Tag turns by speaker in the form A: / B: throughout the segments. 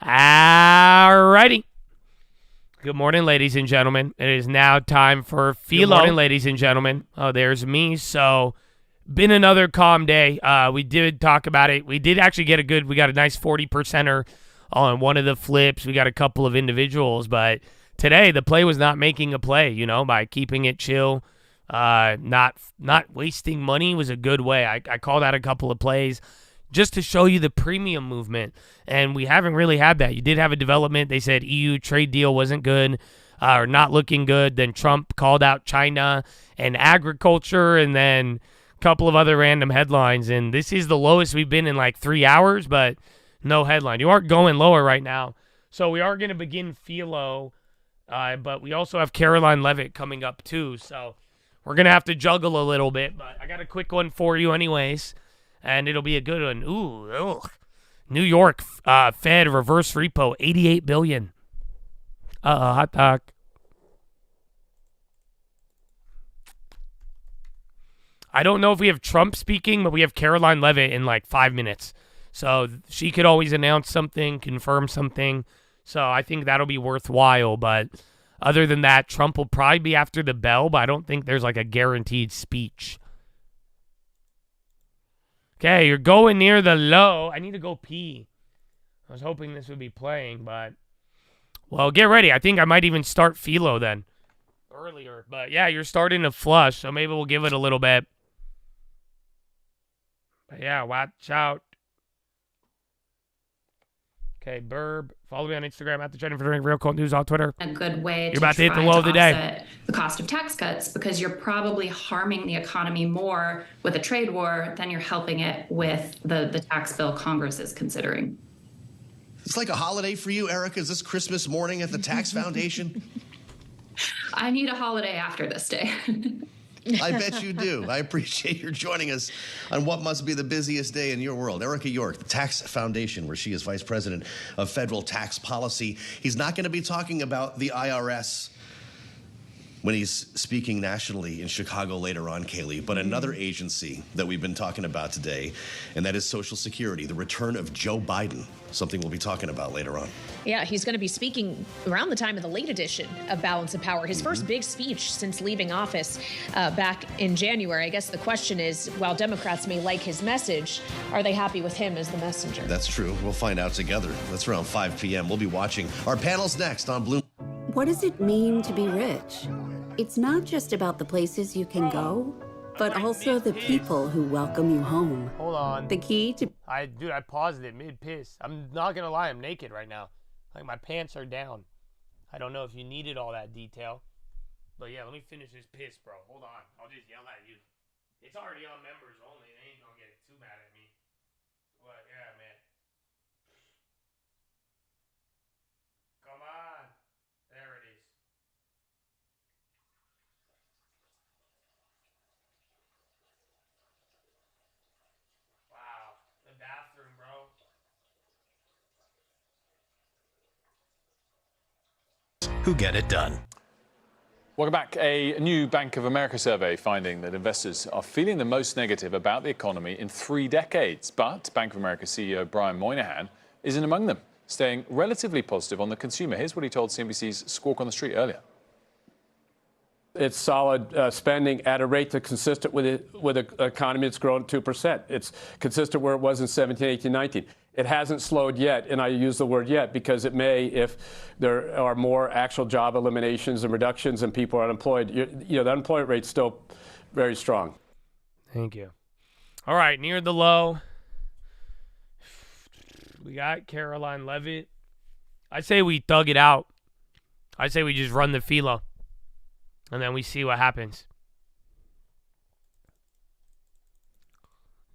A: Alrighty. Good morning, ladies and gentlemen. It is now time for PHILO. Good morning, ladies and gentlemen. Oh, there's me. So, been another calm day. We did talk about it. We did actually we got a nice 40%er on one of the flips. We got a couple of individuals, but today the play was not making a play, by keeping it chill. Not wasting money was a good way. I called out a couple of plays just to show you the premium movement, and we haven't really had that. You did have a development. They said EU trade deal wasn't good or not looking good. Then Trump called out China and agriculture, and then a couple of other random headlines. And this is the lowest we've been in like 3 hours, but no headline. You aren't going lower right now. So we are going to begin PHILO, but we also have Caroline Leavitt coming up too. So we're going to have to juggle a little bit, but I got a quick one for you anyways. And it'll be a good one. New York Fed reverse repo, $88 billion. Hot dog. I don't know if we have Trump speaking, but we have Caroline Leavitt in like 5 minutes. So she could always announce something, confirm something. So I think that'll be worthwhile. But other than that, Trump will probably be after the bell, but I don't think there's like a guaranteed speech. Okay, you're going near the low. I need to go pee. I was hoping this would be playing, but... Well, get ready. I think I might even start PHILO then. Earlier. But yeah, you're starting to flush, so maybe we'll give it a little bit. But yeah, watch out. Okay, Burb. Follow me on Instagram at the Trending for Real Cold News on Twitter.
B: A good way
A: you're about to hit the low of the day.
B: The cost of tax cuts, because you're probably harming the economy more with a trade war than you're helping it with the tax bill Congress is considering.
C: It's like a holiday for you, Erica. Is this Christmas morning at the Tax Foundation?
B: I need a holiday after this day.
C: I bet you do. I appreciate your joining us on what must be the busiest day in your world. Erica York, the Tax Foundation, where she is Vice President of Federal Tax Policy. He's not going to be talking about the IRS when he's speaking nationally in Chicago later on, Kaylee, but another agency that we've been talking about today, and that is Social Security, the return of Joe Biden, something we'll be talking about later on.
D: Yeah, he's going to be speaking around the time of the late edition of Balance of Power, his first big speech since leaving office back in January. I guess the question is, while Democrats may like his message, are they happy with him as the messenger? That's
C: true. We'll find out together. That's around 5 p.m. We'll be watching our panels next on Bloom.
E: What does it mean to be rich? It's not just about the places you can go, but also the people who welcome you home.
A: Hold on.
E: The key to...
A: I paused it mid-piss. I'm not going to lie, I'm naked right now. Like, my pants are down. I don't know if you needed all that detail. But yeah, let me finish this piss, bro. Hold on. I'll just yell at you. It's already on members only. They ain't going to get too mad at me. But yeah, man. Come on. There it is. Wow. The bathroom, bro.
F: Who get it done.
G: Welcome back. A new Bank of America survey finding that investors are feeling the most negative about the economy in 3 decades. But Bank of America CEO Brian Moynihan isn't among them, staying relatively positive on the consumer. Here's what he told CNBC's Squawk on the Street earlier.
H: It's solid spending at a rate that's consistent with an economy that's grown at 2%. It's consistent where it was in 17, 18, 19. It hasn't slowed yet, and I use the word yet because it may if there are more actual job eliminations and reductions and people are unemployed. The unemployment rate's still very strong.
A: Thank you. All right, near the low. We got Caroline Leavitt. I say we thug it out. I say we just run the PHILO. And then we see what happens.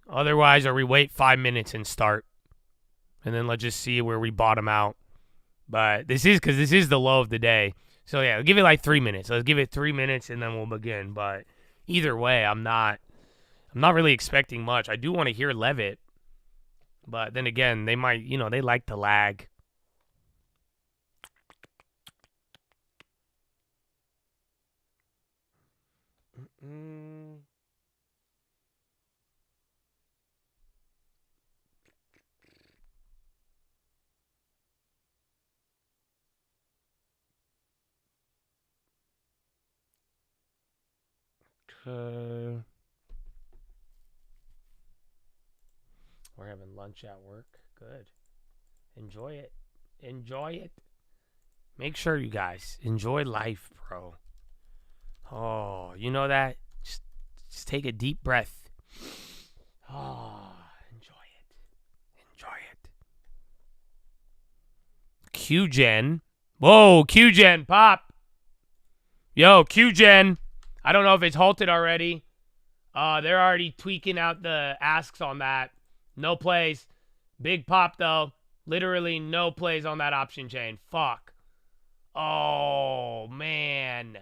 A: Otherwise, or we wait 5 minutes and start. And then let's just see where we bottom out. But this is the low of the day. So yeah, give it like 3 minutes. Let's give it 3 minutes and then we'll begin. But either way, I'm not really expecting much. I do want to hear Leavitt. But then again, they might, they like to lag. We're having lunch at work. Good. Enjoy it. Enjoy it. Make sure you guys enjoy life, bro. Oh, you know that? Just take a deep breath. Oh, enjoy it. Enjoy it. Q-Gen. Whoa, Q-Gen, pop. Yo, Q-Gen. I don't know if it's halted already. They're already tweaking out the asks on that. No plays. Big pop, though. Literally no plays on that option chain. Fuck. Oh, man.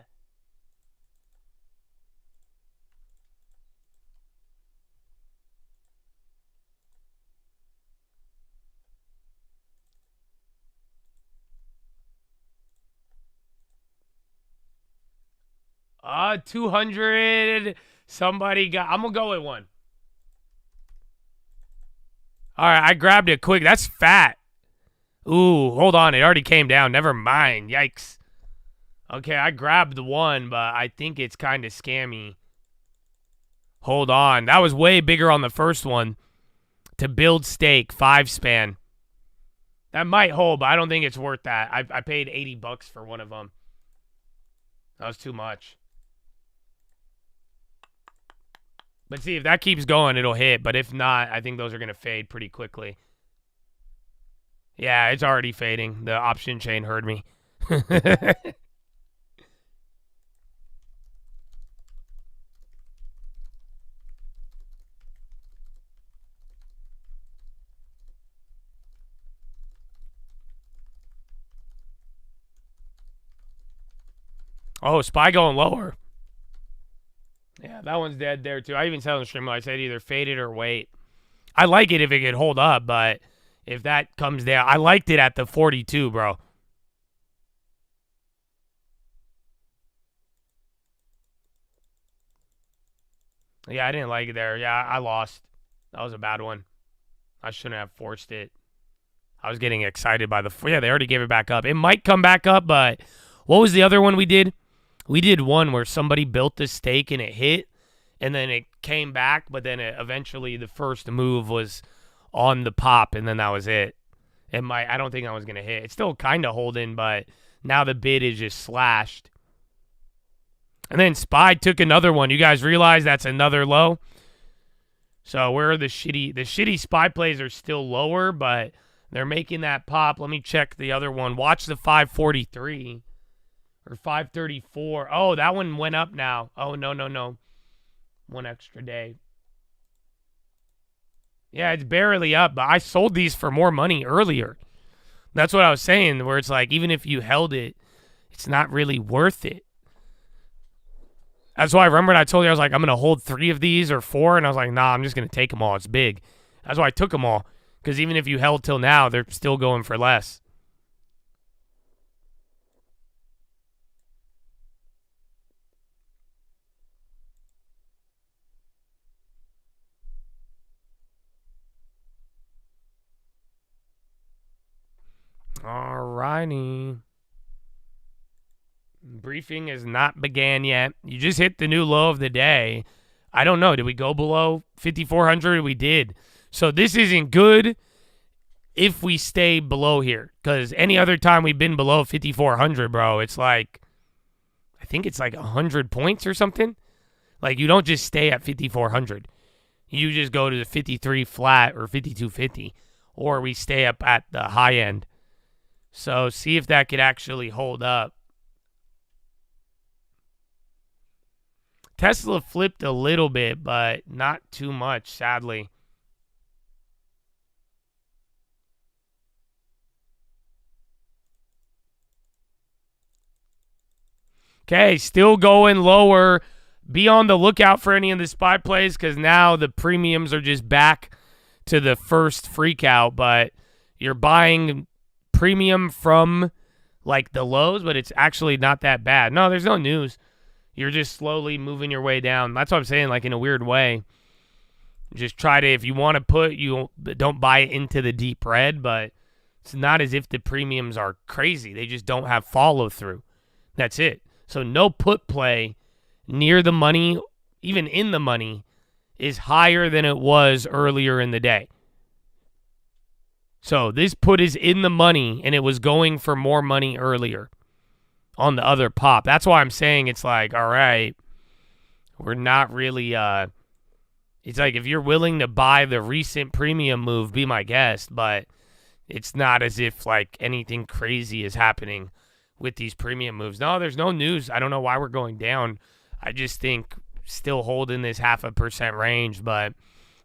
A: Ah, 200. Somebody got... I'm going to go with one. All right, I grabbed it quick. That's fat. Ooh, hold on. It already came down. Never mind. Yikes. Okay, I grabbed the one, but I think it's kind of scammy. Hold on. That was way bigger on the first one. To build stake, 5-span. That might hold, but I don't think it's worth that. I paid $80 for one of them. That was too much. But see, if that keeps going, it'll hit. But if not, I think those are going to fade pretty quickly. Yeah, it's already fading. The option chain heard me. Oh, SPY going lower. Yeah, that one's dead there, too. I even said on the stream, I said either fade it or wait. I like it if it could hold up, but if that comes down, I liked it at the 42, bro. Yeah, I didn't like it there. Yeah, I lost. That was a bad one. I shouldn't have forced it. I was getting excited by the... Yeah, they already gave it back up. It might come back up, but what was the other one we did? We did one where somebody built the stake and it hit, and then it came back, but then eventually the first move was on the pop, and then that was it. I don't think I was going to hit. It's still kind of holding, but now the bid is just slashed. And then SPY took another one. You guys realize that's another low? So where are the shitty SPY plays are still lower, but they're making that pop. Let me check the other one. Watch the 543 or 534. Oh, that one went up now. Oh, no. One extra day. Yeah, it's barely up, but I sold these for more money earlier. That's what I was saying, where it's like, even if you held it, it's not really worth it. That's why I remember I told you, I was like, I'm going to hold 3 of these or 4, and I was like, nah, I'm just going to take them all. It's big. That's why I took them all, because even if you held till now, they're still going for less. Alrighty. Briefing has not began yet. You just hit the new low of the day. I don't know. Did we go below 5,400? We did. So this isn't good if we stay below here. Because any other time we've been below 5,400, bro, it's like, I think it's like 100 points or something. Like, you don't just stay at 5,400. You just go to the 53 flat or 5,250. Or we stay up at the high end. So see if that could actually hold up. Tesla flipped a little bit, but not too much, sadly. Okay, still going lower. Be on the lookout for any of the SPY plays, because now the premiums are just back to the first freak out, but you're buying premium from like the lows, but it's actually not that bad. No, there's no news. You're just slowly moving your way down. That's what I'm saying, like in a weird way. Just try to, if you want to put, you don't buy it into the deep red, but it's not as if the premiums are crazy. They just don't have follow through. That's it. So no put play near the money even in the money, is higher than it was earlier in the day. So this put is in the money, and it was going for more money earlier on the other pop. That's why I'm saying it's like, all right, we're not really, it's like if you're willing to buy the recent premium move, be my guest, but it's not as if like anything crazy is happening with these premium moves. No, there's no news. I don't know why we're going down. I just think still holding this 0.5% range, but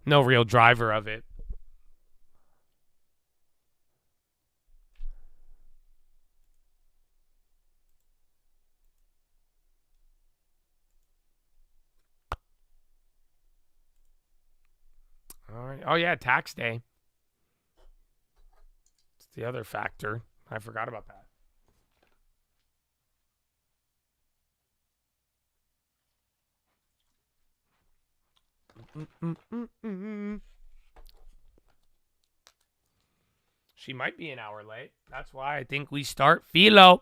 A: no real driver of it. All right. Oh, yeah, tax day. It's the other factor. I forgot about that. She might be an hour late. That's why I think we start PHILO.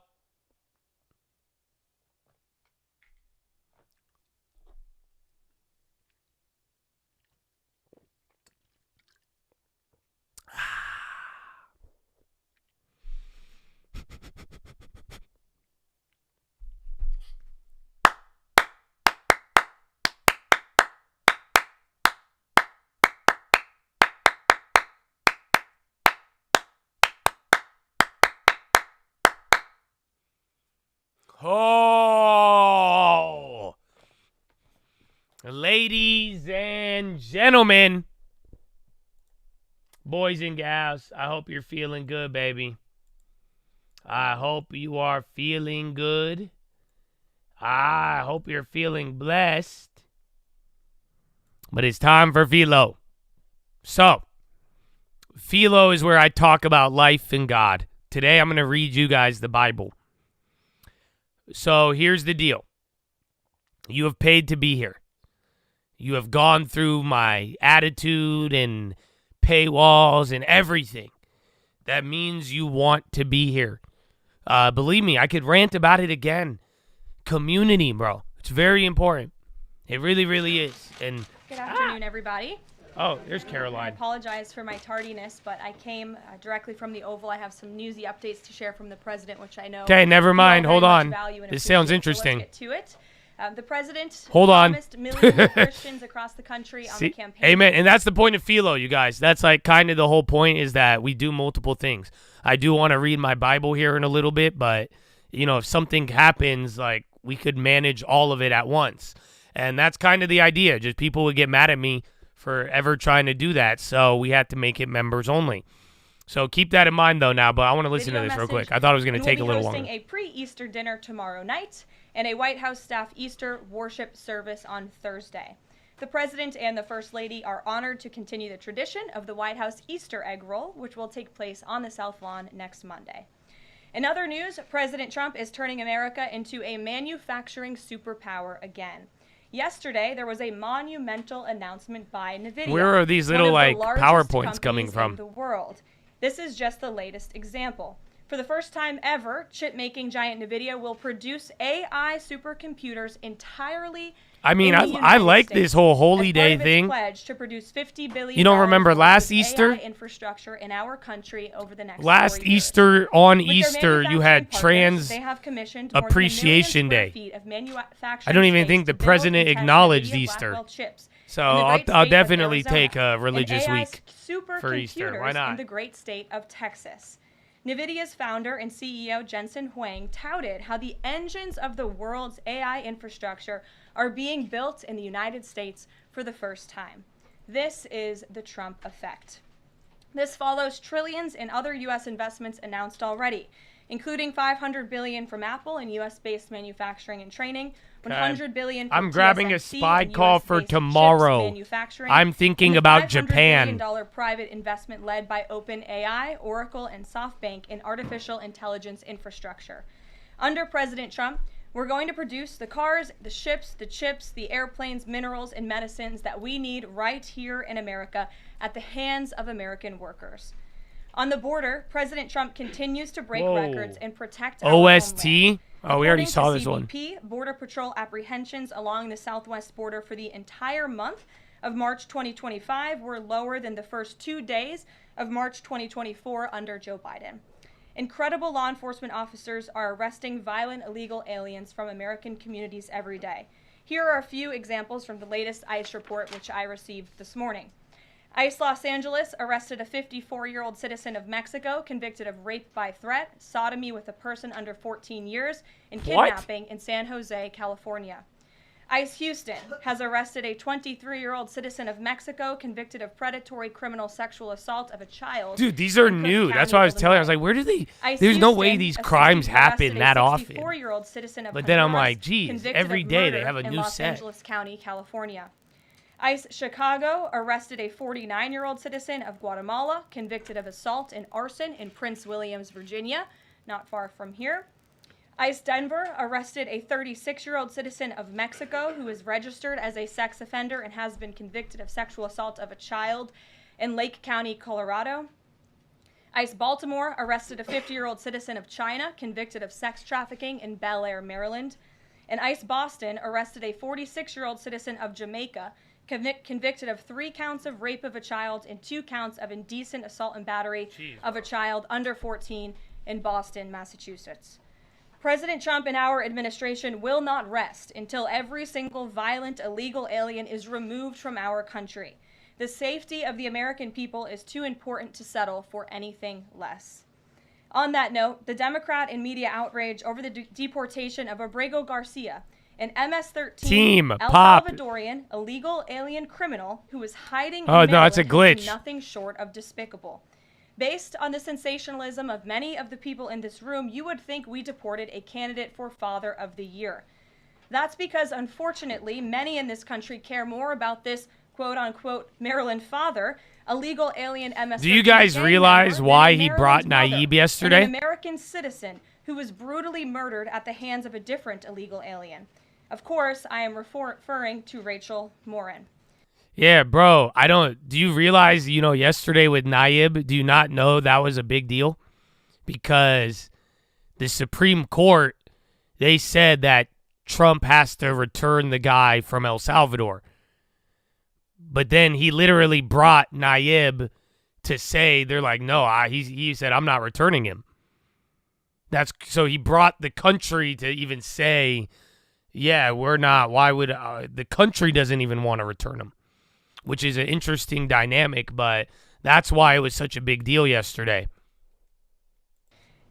A: Oh, ladies and gentlemen, boys and gals, I hope you're feeling good, baby. I hope you are feeling good. I hope you're feeling blessed. But it's time for PHILO. So, PHILO is where I talk about life and God. Today I'm going to read you guys the Bible. So here's the deal. You have paid to be here. You have gone through my attitude and paywalls and everything. That means you want to be here. Believe me, I could rant about it again. Community, bro. It's very important. It really, really is. And
I: good afternoon, everybody.
A: Oh, there's
I: I
A: Caroline.
I: apologize for my tardiness, but I came directly from the Oval. I have some newsy updates to share from the president, which I know.
A: Okay, never mind. Hold on. This sounds
I: So
A: interesting.
I: let's get to it. The president
A: Hold on.
I: promised millions of Christians across the country on the campaign.
A: Amen. And that's the point of PHILO, you guys. That's like kind of the whole point is that we do multiple things. I do want to read my Bible here in a little bit, but, you know, if something happens, like we could manage all of it at once. And that's kind of the idea. Just people would get mad at me for ever trying to do that. So we had to make it members only. So keep that in mind, though, now. But I want to listen to this real quick. I thought it was going to take a little longer.
I: We will be hosting a pre-Easter dinner tomorrow night and a White House staff Easter worship service on Thursday. The president and the first lady are honored to continue the tradition of the White House Easter egg roll, which will take place on the South Lawn next Monday. In other news, President Trump is turning America into a manufacturing superpower again. Yesterday, there was a monumental announcement by NVIDIA.
A: Where are these little like PowerPoints coming from?
I: In the world. This is just the latest example. For the first time ever, chip-making giant NVIDIA will produce AI supercomputers entirely. I mean,
A: I like this whole holy day thing.
I: Pledge to produce $50 billion.
A: You don't remember last Easter?
I: AI infrastructure in our country over the next
A: last
I: 4 years.
A: Easter on Easter, you had Trans
I: they have commissioned more than
A: Appreciation
I: 1 million
A: Day.
I: square feet of manufacturing
A: I don't even
I: space
A: think the
I: to build
A: president
I: and test
A: acknowledged
I: NVIDIA
A: Easter.
I: Blackwell chips.
A: So
I: In the great
A: I'll
I: state of
A: definitely
I: Arizona,
A: take a religious
I: and AI
A: week for Easter. Why
I: supercomputers
A: not?
I: in the great state of Texas. NVIDIA's founder and CEO Jensen Huang touted how the engines of the world's AI infrastructure are being built in the United States for the first time. This is the Trump effect. This follows trillions in other U.S. investments announced already, including $500 billion from Apple in U.S.-based manufacturing and training, $100 billion from
A: I'm grabbing a
I: TSMC
A: spy
I: in
A: call for
I: US-based
A: tomorrow.
I: chips manufacturing,
A: I'm thinking
I: and the
A: about
I: $500
A: Japan.
I: billion private investment led by OpenAI, Oracle, and SoftBank in artificial intelligence infrastructure. Under President Trump, we're going to produce the cars, the ships, the chips, the airplanes, minerals, and medicines that we need right here in America at the hands of American workers. On the border, President Trump continues to break records and protect our
A: OST?
I: homeland.
A: Oh, we already
I: According
A: saw
I: to
A: this one.
I: CBP, Border Patrol apprehensions along the southwest border for the entire month of March 2025 were lower than the first 2 days of March 2024 under Joe Biden. Incredible law enforcement officers are arresting violent illegal aliens from American communities every day. Here are a few examples from the latest ICE report, which I received this morning. ICE Los Angeles arrested a 54-year-old citizen of Mexico convicted of rape by threat, sodomy with a person under 14 years, and kidnapping in San Jose, California. ICE Houston has arrested a 23-year-old citizen of Mexico convicted of predatory criminal sexual assault of a child.
A: Dude, these are new. That's why I was telling you. I was like, where do they... There's no way these crimes happen that often. But then I'm like, geez, every day they have a new
I: Los
A: set.
I: Angeles County, California. ICE Chicago arrested a 49-year-old citizen of Guatemala convicted of assault and arson in Prince Williams, Virginia, not far from here. ICE Denver arrested a 36-year-old citizen of Mexico who is registered as a sex offender and has been convicted of sexual assault of a child in Lake County, Colorado. ICE Baltimore arrested a 50-year-old citizen of China convicted of sex trafficking in Bel Air, Maryland. And ICE Boston arrested a 46-year-old citizen of Jamaica convicted of 3 counts of rape of a child and 2 counts of indecent assault and battery of a child under 14 in Boston, Massachusetts. President Trump and our administration will not rest until every single violent illegal alien is removed from our country. The safety of the American people is too important to settle for anything less. On that note, the Democrat and media outrage over the deportation of Abrego Garcia, an MS-13 El Salvadorian illegal alien criminal who was hiding in Maryland,
A: no, it's a glitch.
I: is nothing short of despicable. Based on the sensationalism of many of the people in this room, you would think we deported a candidate for Father of the Year. That's because, unfortunately, many in this country care more about this quote-unquote Maryland father, illegal alien MS-13
A: Do you guys realize why he brought Naib yesterday?
I: An American citizen who was brutally murdered at the hands of a different illegal alien. Of course, I am referring to Rachel Morin.
A: Yeah, bro, do you realize, yesterday with Naib, do you not know that was a big deal? Because the Supreme Court, they said that Trump has to return the guy from El Salvador. But then he literally brought Naib to say, they're like, no, he said, I'm not returning him. So he brought the country to even say, yeah, we're not. Why would the country doesn't even want to return him? Which is an interesting dynamic, but that's why it was such a big deal yesterday.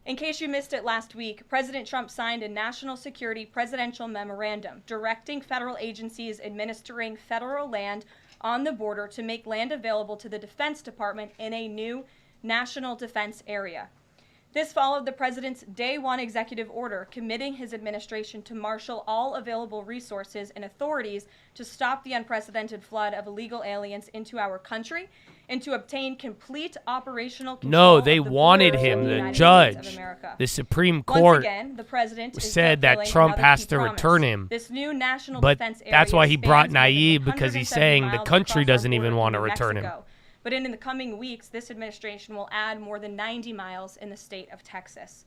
I: In case you missed it last week, President Trump signed a national security presidential memorandum directing federal agencies administering federal land on the border to make land available to the Defense Department in a new national defense area. This followed the president's Day 1 executive order committing his administration to marshal all available resources and authorities to stop the unprecedented flood of illegal aliens into our country and to obtain complete operational control.
A: No, they wanted him, the judge, the Supreme Court,
I: once again, the president
A: said that Trump has to return him.
I: This new national
A: but
I: defense area
A: that's why he brought
I: spans more than
A: Naib, because he's
I: 170
A: saying the
I: miles
A: country
I: across our
A: doesn't even
I: border
A: want to
I: with
A: return him.
I: Mexico. But in the coming weeks, this administration will add more than 90 miles in the state of Texas.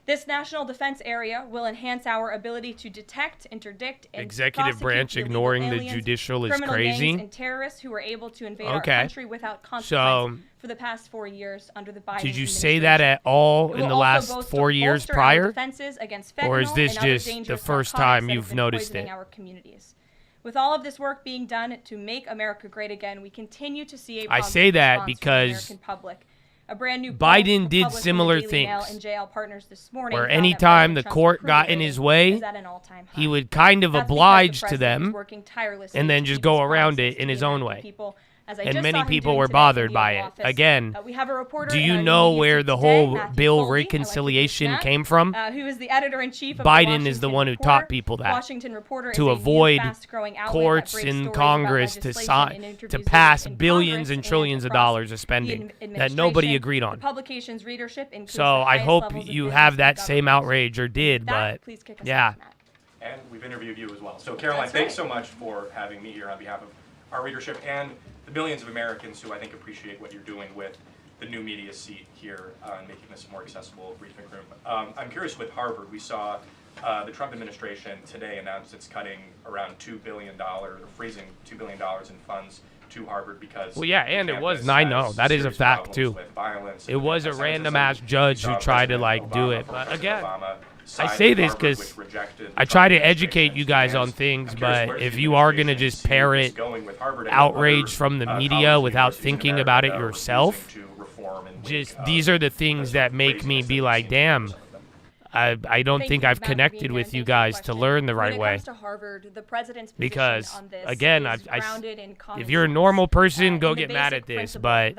I: This national defense area will enhance our ability to detect, interdict, and
A: executive branch
I: illegal
A: ignoring the
I: aliens,
A: judicial is
I: criminal
A: crazy.
I: gangs, and terrorists who are able to invade our country without consequence for the past 4 years under the Biden
A: Did you
I: administration.
A: say that at all in the last 4 years prior? Or is this just the first time you've noticed it?
I: Our communities. With all of this work being done to make America great again, we continue to see a
A: I say that because
I: American public. A brand new
A: Biden did similar things where anytime the court got in his way, he would kind of oblige to them and then just go around it in his own way. And many people were bothered by it. Again, do you know where the whole bill reconciliation came from?
I: Who is the editor-in-chief of
A: Biden is the one who taught people that to avoid courts in Congress to pass billions and trillions of dollars of spending that nobody agreed on. So I hope you have that same outrage, or did, but yeah.
J: And we've interviewed you as well. So Caroline, thanks so much for having me here on behalf of our readership and the millions of Americans who I think appreciate what you're doing with the new media seat here and making this a more accessible briefing room. I'm curious, with Harvard, we saw the Trump administration today announced it's cutting around $2 billion, or freezing $2 billion in funds to Harvard because.
A: Well, yeah, and it was. I know that is a fact too. It was a random ass judge who tried to like do it, but again. I say this because I try to educate you guys on things, but if you are going to just parrot outrage from the media without thinking about it yourself, just these are the things that make me be like, damn, I don't think I've connected with you guys to learn the right way. Because, again, if you're a normal person, go get mad at this. But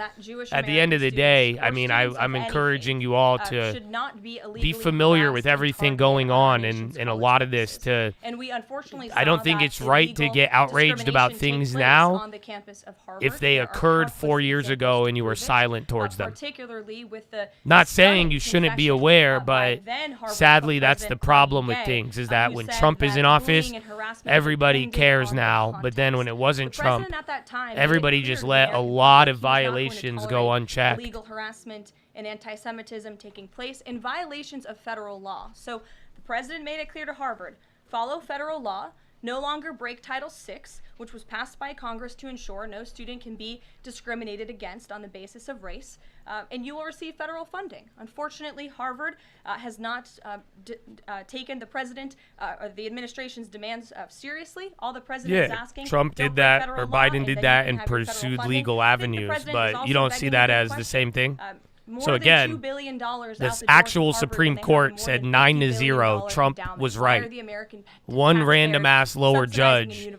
A: at the end of the day, I mean, I'm encouraging you all to be familiar with everything going on and a lot of this. I don't think it's right to get outraged about things now if they occurred 4 years ago and you were silent towards them. Not saying you shouldn't be aware, but sadly, that's the problem with things, is that when Trump is in office, everybody cares now. But then when it wasn't Trump, everybody just let a lot of violations go unchecked.
I: Illegal harassment and anti-Semitism taking place in violations of federal law. So the president made it clear to Harvard, follow federal law, no longer break Title VI, which was passed by Congress to ensure no student can be discriminated against on the basis of race, and you will receive federal funding. Unfortunately, Harvard has not taken the president or the administration's demands seriously. All the president is asking.
A: Trump did that, or Biden did that, and pursued legal avenues, but you don't see that as the same thing? So again, this actual Supreme Court said 9-0. Trump was right. One random ass lower judge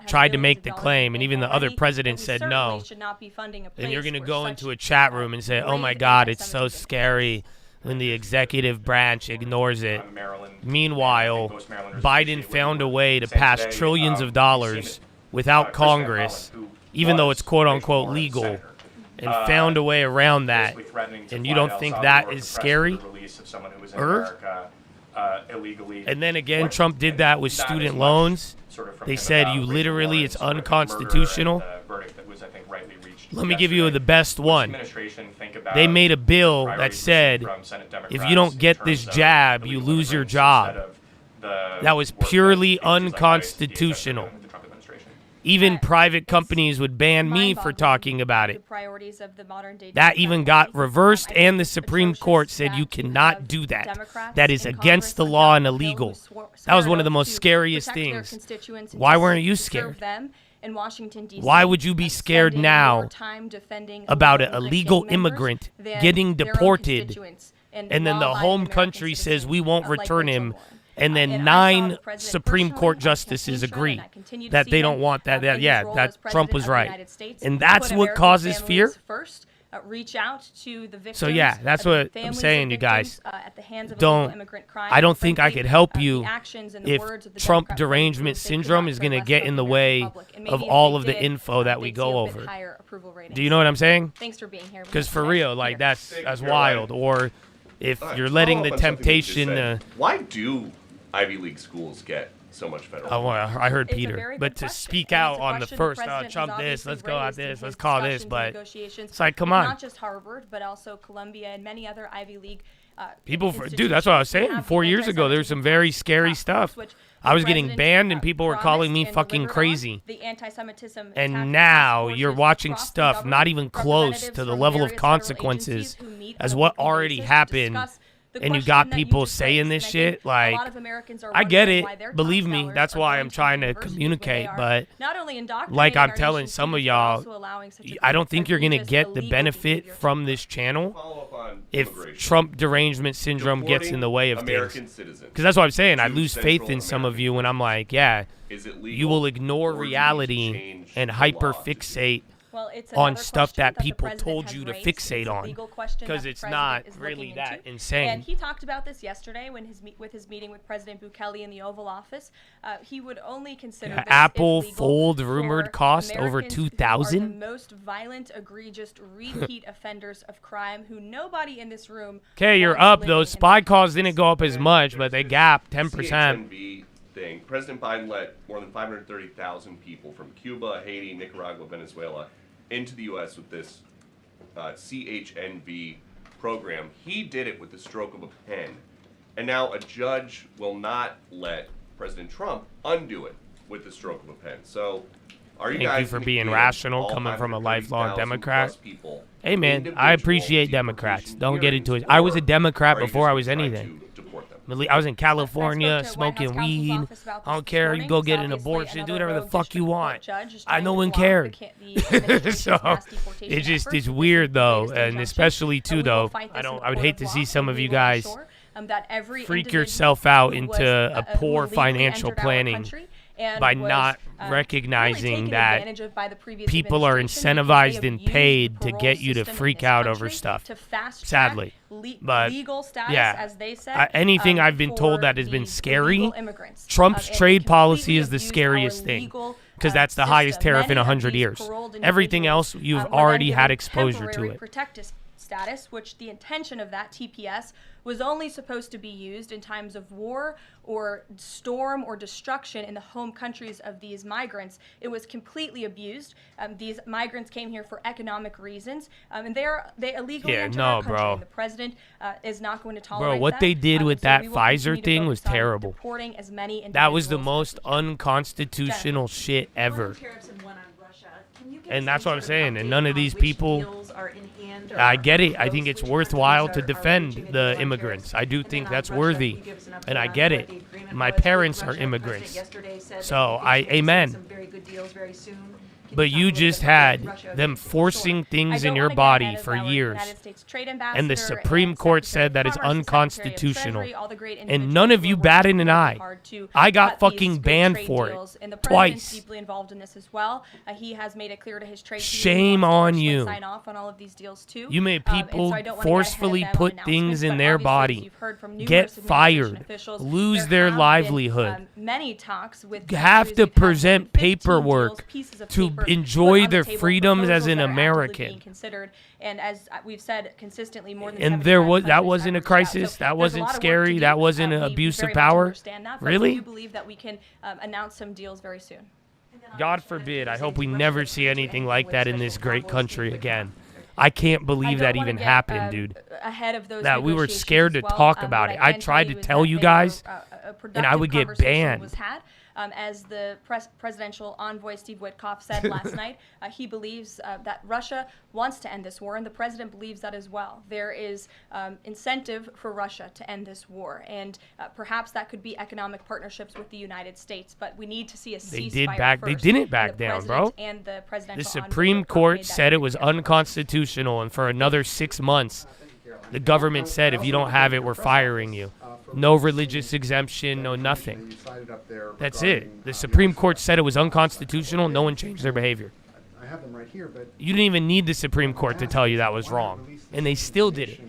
A: tried to make the claim, and even the other president said no. And you're going to go into a chat room and say, oh my God, it's so scary when the executive branch ignores it. Meanwhile, Biden found a way to pass trillions of dollars without Congress, even though it's quote unquote legal. And found a way around that, and you don't think that is scary? And then again, Trump did that with student loans. They said it's unconstitutional. Let me give you the best one. They made a bill that said, if you don't get this jab, you lose your job. That was purely unconstitutional. Even private companies would ban me for talking about it. That even got reversed, and the Supreme Court said you cannot do that. That is against the law and illegal. That was one of the most scariest things. Why weren't you scared? Why would you be scared now about an illegal immigrant getting deported, and then the home country says we won't return him? And then 9 Supreme Court justices agree that they don't want that. That Trump was right. And that's what causes fear? So yeah, that's what I'm saying, you guys. I don't think I could help you if Trump derangement syndrome is going to get in the way of all of the info that we go over. Do you know what I'm saying?
I: Thanks for being here.
A: Because for real, like that's wild. Or if you're letting the temptation
K: why do Ivy League schools get so much federal?
A: Oh, well, I heard Peter. But to speak out on the first, Trump this, let's go at this, let's call this, but it's like, come on.
I: Not just Harvard, but also Columbia and many other Ivy League
A: dude, that's what I was saying. 4 years ago, there was some very scary stuff. I was getting banned, and people were calling me fucking crazy. And now you're watching stuff not even close to the level of consequences as what already happened. And you got people saying this shit, like, I get it. Believe me, that's why I'm trying to communicate. But like I'm telling some of y'all, I don't think you're going to get the benefit from this channel if Trump derangement syndrome gets in the way of things. Because that's what I'm saying. I lose faith in some of you when I'm like, yeah, you will ignore reality and hyper-fixate on stuff that people told you to fixate on, because it's not really that insane.
I: And he talked about this yesterday with his meeting with President Bukele in the Oval Office. He would only consider this
A: Apple Fold rumored cost over $2,000.
I: The most violent, egregious, repeat offenders of crime who nobody in this room.
A: Okay, you're up. Those spy calls didn't go up as much, but they gapped 10%.
K: Thing. President Biden let more than 530,000 people from Cuba, Haiti, Nicaragua, Venezuela into the U.S. with this CHNV program. He did it with the stroke of a pen. And now a judge will not let President Trump undo it with the stroke of a pen. So are you guys
A: Thank you for
K: gonna
A: being
K: give
A: rational
K: all
A: coming from a lifelong
K: 530,000
A: Democrat.
K: plus people
A: Hey, man, I
K: individual
A: appreciate Democrats.
K: deportation
A: Don't get into it.
K: hearings,
A: I was a
K: or
A: Democrat
K: are you
A: before I
K: just
A: was
K: trying
A: anything.
K: to deport them?
A: I was in California
I: I spoke to White
A: smoking
I: House counsel's
A: weed.
I: office about
A: I don't
I: this
A: care. You
I: morning.
A: go get an
I: Obviously,
A: abortion. Do
I: another
A: whatever the
I: rogue
A: fuck you
I: district court
A: want.
I: judge is
A: I
I: trying
A: no
I: to
A: one
I: block the
A: cared.
I: administration's
A: So
I: mass deportation
A: it's just
I: efforts
A: it's
I: with this
A: weird though,
I: latest
A: and
I: injunction.
A: especially too
I: We will
A: though.
I: fight this
A: I
I: in
A: don't.
I: the
A: I would
I: court
A: hate
I: of
A: to
I: law,
A: see some
I: and
A: of
I: we
A: you
I: will
A: guys
I: ensure, that every
A: freak
I: individual
A: yourself out
I: who
A: into
I: was,
A: a
I: who
A: poor
I: illegally
A: financial
I: entered our
A: planning
I: country and
A: by
I: was,
A: not
I: really
A: recognizing
I: taken
A: that
I: advantage of by the previous
A: people are
I: administration because
A: incentivized
I: they
A: and
I: abused
A: paid
I: the
A: to
I: parole
A: get you to
I: system in
A: freak
I: this
A: out over
I: country
A: stuff.
I: to fast track
A: Sadly, but
I: legal status,
A: yeah,
I: as they said,
A: anything I've been told
I: for
A: that has been
I: these
A: scary.
I: illegal immigrants.
A: Trump's
I: And
A: trade
I: completely
A: policy is the
I: abused our
A: scariest thing
I: legal,
A: because that's the highest
I: system.
A: tariff in
I: Many of
A: 100
I: these
A: years.
I: paroled
A: Everything
I: individuals,
A: else you've
I: were then
A: already had
I: given
A: exposure to
I: temporary
A: it.
I: protected status, which the intention of that TPS was only supposed to be used in times of war or storm or destruction in the home countries of these migrants. It was completely abused. These migrants came here for economic reasons, and they illegally entered our country.
A: bro.
I: And the president is not going to tolerate
A: what
I: that.
A: they did with
I: So
A: that
I: we will
A: Pfizer
I: continue to
A: thing
I: focus
A: was
I: on
A: terrible.
I: deporting as many
A: That was the
I: individuals
A: most unconstitutional shit ever. And that's what I'm saying. And none of these people, I get it. I think it's worthwhile to defend the immigrants. I do think that's worthy. And I get it. My parents are immigrants. So amen. But you just had them forcing things in your body for years. And the Supreme Court said that is unconstitutional. And none of you batted an eye. I got fucking banned for it. Twice.
I: Deeply involved in this as well. He has made it clear to his trade
A: Shame on you.
I: sign off on all of these deals too.
A: You made people
I: and so
A: forcefully put things in their body, get fired, lose
I: there
A: their
I: have been,
A: livelihood,
I: many talks with
A: have to present paperwork to enjoy
I: put on
A: their
I: the table,
A: freedoms as
I: proposals
A: an
I: that are actively
A: American.
I: being considered. And as we've said consistently, more than
A: And there
I: 75
A: was that
I: countries
A: wasn't
I: have
A: a
I: reached out.
A: crisis.
I: So
A: That
I: there's a
A: wasn't
I: lot of work to
A: scary.
I: do.
A: That wasn't an
I: We
A: abuse
I: very
A: of
I: much
A: power.
I: understand that, but
A: Really?
I: we do believe that we can announce some deals very soon.
A: God forbid. I hope we never see anything like that in this great country again. I can't believe that even happened, dude.
I: Ahead of those
A: That we were
I: negotiations
A: scared to
I: as well.
A: talk about
I: What
A: it. I
I: can
A: tried to
I: is
A: tell
I: that
A: you
I: they
A: guys,
I: were,
A: and I would get
I: productive conversation
A: banned.
I: was had. As the presidential envoy Steve Witkoff said last night, he believes that Russia wants to end this war, and the president believes that as well. There is incentive for Russia to end this war, and perhaps that could be economic partnerships with the United States. But we need to see a ceasefire
A: They
I: first.
A: didn't
I: And
A: back
I: the
A: down,
I: president
A: bro.
I: And the presidential
A: The
I: envoy
A: Supreme
I: Witkoff
A: Court
I: made that
A: said it
I: very
A: was
I: clear.
A: unconstitutional, and for another 6 months, the government said if you don't have it, we're firing you. No religious exemption, no nothing. That's it. The Supreme Court said it was unconstitutional. No one changed their behavior.
L: I have them right here, but
A: You didn't even need the Supreme Court to tell you that was wrong. And they still did it.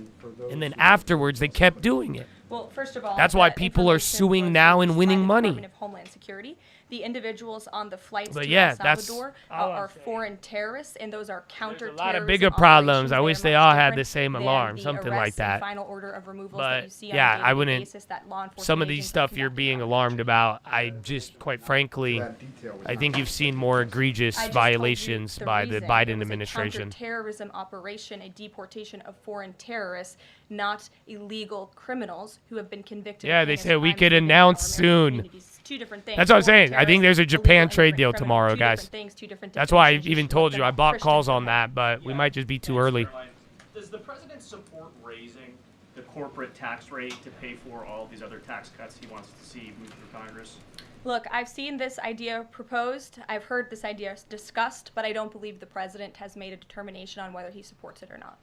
A: And then afterwards, they kept doing it.
I: Well, first of all,
A: That's why
I: the
A: people are
I: information
A: suing
I: was
A: now and
I: released by
A: winning
I: the
A: money.
I: Department of Homeland Security. The individuals on the flights
A: But
I: to
A: yeah,
I: El
A: that's
I: Salvador
A: all I'm
I: are
A: saying.
I: foreign terrorists, and those are counter-terrorism
A: A lot of bigger problems. I wish they all had the same alarm, something like that.
I: Final order of removals
A: But
I: that you see on
A: yeah,
I: a
A: I
I: daily
A: wouldn't.
I: basis that law enforcement
A: Some of these
I: agents are
A: stuff you're
I: conducting
A: being
I: on.
A: alarmed about, I just, quite frankly, I think you've seen more egregious
I: I just told you
A: violations by the
I: reason.
A: Biden
I: It was
A: administration.
I: A counterterrorism operation, a deportation of foreign terrorists, not illegal criminals who have been convicted.
A: Yeah,
I: of
A: they
I: heinous
A: said we
I: crimes
A: could
I: against
A: announce
I: our American
A: soon.
I: communities. Two different things.
A: That's what I'm
I: Foreign
A: saying. I think there's a
I: terrorists,
A: Japan
I: illegal
A: trade
I: immigrant
A: deal
I: criminals.
A: tomorrow,
I: Two
A: guys.
I: different things, two different
A: That's why I
I: definitions.
A: even
I: You
A: told
I: should
A: you
I: look
A: I
I: them
A: bought
I: up.
A: calls
I: Christian
A: on that, but we might just be too early.
M: Does the president support raising the corporate tax rate to pay for all these other tax cuts he wants to see move through Congress?
I: Look, I've seen this idea proposed. I've heard this idea discussed, but I don't believe the president has made a determination on whether he supports it or not.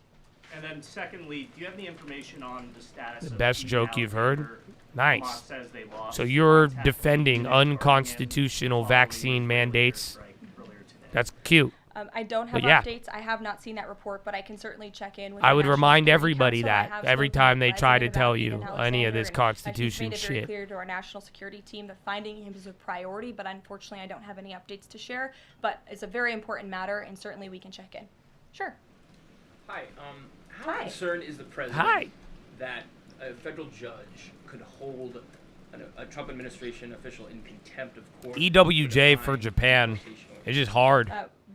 M: And then secondly, do you have any information on the status
A: The
M: of
A: best
M: the
A: joke you've heard?
M: Hamas
A: Nice.
M: says they lost
A: So you're
M: contact
A: defending
M: with Leavitt
A: unconstitutional
M: following
A: vaccine
M: the
A: mandates?
M: strike earlier today.
A: That's cute.
I: I don't have
A: But yeah.
I: updates. I have not seen that report, but I can certainly check in with
A: I
I: the
A: would
I: National
A: remind
I: Security
A: everybody
I: Council. I
A: that
I: have
A: every
I: spoken
A: time
I: with
A: they
I: the
A: try to
I: president
A: tell
I: about
A: you
I: Ethan
A: any of this
I: Alexander, and
A: Constitution
I: he's made it very
A: shit.
I: clear to our national security team that finding him is a priority, but unfortunately I don't have any updates to share. But it's a very important matter, and certainly we can check in. Sure.
N: Hi. How
I: Hi.
N: concerned is the president
A: Hi.
N: that a federal judge could hold a Trump administration official in contempt of court?
A: EWJ for Japan. It's just hard.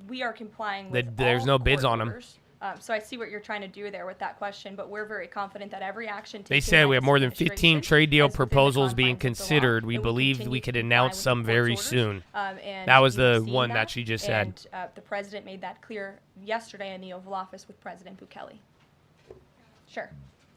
I: We are complying
A: That
I: with
A: there's
I: all
A: no bids
I: court
A: on 'em.
I: orders. So I see what you're trying to do there with that question, but we're very confident that every action taken
A: They said we
I: by
A: have
I: this
A: more than 15
I: administration
A: trade deal
I: is within the
A: proposals being
I: confines of the law.
A: considered. We
I: It will
A: believe
I: continue
A: we
I: to
A: could
I: comply
A: announce
I: with
A: some
I: the
A: very
I: court's orders,
A: soon.
I: and
A: That was
I: we have
A: the
I: seen
A: one that she just said.
I: And the president made that clear yesterday in the Oval Office with President Bukele. Sure.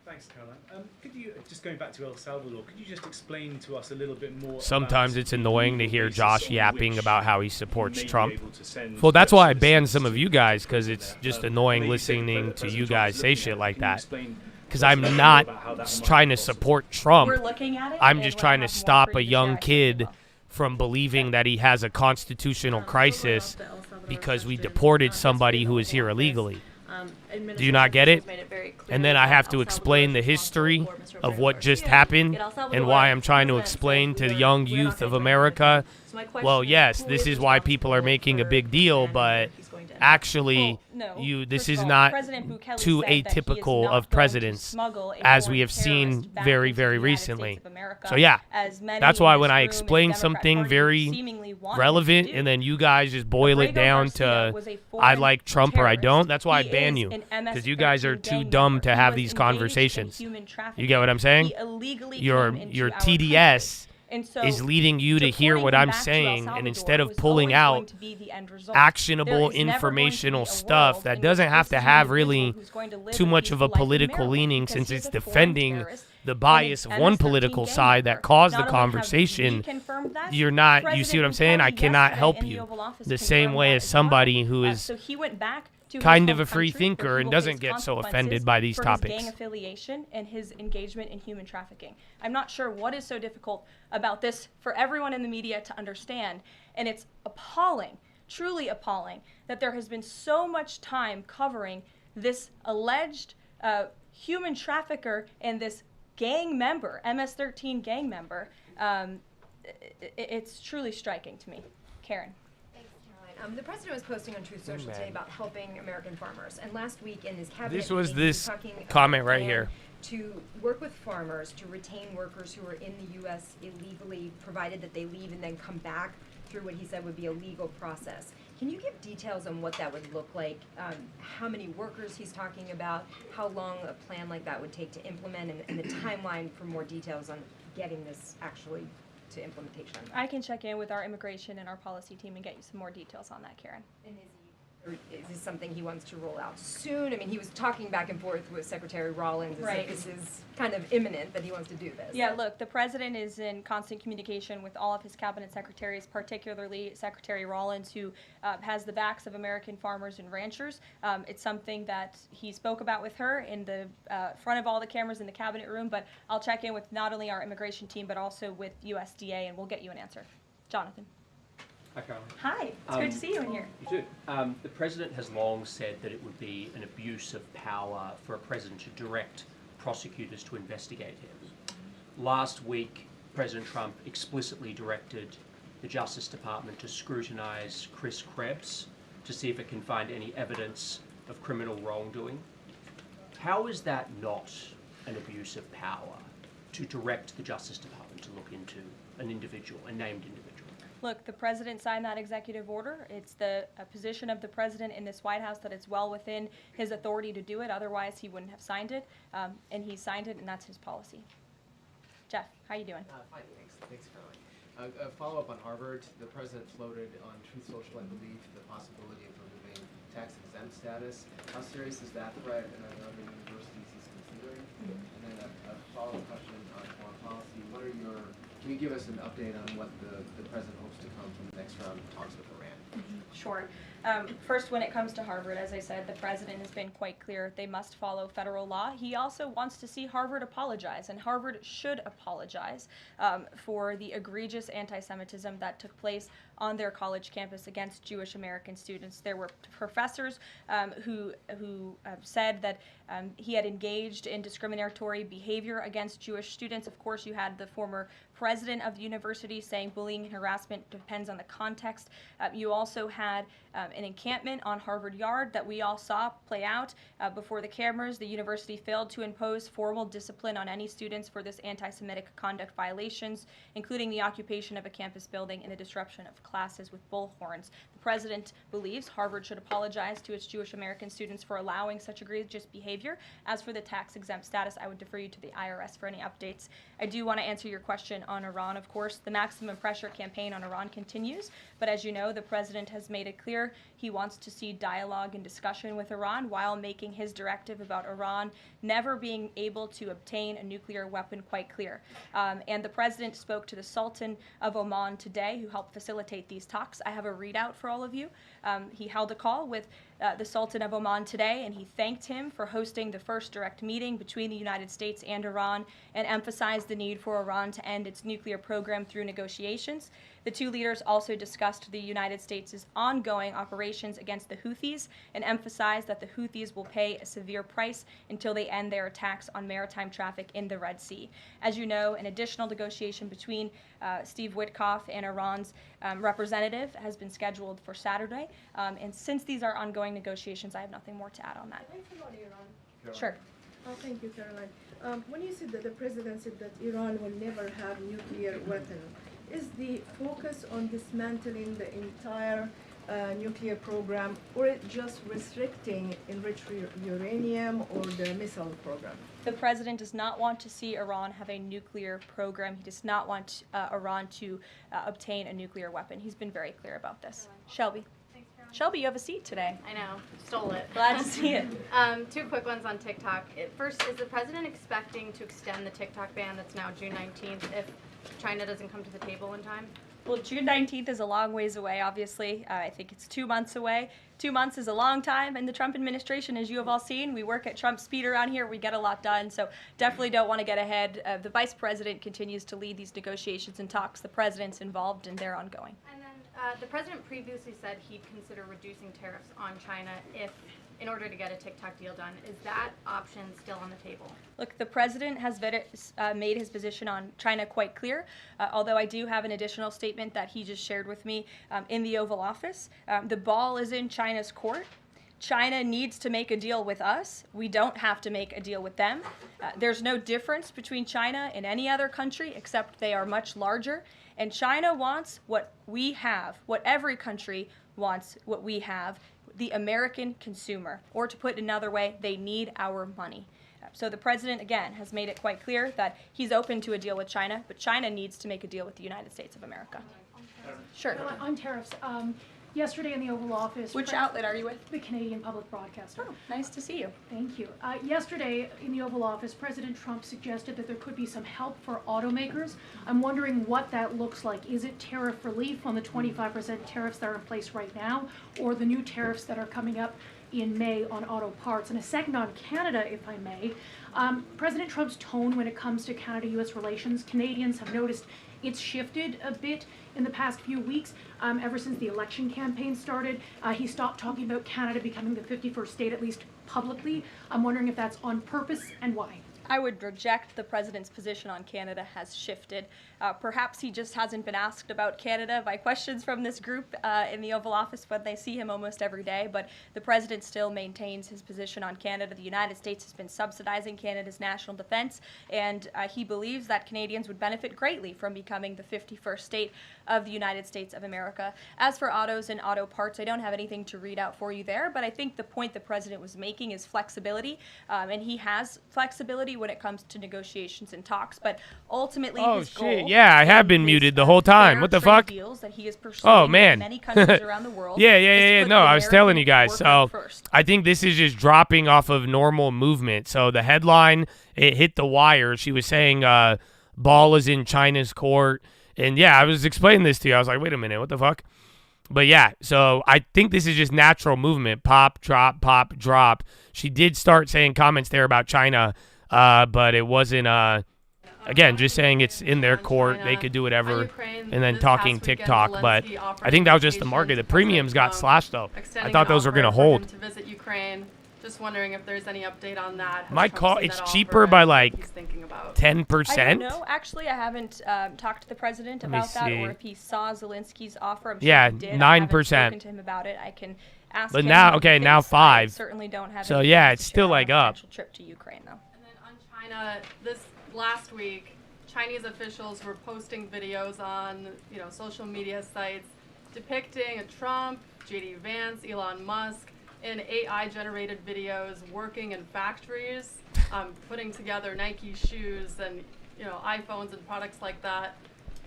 O: Thanks, Caroline. Could you, just going back to El Salvador, could you just explain to us a little bit more?
A: Sometimes it's annoying to hear Josh yapping about how he supports
O: may be
A: Trump.
O: able to send
A: Well, that's why I
O: US
A: banned
O: citizens
A: some of
O: to
A: you guys, because it's just annoying
O: maybe
A: listening to
O: President
A: you
O: Trump
A: guys
O: is
A: say
O: looking
A: shit
O: at it.
A: like
O: Can you
A: that.
O: explain
A: Because I'm not trying to support Trump.
I: We're looking at it,
A: I'm
I: and
A: just
I: when I
A: trying to
I: have more
A: stop
I: for
A: a
I: you to
A: young
I: share, I
A: kid from believing that he has a constitutional crisis because we deported somebody who was here illegally. Do you not get it? And then I have to explain the history of what just happened and why I'm trying to explain to the young youth of America, well, yes, this is why people are making a big deal, but actually, this is not too atypical of presidents, as we have seen very, very recently. So yeah, that's why when I explain something very relevant and then you guys just boil it down to I like Trump or I don't, that's why I ban you, because you guys are too dumb to have these conversations. You get what I'm saying? Your TDS is leading you to hear what I'm saying, and instead of pulling out actionable informational stuff that doesn't have to have really too much of a political leaning, since it's defending the bias of one political side that caused the conversation, you're not, you see what I'm saying? I cannot help you the same way as somebody who is kind of a free thinker and doesn't get so offended by these topics.
I: His gang affiliation and his engagement in human trafficking. I'm not sure what is so difficult about this for everyone in the media to understand, and it's appalling, truly appalling, that there has been so much time covering this alleged human trafficker and this gang member, MS-13 gang member. It's truly striking to me. Karen.
P: The president was posting on Truth Social today about helping American farmers, and last week in his cabinet
A: This was
P: meeting,
A: this
P: he was talking
A: comment
P: about a
A: right
P: plan
A: here.
P: to work with farmers to retain workers who are in the U.S. illegally, provided that they leave and then come back through what he said would be a legal process. Can you give details on what that would look like, how many workers he's talking about, how long a plan like that would take to implement, and the timeline for more details on getting this actually to implementation?
I: I can check in with our immigration and our policy team and get you some more details on that, Karen.
P: And is this something he wants to roll out soon? I mean, he was talking back and forth with Secretary Rollins. Right. This is kind of imminent that he wants to do this.
I: Yeah, look, the president is in constant communication with all of his cabinet secretaries, particularly Secretary Rollins, who has the backs of American farmers and ranchers. It's something that he spoke about with her in the front of all the cameras in the cabinet room, but I'll check in with not only our immigration team, but also with USDA, and we'll get you an answer. Jonathan.
N: Hi, Caroline.
I: Hi, it's good to see you in here.
N: You too. The president has long said that it would be an abuse of power for a president to direct prosecutors to investigate him. Last week, President Trump explicitly directed the Justice Department to scrutinize Chris Krebs to see if it can find any evidence of criminal wrongdoing. How is that not an abuse of power to direct the Justice Department to look into an individual, a named individual?
I: Look, the president signed that executive order. It's the position of the president in this White House that it's well within his authority to do it. Otherwise, he wouldn't have signed it. And he signed it, and that's his policy. Jeff, how you doing?
Q: Fine, thanks, Caroline. A follow-up on Harvard. The president floated on Truth Social, I believe, the possibility of removing tax-exempt status. How serious is that threat, and are there other universities he's considering? And then a follow-up question on foreign policy. Can you give us an update on what the president hopes to come from the next round of talks with Iran?
I: Sure. First, when it comes to Harvard, as I said, the president has been quite clear they must follow federal law. He also wants to see Harvard apologize, and Harvard should apologize for the egregious anti-Semitism that took place on their college campus against Jewish American students. There were professors who said that he had engaged in discriminatory behavior against Jewish students. Of course, you had the former president of the university saying bullying and harassment depends on the context. You also had an encampment on Harvard Yard that we all saw play out before the cameras. The university failed to impose formal discipline on any students for this anti-Semitic conduct violations, including the occupation of a campus building and the disruption of classes with bullhorns. The president believes Harvard should apologize to its Jewish American students for allowing such egregious behavior. As for the tax-exempt status, I would defer you to the IRS for any updates. I do want to answer your question on Iran, of course. The maximum pressure campaign on Iran continues, but as you know, the president has made it clear he wants to see dialogue and discussion with Iran while making his directive about Iran never being able to obtain a nuclear weapon quite clear. And the president spoke to the Sultan of Oman today, who helped facilitate these talks. I have a readout for all of you. He held a call with the Sultan of Oman today, and he thanked him for hosting the first direct meeting between the United States and Iran and emphasized the need for Iran to end its nuclear program through negotiations. The two leaders also discussed the United States' ongoing operations against the Houthis and emphasized that the Houthis will pay a severe price until they end their attacks on maritime traffic in the Red Sea. As you know, an additional negotiation between Steve Witkoff and Iran's representative has been scheduled for Saturday. And since these are ongoing negotiations, I have nothing more to add on that.
R: Thanks about Iran.
I: Sure.
R: Oh, thank you, Caroline. When you said that the president said that Iran will never have nuclear weapon, is the focus on dismantling the entire nuclear program, or it just restricting enriched uranium or the missile program?
I: The president does not want to see Iran have a nuclear program. He does not want Iran to obtain a nuclear weapon. He's been very clear about this. Shelby. Shelby, you have a seat today.
S: I know, stole it.
I: Glad to see it.
S: Two quick ones on TikTok. First, is the president expecting to extend the TikTok ban that's now June 19th if China doesn't come to the table in time?
I: Well, June 19th is a long ways away, obviously. I think it's 2 months away. 2 months is a long time, and the Trump administration, as you have all seen, we work at Trump speed around here. We get a lot done, so definitely don't want to get ahead. The vice president continues to lead these negotiations and talks. The president's involved, and they're ongoing.
S: And then the president previously said he'd consider reducing tariffs on China in order to get a TikTok deal done. Is that option still on the table?
I: Look, the president has made his position on China quite clear, although I do have an additional statement that he just shared with me in the Oval Office. The ball is in China's court. China needs to make a deal with us. We don't have to make a deal with them. There's no difference between China and any other country except they are much larger. And China wants what we have, what every country wants, what we have, the American consumer. Or to put it another way, they need our money. So the president, again, has made it quite clear that he's open to a deal with China, but China needs to make a deal with the United States of America. Sure.
T: On tariffs, yesterday in the Oval Office...
I: Which outlet are you with?
T: The Canadian Public Broadcaster.
I: Oh, nice to see you.
T: Thank you. Yesterday in the Oval Office, President Trump suggested that there could be some help for automakers. I'm wondering what that looks like. Is it tariff relief on the 25% tariffs that are in place right now, or the new tariffs that are coming up in May on auto parts? And a second on Canada, if I may. President Trump's tone when it comes to Canada-U.S. relations, Canadians have noticed it's shifted a bit in the past few weeks. Ever since the election campaign started, he stopped talking about Canada becoming the 51st state, at least publicly. I'm wondering if that's on purpose and why.
I: I would reject the president's position on Canada has shifted. Perhaps he just hasn't been asked about Canada by questions from this group in the Oval Office, but they see him almost every day. But the president still maintains his position on Canada. The United States has been subsidizing Canada's national defense, and he believes that Canadians would benefit greatly from becoming the 51st state of the United States of America. As for autos and auto parts, I don't have anything to read out for you there, but I think the point the president was making is flexibility, and he has flexibility when it comes to negotiations and talks, but ultimately his goal...
A: Yeah, I have been muted the whole time. What the fuck?
I: That he is pursuing
A: oh, man.
I: in many countries around the world.
A: Yeah. No, I was telling you guys. So I think this is just dropping off of normal movement. So the headline, it hit the wire. She was saying ball is in China's court. And, yeah, I was explaining this to you. I was like, wait a minute, what the fuck? But, yeah, so I think this is just natural movement. Pop, drop. She did start saying comments there about China, but it wasn't... Again, just saying it's in their court, they could do whatever, and then talking TikTok. But I think that was just the market. The premiums got slashed, though. I thought those were going to hold.
U: To visit Ukraine. Just wondering if there's any update on that.
A: My call, it's cheaper by like 10%.
I: I don't know. Actually, I haven't talked to the president about that, or if he saw Zelensky's offer. I'm sure he did.
A: 9%.
I: I haven't spoken to him about it. I can ask
A: but
I: him.
A: Now, okay, now 5%.
I: I certainly don't have.
A: So yeah, it's still like up.
I: Trip to Ukraine, though.
U: And then on China, last week, Chinese officials were posting videos on social media sites depicting a Trump J.D. Vance, Elon Musk, in AI-generated videos, working in factories, putting together Nike shoes and iPhones and products like that.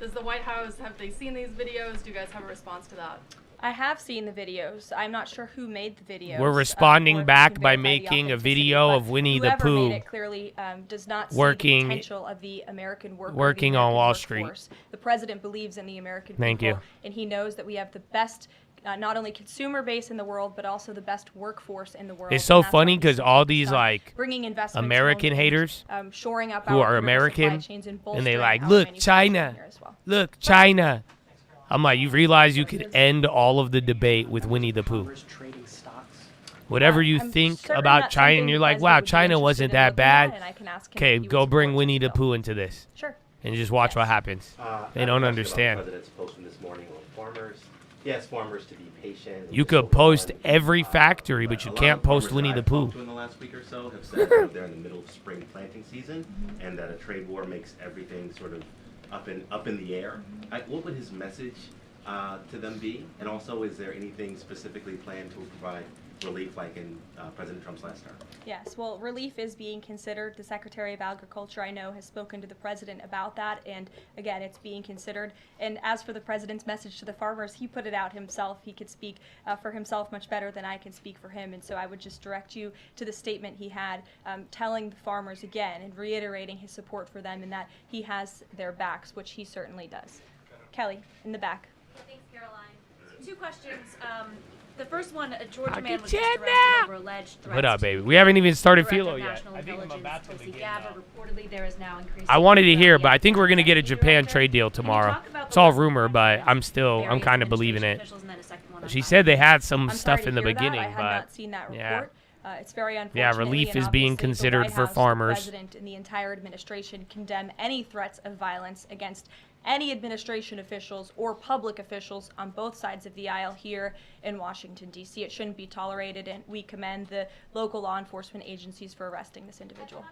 U: Does the White House, have they seen these videos? Do you guys have a response to that?
I: I have seen the videos. I'm not sure who made the videos.
A: We're responding back by making a video of Winnie the
I: Whoever
A: Pooh
I: made it clearly does not see
A: working-
I: the potential of the American worker,
A: working
I: the
A: on
I: American
A: Wall
I: workforce.
A: Street.
I: The president believes in the American
A: Thank
I: people,
A: you.
I: and he knows that we have the best, not only consumer base in the world, but also the best workforce in the world.
A: It's so
I: And that's why
A: funny
I: he's
A: because
I: so
A: all
I: focused
A: these
I: on
A: like
I: bringing investments
A: American
I: home and,
A: haters
I: shoring up
A: who
I: our
A: are
I: critical supply
A: American
I: chains
A: and they
I: bolstering
A: like,
I: our
A: look,
I: manufacturing
A: China,
I: here as well.
A: look, China. I'm like, you realize you could end all of the debate with Winnie the Pooh. Whatever you
I: I'm
A: think
I: certain
A: about
I: that's
A: China,
I: something
A: and you're
I: the
A: like,
I: president
A: wow,
I: would be
A: China
I: interested
A: wasn't
I: in
A: that
I: looking at,
A: bad.
I: and I can ask him
A: Okay,
I: if he
A: go
I: would
A: bring
I: support
A: Winnie the
I: the bill.
A: Pooh into this.
I: Sure.
A: And just watch what happens. They don't understand.
B: The president's posting this morning on farmers. He asked farmers to be patient.
A: You could post every factory, but you
B: A lot
A: can't
B: of
A: post
B: farmers
A: Winnie
B: that
A: the
B: I've
A: Pooh.
B: talked to in the last week or so have said that they're in the middle of spring planting season, and that a trade war makes everything sort of up in the air. What would his message to them be? And also, is there anything specifically planned to provide relief like in President Trump's last term?
I: Yes, well, relief is being considered. The Secretary of Agriculture, I know, has spoken to the president about that, and again, it's being considered. And as for the president's message to the farmers, he put it out himself. He could speak for himself much better than I can speak for him, and so I would just direct you to the statement he had telling the farmers again and reiterating his support for them and that he has their backs, which he certainly does. Kelly, in the back.
V: Thanks, Caroline. 2 questions. The first one, a Georgia
A: I'll
V: man
A: get
V: was
A: you
V: just
A: now.
V: arrested over alleged threats.
A: What up, baby? We haven't even started
V: Director
A: PHILO
V: of
A: yet.
V: National
A: I think I'm
V: Intelligence,
A: about to
V: Tulsi
A: begin
V: Gabbard.
A: now.
V: Reportedly, there is now increased.
A: I wanted to
V: concern
A: hear,
V: about
A: but I
V: the
A: think we're going to get a
V: FBI
A: Japan
V: director.
A: trade deal
V: Can you
A: tomorrow.
V: talk about
A: It's
V: the
A: all
V: work
A: rumor, but I'm
V: various
A: kind of believing it.
V: officials, and then a second one on
A: She
V: Biden?
A: said they had some
I: I'm
A: stuff
I: sorry
A: in
I: to
A: the
I: hear that.
A: beginning,
I: I had
A: but
I: not seen that
A: yeah.
I: report. It's very unfortunate.
A: Yeah, relief is being considered for farmers.
I: The president and the entire administration condemn any threats of violence against any administration officials or public officials on both sides of the aisle here in Washington, D.C. It shouldn't be tolerated, and we commend the local law enforcement agencies for arresting this individual.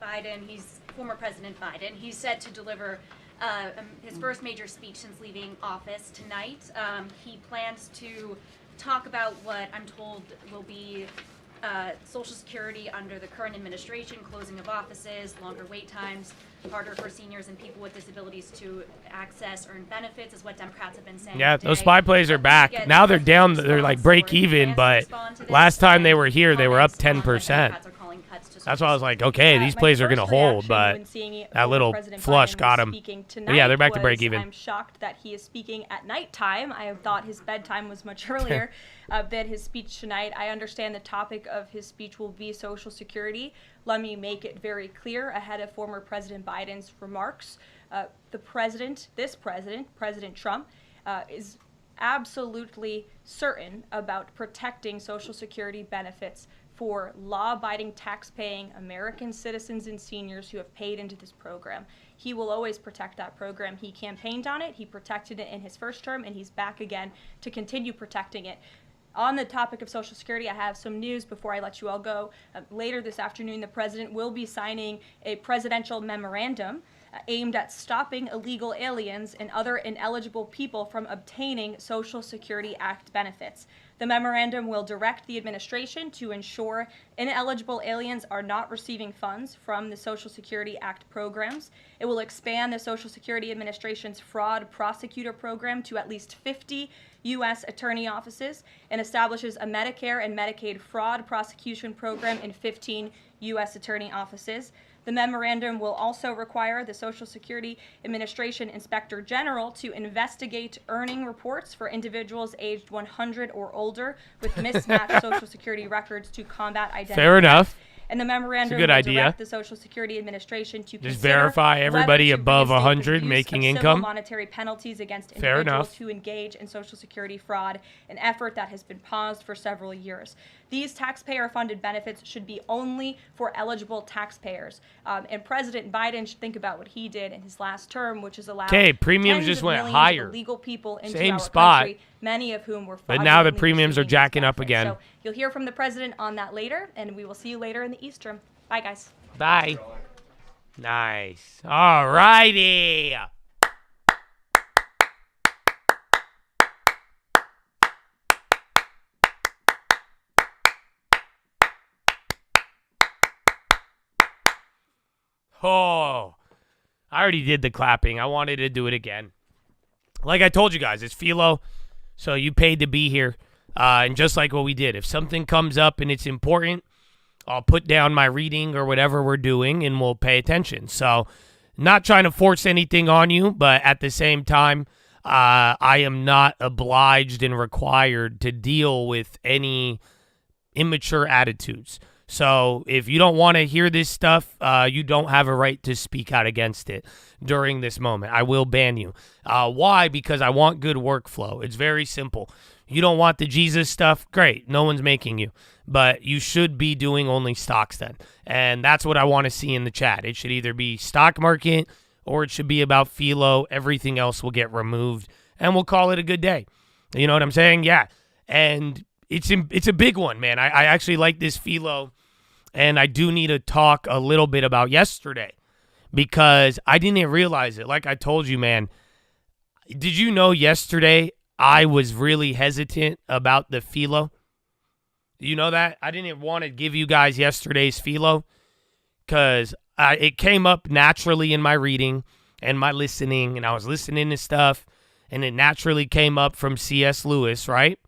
V: Biden, he's former President Biden. He's set to deliver his first major speech since leaving office tonight. He plans to talk about what I'm told will be Social Security under the current administration, closing of offices, longer wait times, harder for seniors and people with disabilities to access earned benefits, is what Democrats have been saying.
A: Yeah,
V: today.
A: those spy plays are back. Now they're down. They're like break even, but last time they were here, they were up 10%. That's why I was like, okay, these plays are going to hold, but that little flush got them. But yeah, they're back to break even.
I: I'm shocked that he is speaking at nighttime. I thought his bedtime was much earlier than his speech tonight. I understand the topic of his speech will be Social Security. Let me make it very clear ahead of former President Biden's remarks. President Trump, is absolutely certain about protecting Social Security benefits for law-abiding, tax-paying American citizens and seniors who have paid into this program. He will always protect that program. He campaigned on it, he protected it in his first term, and he's back again to continue protecting it. On the topic of Social Security, I have some news before I let you all go. Later this afternoon, the president will be signing a presidential memorandum aimed at stopping illegal aliens and other ineligible people from obtaining Social Security Act benefits. The memorandum will direct the administration to ensure ineligible aliens are not receiving funds from the Social Security Act programs. It will expand the Social Security Administration's fraud prosecutor program to at least 50 U.S. attorney offices and establishes a Medicare and Medicaid fraud prosecution program in 15 U.S. attorney offices. The memorandum will also require the Social Security Administration Inspector General to investigate earning reports for individuals aged 100 or older with mismatched Social Security records to combat identity
A: Fair enough.
I: And the memorandum
A: It's a good
I: will
A: idea.
I: direct the Social Security Administration to
A: Just
I: consider
A: verify everybody
I: whether to
A: above
I: reinstate the
A: 100
I: use
A: making
I: of civil
A: income.
I: monetary penalties against
A: Fair
I: individuals
A: enough.
I: who engage in Social Security fraud, an effort that has been paused for several years. These taxpayer-funded benefits should be only for eligible taxpayers. And President Biden should think about what he did in his last term, which is allow
A: Okay, premiums
I: tens
A: just
I: of
A: went
I: millions
A: higher.
I: of illegal people into
A: Same
I: our
A: spot.
I: country, many of whom were
A: But now the
I: fraudulently
A: premiums are
I: receiving these
A: jacking up
I: benefits.
A: again.
I: So you'll hear from the president on that later, and we will see you later in the East Room. Bye, guys.
A: Bye. Nice. All righty. Oh, I already did the clapping. I wanted to do it again. Like I told you guys, it's PHILO, so you paid to be here. And just like what we did, if something comes up and it's important, I'll put down my reading or whatever we're doing and we'll pay attention. So not trying to force anything on you, but at the same time, I am not obliged and required to deal with any immature attitudes. So if you don't want to hear this stuff, you don't have a right to speak out against it during this moment. I will ban you. Why? Because I want good workflow. It's very simple. You don't want the Jesus stuff? Great. No one's making you. But you should be doing only stocks then. And that's what I want to see in the chat. It should either be stock market or it should be about PHILO. Everything else will get removed and we'll call it a good day. You know what I'm saying? Yeah. And it's a big one, man. I actually like this PHILO, and I do need to talk a little bit about yesterday because I didn't realize it. Like I told you, man, did you know yesterday I was really hesitant about the PHILO? You know that? I didn't want to give you guys yesterday's PHILO because it came up naturally in my reading and my listening, and I was listening to stuff, and it naturally came up from C.S. Lewis, right?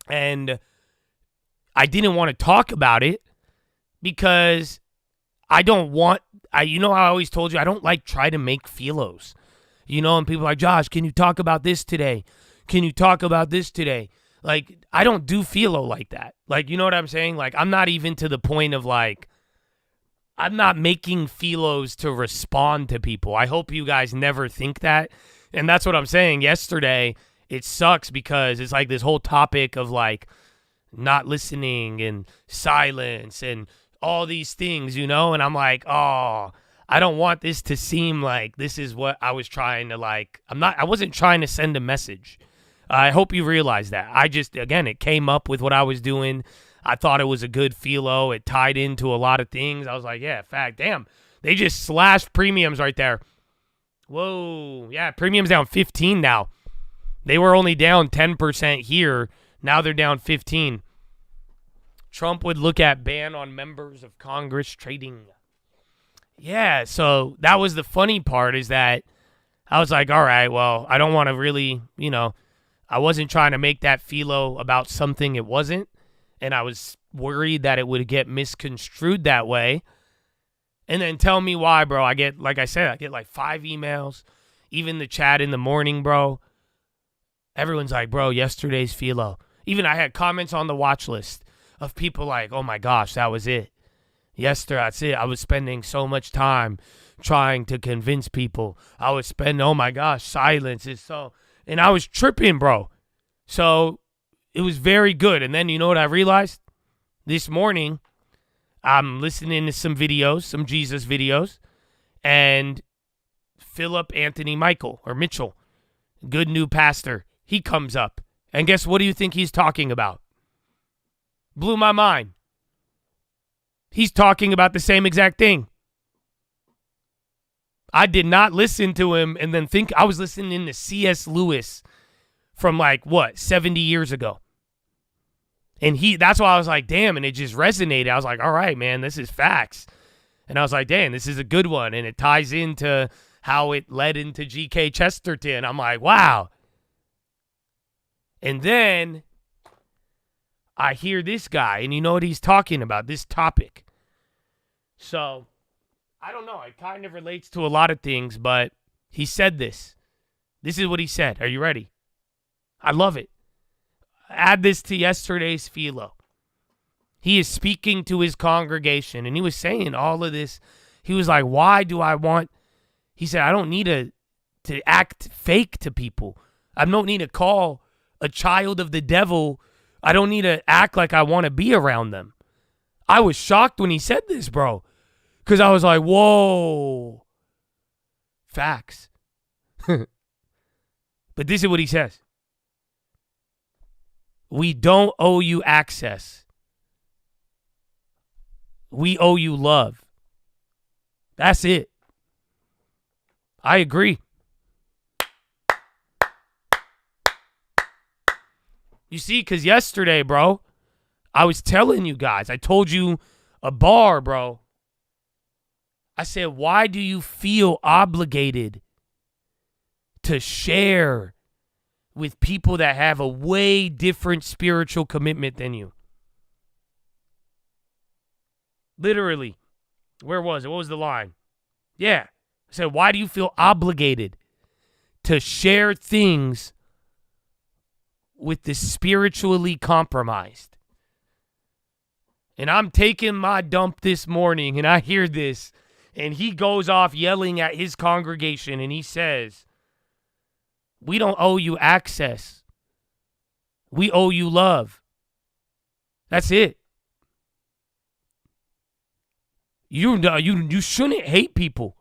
A: And I didn't want to talk about it because I don't want, you know how I always told you, I don't like try to make PHILOs. You know, and people are like, Josh, can you talk about this today? Can you talk about this today? Like, I don't do PHILO like that. Like, you know what I'm saying? Like, I'm not even to the point of like, I'm not making PHILOs to respond to people. I hope you guys never think that. And that's what I'm saying. Yesterday, it sucks because it's like this whole topic of like not listening and silence and all these things, you know? And I'm like, oh, I don't want this to seem like this is what I was trying to like. I wasn't trying to send a message. I hope you realize that. I just, again, it came up with what I was doing. I thought it was a good PHILO. It tied into a lot of things. I was like, yeah, fact, damn. They just slashed premiums right there. Whoa. Yeah, premiums down 15 now. They were only down 10% here. Now they're down 15. Trump would look at ban on members of Congress trading. Yeah, so that was the funny part is that I was like, all right, well, I don't want to really, you know, I wasn't trying to make that PHILO about something it wasn't. And I was worried that it would get misconstrued that way. And then tell me why, bro. I get, like I said, I get like 5 emails. Even the chat in the morning, bro. Everyone's like, bro, yesterday's PHILO. Even I had comments on the watch list of people like, oh my gosh, that was it. Yesterday, that's it. I was spending so much time trying to convince people. I was spending, oh my gosh, silence is so. And I was tripping, bro. So it was very good. And then you know what I realized? This morning, I'm listening to some videos, some Jesus videos, and Philip Anthony Mitchell, good new pastor, he comes up. And guess what do you think he's talking about? Blew my mind. He's talking about the same exact thing. I did not listen to him and then think I was listening to C.S. Lewis from like, 70 years ago. And that's why I was like, damn, and it just resonated. I was like, all right, man, this is facts. And I was like, damn, this is a good one. And it ties into how it led into G.K. Chesterton. I'm like, wow. And then I hear this guy, and you know what he's talking about, this topic. So, I don't know. It kind of relates to a lot of things, but he said this. This is what he said. Are you ready? I love it. Add this to yesterday's PHILO. He is speaking to his congregation, and he was saying all of this. He was like, why do I want... He said, I don't need to act fake to people. I don't need to call a child of the devil. I don't need to act like I want to be around them. I was shocked when he said this, bro. Because I was like, whoa. Facts. But this is what he says. We don't owe you access. We owe you love. That's it. I agree. You see, because yesterday, bro, I was telling you guys, I told you a bar, bro. I said, why do you feel obligated to share with people that have a way different spiritual commitment than you? Literally. Where was it? What was the line? Yeah. I said, why do you feel obligated to share things with the spiritually compromised? And I'm taking my dump this morning, and I hear this, and he goes off yelling at his congregation, and he says, we don't owe you access. We owe you love. That's it. You shouldn't hate people.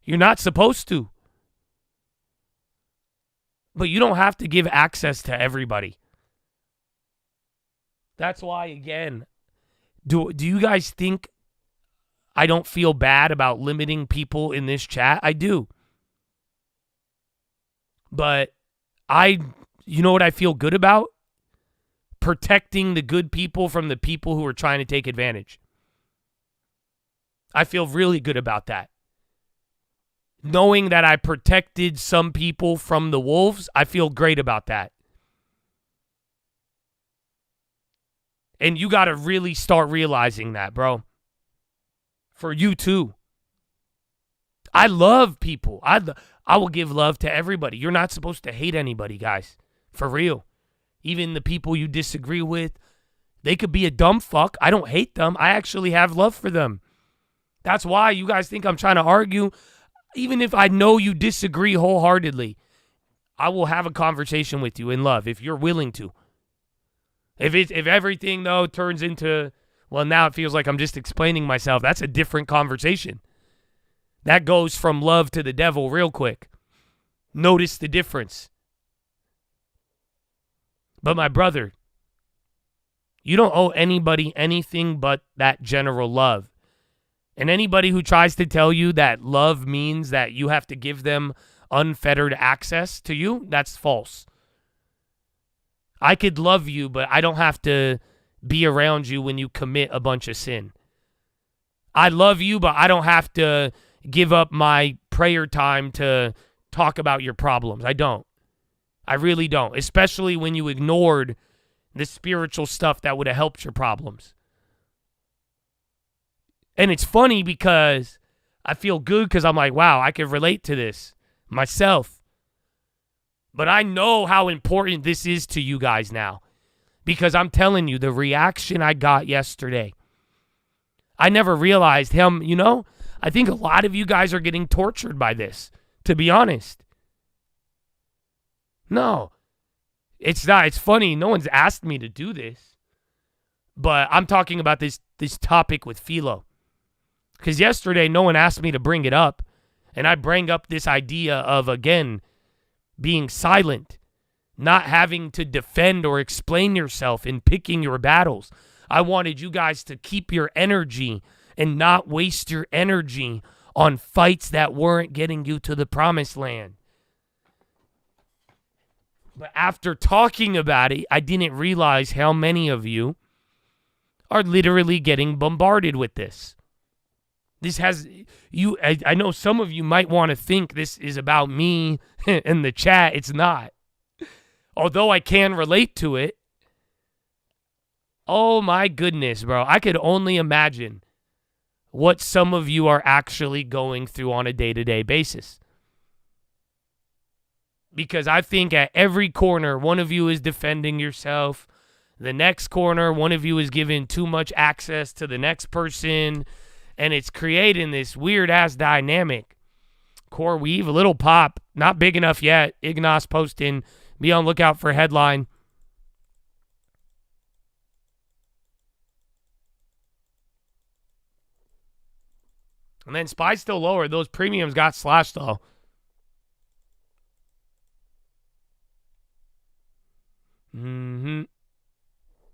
A: You're not supposed to. But you don't have to give access to everybody. That's why, again, do you guys think I don't feel bad about limiting people in this chat? I do. But you know what I feel good about? Protecting the good people from the people who are trying to take advantage. I feel really good about that. Knowing that I protected some people from the wolves, I feel great about that. And you got to really start realizing that, bro. For you too. I love people. I will give love to everybody. You're not supposed to hate anybody, guys. For real. Even the people you disagree with, they could be a dumb fuck. I don't hate them. I actually have love for them. That's why you guys think I'm trying to argue. Even if I know you disagree wholeheartedly, I will have a conversation with you in love if you're willing to. If everything, though, turns into, well, now it feels like I'm just explaining myself, that's a different conversation. That goes from love to the devil real quick. Notice the difference. But my brother, you don't owe anybody anything but that general love. And anybody who tries to tell you that love means that you have to give them unfettered access to you, that's false. I could love you, but I don't have to be around you when you commit a bunch of sin. I love you, but I don't have to give up my prayer time to talk about your problems. I don't. I really don't, especially when you ignored the spiritual stuff that would have helped your problems. And it's funny because I feel good because I'm like, wow, I can relate to this myself. But I know how important this is to you guys now because I'm telling you, the reaction I got yesterday, I never realized him, I think a lot of you guys are getting tortured by this, to be honest. No, it's not. It's funny. No one's asked me to do this, but I'm talking about this topic with PHILO. Because yesterday, no one asked me to bring it up. And I bring up this idea of, again, being silent, not having to defend or explain yourself in picking your battles. I wanted you guys to keep your energy and not waste your energy on fights that weren't getting you to the promised land. But after talking about it, I didn't realize how many of you are literally getting bombarded with this. This has you. I know some of you might want to think this is about me in the chat. It's not. Although I can relate to it. Oh my goodness, bro. I could only imagine what some of you are actually going through on a day-to-day basis. Because I think at every corner, one of you is defending yourself. The next corner, one of you is giving too much access to the next person. And it's creating this weird-ass dynamic. Core weave, a little pop. Not big enough yet. Ignos posting. Be on lookout for headline. And then SPY's still lower. Those premiums got slashed, though.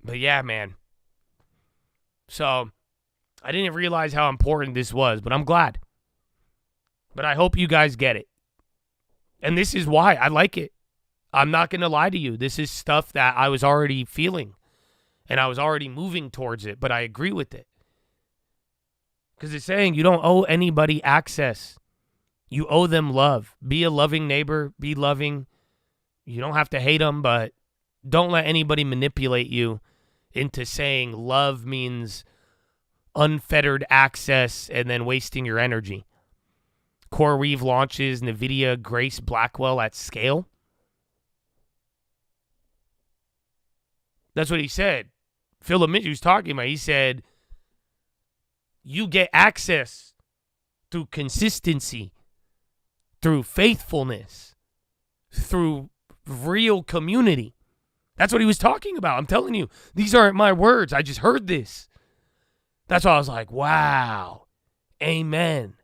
A: But yeah, man. So I didn't realize how important this was, but I'm glad. But I hope you guys get it. And this is why I like it. I'm not going to lie to you. This is stuff that I was already feeling. And I was already moving towards it, but I agree with it. Because it's saying you don't owe anybody access. You owe them love. Be a loving neighbor. Be loving. You don't have to hate them, but don't let anybody manipulate you into saying love means unfettered access and then wasting your energy. CoreWeave launches NVIDIA Grace Blackwell at scale. That's what he said. Phil Amici was talking about. He said, you get access through consistency, through faithfulness, through real community. That's what he was talking about. I'm telling you, these aren't my words. I just heard this. That's why I was like, wow, amen.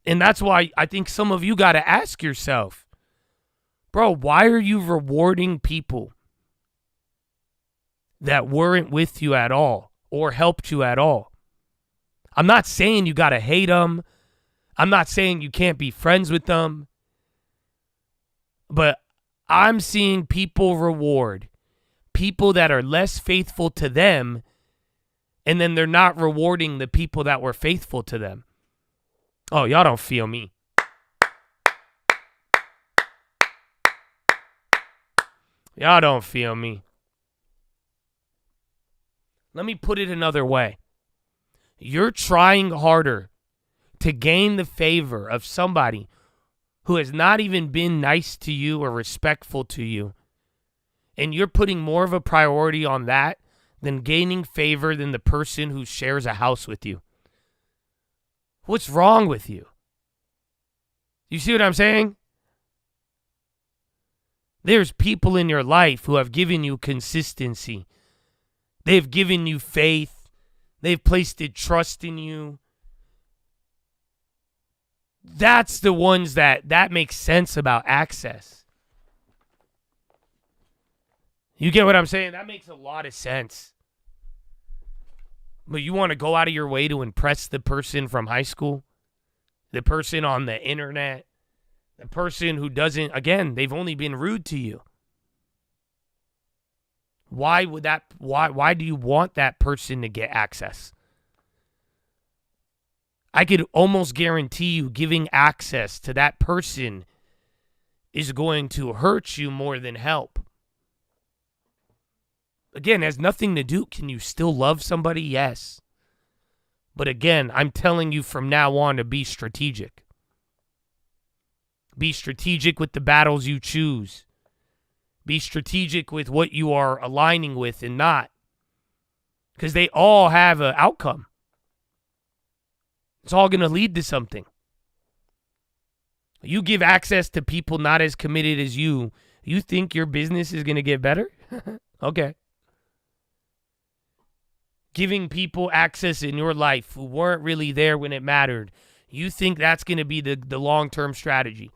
A: And that's why I think some of you got to ask yourself, bro, why are you rewarding people that weren't with you at all or helped you at all? I'm not saying you got to hate them. I'm not saying you can't be friends with them. But I'm seeing people reward people that are less faithful to them, and then they're not rewarding the people that were faithful to them. Oh, y'all don't feel me. Y'all don't feel me. Let me put it another way. You're trying harder to gain the favor of somebody who has not even been nice to you or respectful to you. And you're putting more of a priority on that than gaining favor than the person who shares a house with you. What's wrong with you? You see what I'm saying? There's people in your life who have given you consistency. They've given you faith. They've placed trust in you. That's the ones that makes sense about access. You get what I'm saying? That makes a lot of sense. But you want to go out of your way to impress the person from high school? The person on the internet? The person who doesn't, again, they've only been rude to you. Why do you want that person to get access? I could almost guarantee you giving access to that person is going to hurt you more than help. Again, it has nothing to do. Can you still love somebody? Yes. But again, I'm telling you from now on to be strategic. Be strategic with the battles you choose. Be strategic with what you are aligning with and not. Because they all have an outcome. It's all going to lead to something. You give access to people not as committed as you. You think your business is going to get better? Okay. Giving people access in your life who weren't really there when it mattered. You think that's going to be the long-term strategy.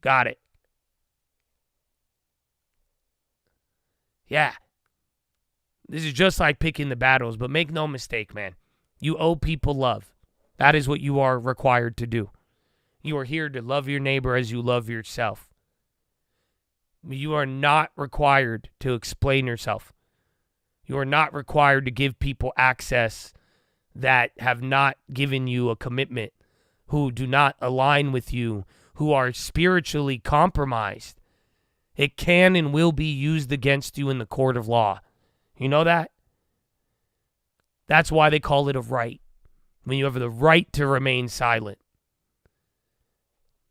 A: Got it. Yeah. This is just like picking the battles, but make no mistake, man. You owe people love. That is what you are required to do. You are here to love your neighbor as you love yourself. You are not required to explain yourself. You are not required to give people access that have not given you a commitment, who do not align with you, who are spiritually compromised. It can and will be used against you in the court of law. You know that? That's why they call it a right. When you have the right to remain silent.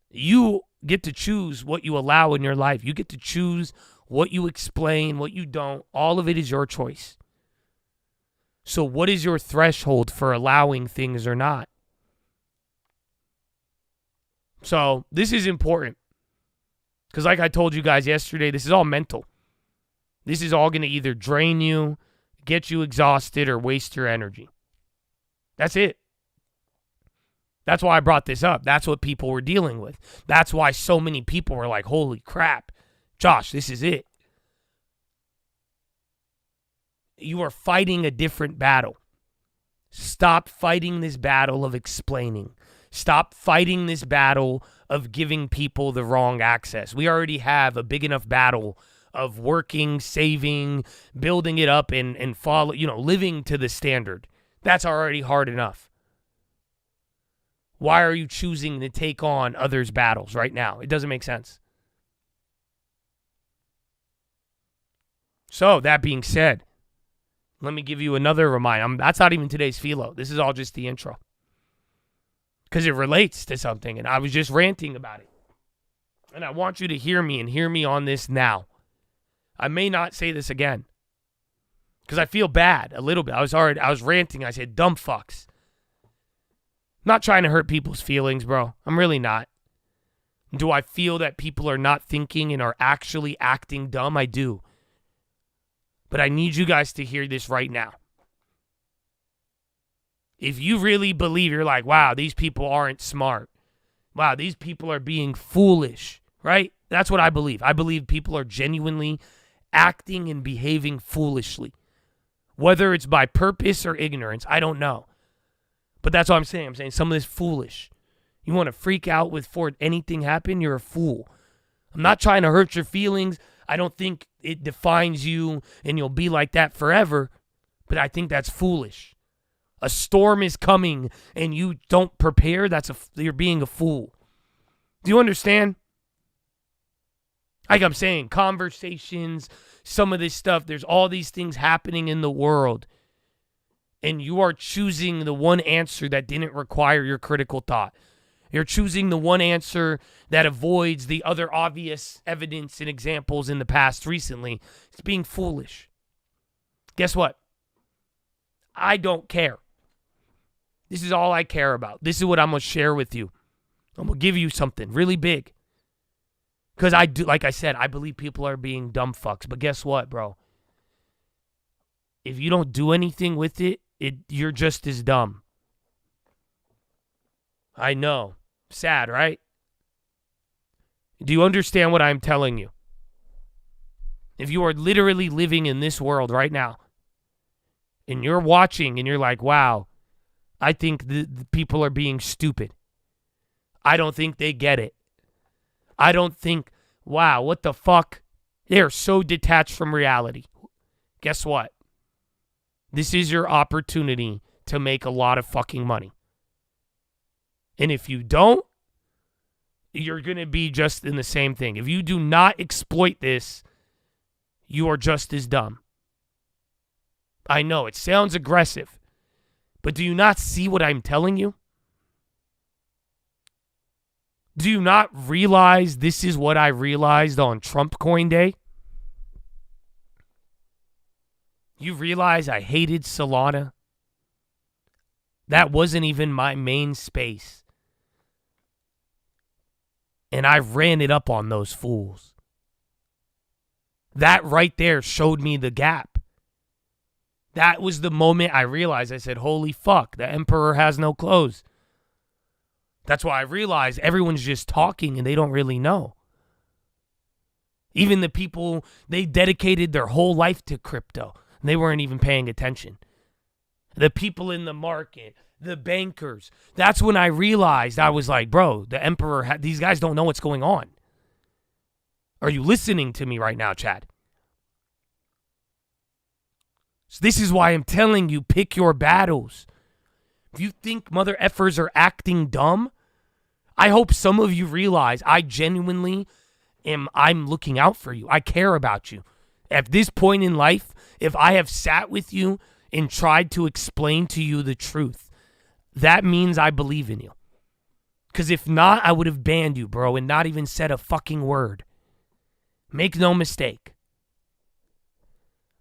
A: You get to choose what you allow in your life. You get to choose what you explain, what you don't. All of it is your choice. So what is your threshold for allowing things or not? So this is important. Because like I told you guys yesterday, this is all mental. This is all going to either drain you, get you exhausted, or waste your energy. That's it. That's why I brought this up. That's what people were dealing with. That's why so many people were like, holy crap, Josh, this is it. You are fighting a different battle. Stop fighting this battle of explaining. Stop fighting this battle of giving people the wrong access. We already have a big enough battle of working, saving, building it up, and follow, living to the standard. That's already hard enough. Why are you choosing to take on others' battles right now? It doesn't make sense. So, that being said, let me give you another reminder. That's not even today's philo. This is all just the intro. Because it relates to something, and I was just ranting about it. And I want you to hear me and hear me on this now. I may not say this again. Because I feel bad a little bit. I was ranting. I said, dumb fucks. I'm not trying to hurt people's feelings, bro. I'm really not. Do I feel that people are not thinking and are actually acting dumb? I do. But I need you guys to hear this right now. If you really believe, you're like, wow, these people aren't smart. Wow, these people are being foolish, right? That's what I believe. I believe people are genuinely acting and behaving foolishly. Whether it's by purpose or ignorance, I don't know. But that's what I'm saying. I'm saying some of this foolish. You want to freak out before anything happen? You're a fool. I'm not trying to hurt your feelings. I don't think it defines you and you'll be like that forever. But I think that's foolish. A storm is coming and you don't prepare, you're being a fool. Do you understand? Like I'm saying, conversations, some of this stuff, there's all these things happening in the world. And you are choosing the one answer that didn't require your critical thought. You're choosing the one answer that avoids the other obvious evidence and examples in the past recently. It's being foolish. Guess what? I don't care. This is all I care about. This is what I'm going to share with you. I'm going to give you something really big. Because I do, like I said, I believe people are being dumb fucks. But guess what, bro? If you don't do anything with it, you're just as dumb. I know. Sad, right? Do you understand what I'm telling you? If you are literally living in this world right now, and you're watching and you're like, wow, I think the people are being stupid. I don't think they get it. I don't think, wow, what the fuck? They're so detached from reality. Guess what? This is your opportunity to make a lot of fucking money. And if you don't, you're going to be just in the same thing. If you do not exploit this, you are just as dumb. I know, it sounds aggressive, but do you not see what I'm telling you? Do you not realize this is what I realized on Trump Coin Day? You realize I hated Solana? That wasn't even my main space. And I ran it up on those fools. That right there showed me the gap. That was the moment I realized. I said, holy fuck, the emperor has no clothes. That's why I realized everyone's just talking and they don't really know. Even the people, they dedicated their whole life to crypto. And they weren't even paying attention. The people in the market, the bankers. That's when I realized, I was like, bro, the emperor, these guys don't know what's going on. Are you listening to me right now, Chad? So this is why I'm telling you, pick your battles. If you think mother effers are acting dumb, I hope some of you realize I genuinely I'm looking out for you. I care about you. At this point in life, if I have sat with you and tried to explain to you the truth, that means I believe in you. Because if not, I would have banned you, bro, and not even said a fucking word. Make no mistake.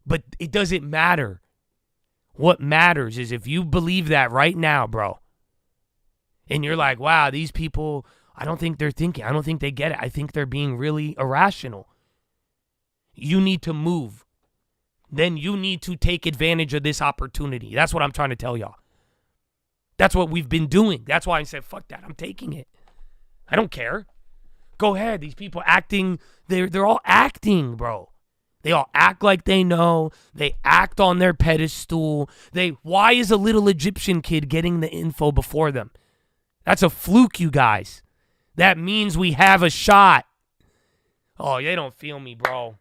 A: But it doesn't matter. What matters is if you believe that right now, bro, and you're like, wow, these people, I don't think they're thinking. I don't think they get it. I think they're being really irrational. You need to move. Then you need to take advantage of this opportunity. That's what I'm trying to tell y'all. That's what we've been doing. That's why I said, fuck that. I'm taking it. I don't care. Go ahead. These people acting, they're all acting, bro. They all act like they know. They act on their pedestal. Why is a little Egyptian kid getting the info before them? That's a fluke, you guys. That means we have a shot. Oh, they don't feel me, bro.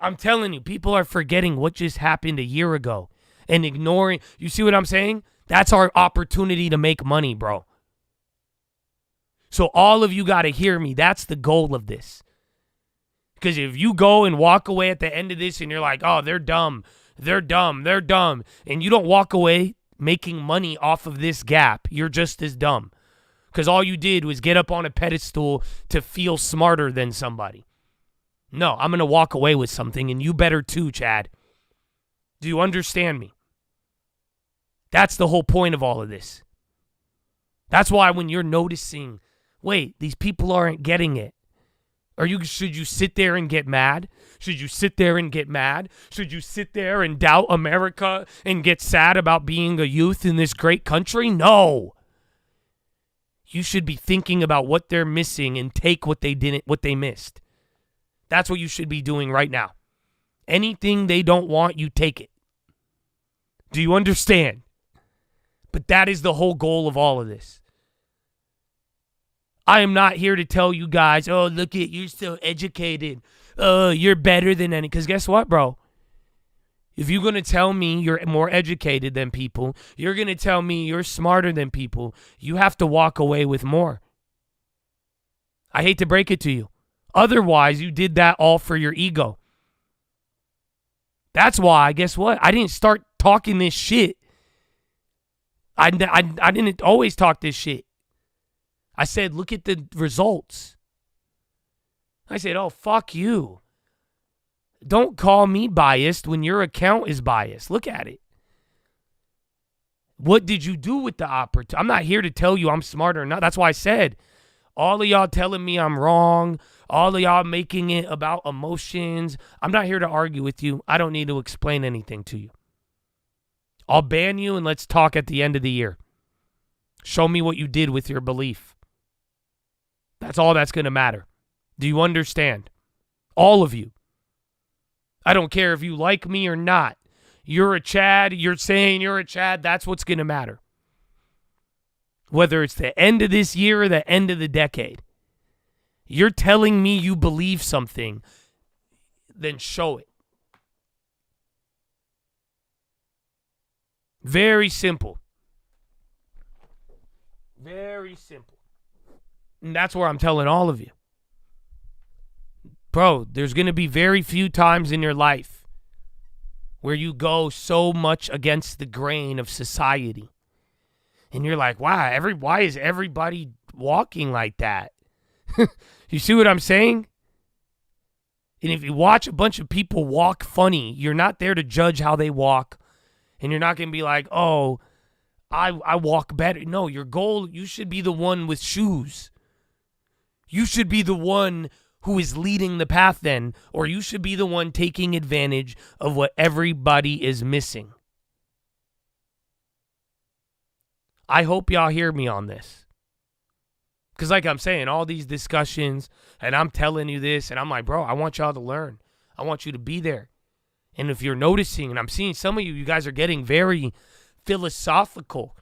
A: I'm telling you, people are forgetting what just happened a year ago. and ignoring. You see what I'm saying? That's our opportunity to make money, bro. So all of you got to hear me. That's the goal of this. Because if you go and walk away at the end of this and you're like, oh, they're dumb, and you don't walk away making money off of this gap, you're just as dumb. Because all you did was get up on a pedestal to feel smarter than somebody. No, I'm going to walk away with something, and you better too, Chad. Do you understand me? That's the whole point of all of this. That's why when you're noticing, wait, these people aren't getting it. Should you sit there and get mad? Should you sit there and get mad? Should you sit there and doubt America and get sad about being a youth in this great country? No. You should be thinking about what they're missing and take what they missed. That's what you should be doing right now. Anything they don't want, you take it. Do you understand? But that is the whole goal of all of this. I am not here to tell you guys, oh, look at, you're so educated. Oh, you're better than any. Because guess what, bro? If you're going to tell me you're more educated than people, you're going to tell me you're smarter than people, you have to walk away with more. I hate to break it to you. Otherwise, you did that all for your ego. That's why, guess what? I didn't start talking this shit. I didn't always talk this shit. I said, look at the results. I said, oh, fuck you. Don't call me biased when your account is biased. Look at it. What did you do with the opportunity? I'm not here to tell you I'm smarter or not. That's why I said, all of y'all telling me I'm wrong, all of y'all making it about emotions. I'm not here to argue with you. I don't need to explain anything to you. I'll ban you and let's talk at the end of the year. Show me what you did with your belief. That's all that's going to matter. Do you understand? All of you. I don't care if you like me or not. You're a Chad. You're saying you're a Chad. That's what's going to matter. Whether it's the end of this year or the end of the decade. You're telling me you believe something, then show it. Very simple. Very simple. And that's where I'm telling all of you. Bro, there's going to be very few times in your life where you go so much against the grain of society. And you're like, wow, why is everybody walking like that? You see what I'm saying? And if you watch a bunch of people walk funny, you're not there to judge how they walk. And you're not going to be like, oh, I walk better. No, your goal, you should be the one with shoes. You should be the one who is leading the path then, or you should be the one taking advantage of what everybody is missing. I hope y'all hear me on this. Because like I'm saying, all these discussions, and I'm telling you this, and I'm like, bro, I want y'all to learn. I want you to be there. And if you're noticing, and I'm seeing some of you guys are getting very philosophical.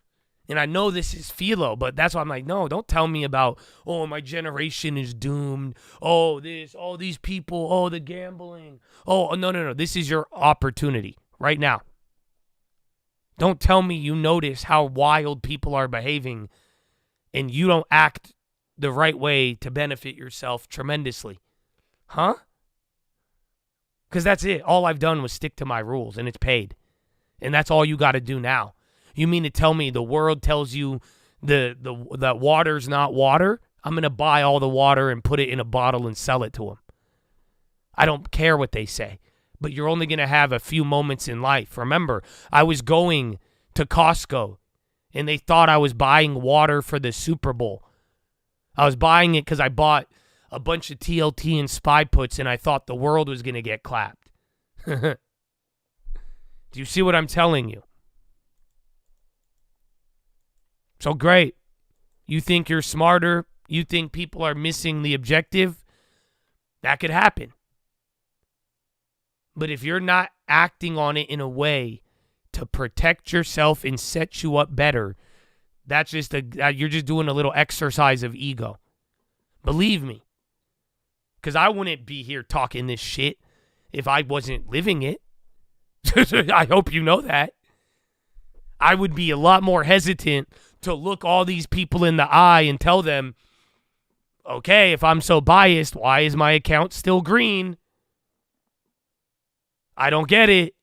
A: And I know this is PHILO, but that's why I'm like, no, don't tell me about, oh, my generation is doomed. Oh, this, oh, these people, oh, the gambling. Oh, no. This is your opportunity right now. Don't tell me you notice how wild people are behaving and you don't act the right way to benefit yourself tremendously. Huh? Because that's it. All I've done was stick to my rules, and it's paid. And that's all you got to do now. You mean to tell me the world tells you that water's not water? I'm going to buy all the water and put it in a bottle and sell it to them. I don't care what they say. But you're only going to have a few moments in life. Remember, I was going to Costco, and they thought I was buying water for the Super Bowl. I was buying it because I bought a bunch of TLT and spy puts, and I thought the world was going to get clapped. Do you see what I'm telling you? So great. You think you're smarter? You think people are missing the objective? That could happen. But if you're not acting on it in a way to protect yourself and set you up better, that's just you're just doing a little exercise of ego. Believe me. Because I wouldn't be here talking this shit if I wasn't living it. I hope you know that. I would be a lot more hesitant to look all these people in the eye and tell them, okay, if I'm so biased, why is my account still green? I don't get it.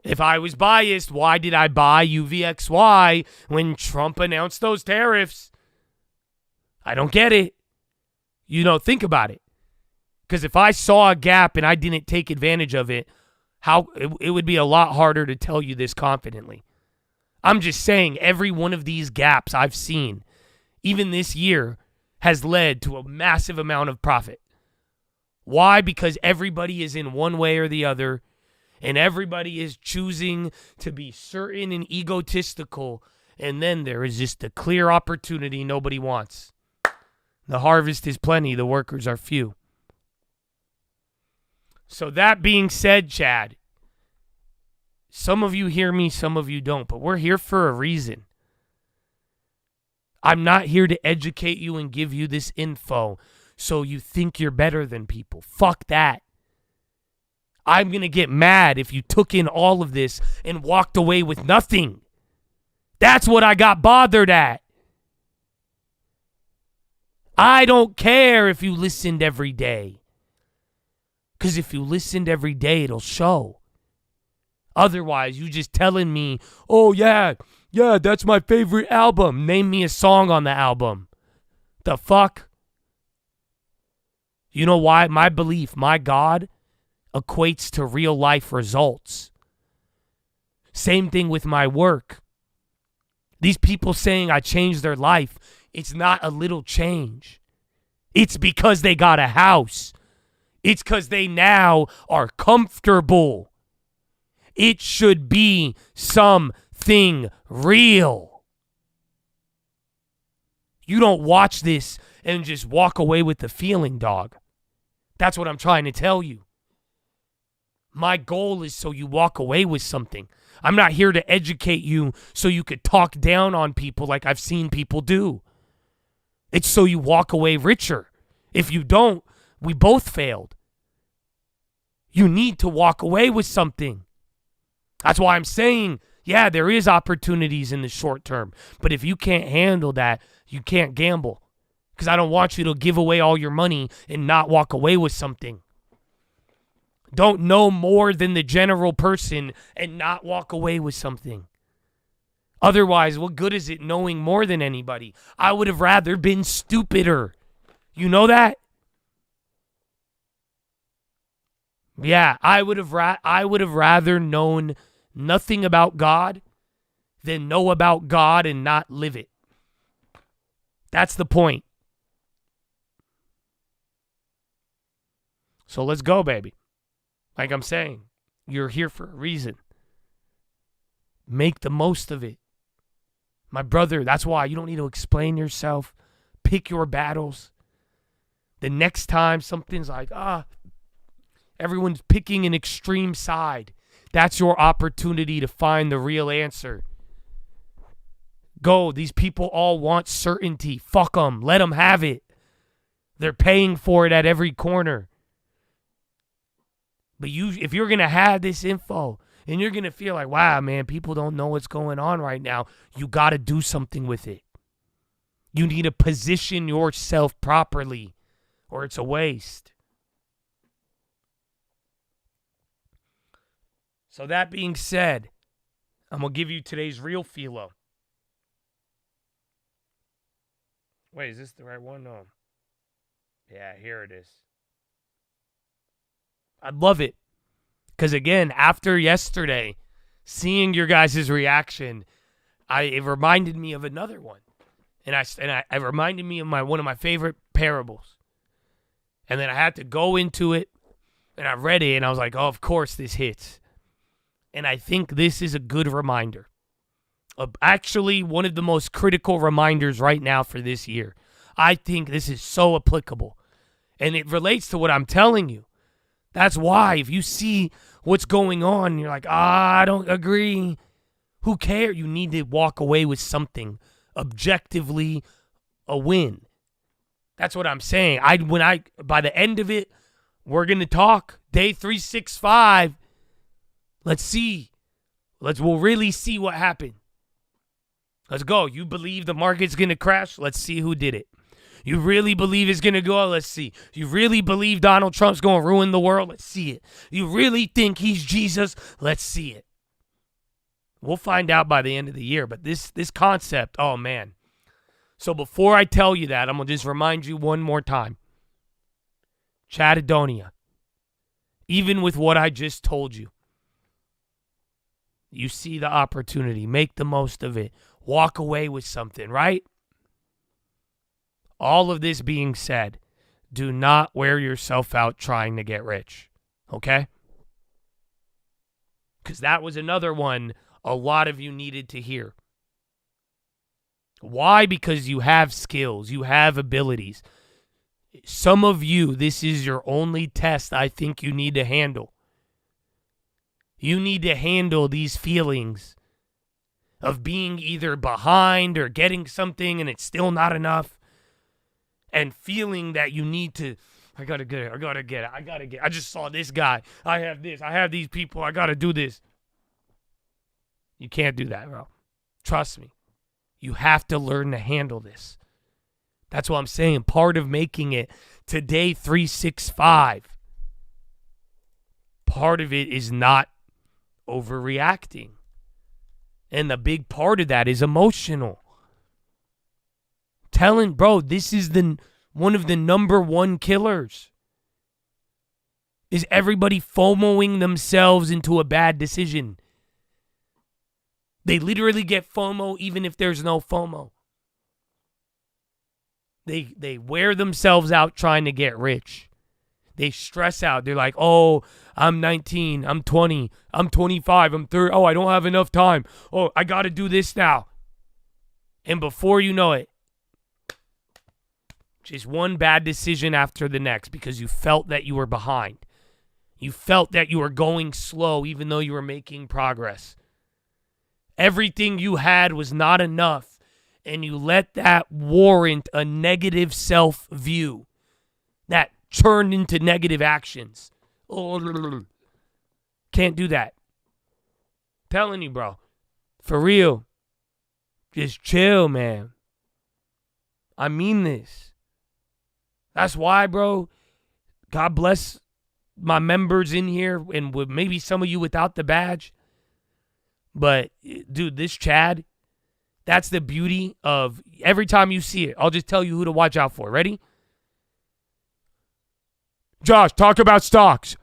A: If I was biased, why did I buy UVXY when Trump announced those tariffs? I don't get it. Think about it. Because if I saw a gap and I didn't take advantage of it, it would be a lot harder to tell you this confidently. I'm just saying every one of these gaps I've seen, even this year, has led to a massive amount of profit. Why? Because everybody is in one way or the other, and everybody is choosing to be certain and egotistical, and then there is just a clear opportunity nobody wants. The harvest is plenty, the workers are few. So that being said, Chad, some of you hear me, some of you don't, but we're here for a reason. I'm not here to educate you and give you this info so you think you're better than people. Fuck that. I'm going to get mad if you took in all of this and walked away with nothing. That's what I got bothered at. I don't care if you listened every day. Because if you listened every day, it'll show. Otherwise, you just telling me, oh, yeah, that's my favorite album. Name me a song on the album. The fuck? You know why? My belief, my God, equates to real life results. Same thing with my work. These people saying I changed their life, it's not a little change. It's because they got a house. It's because they now are comfortable. It should be something real. You don't watch this and just walk away with the feeling, dog. That's what I'm trying to tell you. My goal is so you walk away with something. I'm not here to educate you so you could talk down on people like I've seen people do. It's so you walk away richer. If you don't, we both failed. You need to walk away with something. That's why I'm saying, yeah, there is opportunities in the short term. But if you can't handle that, you can't gamble. Because I don't want you to give away all your money and not walk away with something. Don't know more than the general person and not walk away with something. Otherwise, what good is it knowing more than anybody? I would have rather been stupider. You know that? Yeah, I would have rather known nothing about God than know about God and not live it. That's the point. So let's go, baby. Like I'm saying, you're here for a reason. Make the most of it. My brother, that's why you don't need to explain yourself. Pick your battles. The next time something's like, everyone's picking an extreme side. That's your opportunity to find the real answer. Go. These people all want certainty. Fuck them. Let them have it. They're paying for it at every corner. But if you're going to have this info and you're going to feel like, wow, man, people don't know what's going on right now, you got to do something with it. You need to position yourself properly or it's a waste. So that being said, I'm going to give you today's real philo. Wait, is this the right one? No. Yeah, here it is. I love it. Because again, after yesterday, seeing your guys' reaction, it reminded me of another one. And it reminded me of one of my favorite parables. And then I had to go into it, and I read it, and I was like, oh, of course this hits. And I think this is a good reminder. Actually, one of the most critical reminders right now for this year. I think this is so applicable. And it relates to what I'm telling you. That's why if you see what's going on, and you're like, I don't agree. Who cares? You need to walk away with something. Objectively, a win. That's what I'm saying. By the end of it, we're going to talk. Day 365. Let's see. We'll really see what happened. Let's go. You believe the market's going to crash? Let's see who did it. You really believe it's going to go? Let's see. You really believe Donald Trump's going to ruin the world? Let's see it. You really think he's Jesus? Let's see it. We'll find out by the end of the year. But this concept, oh, man. So before I tell you that, I'm going to just remind you one more time. Chattadonia, even with what I just told you, you see the opportunity. Make the most of it. Walk away with something, right? All of this being said, do not wear yourself out trying to get rich, okay? Because that was another one a lot of you needed to hear. Why? Because you have skills, you have abilities. Some of you, this is your only test I think you need to handle. You need to handle these feelings of being either behind or getting something and it's still not enough, and feeling that you need to, I gotta get it. I just saw this guy. I have this. I have these people. I gotta do this. You can't do that, bro. Trust me. You have to learn to handle this. That's what I'm saying. Part of making it to day 365, part of it is not overreacting. And the big part of that is emotional. Telling, bro, this is one of the number one killers. Is everybody FOMOing themselves into a bad decision. They literally get FOMO even if there's no FOMO. They wear themselves out trying to get rich. They stress out. They're like, oh, I'm 19, I'm 20, I'm 25, I'm 30. Oh, I don't have enough time. Oh, I got to do this now. And before you know it, just one bad decision after the next because you felt that you were behind. You felt that you were going slow even though you were making progress. Everything you had was not enough, and you let that warrant a negative self-view that turned into negative actions. Can't do that. Telling you, bro. For real. Just chill, man. I mean this. That's why, bro, God bless my members in here and with maybe some of you without the badge. But, dude, this Chad, that's the beauty of every time you see it. I'll just tell you who to watch out for. Ready? Josh, talk about stocks.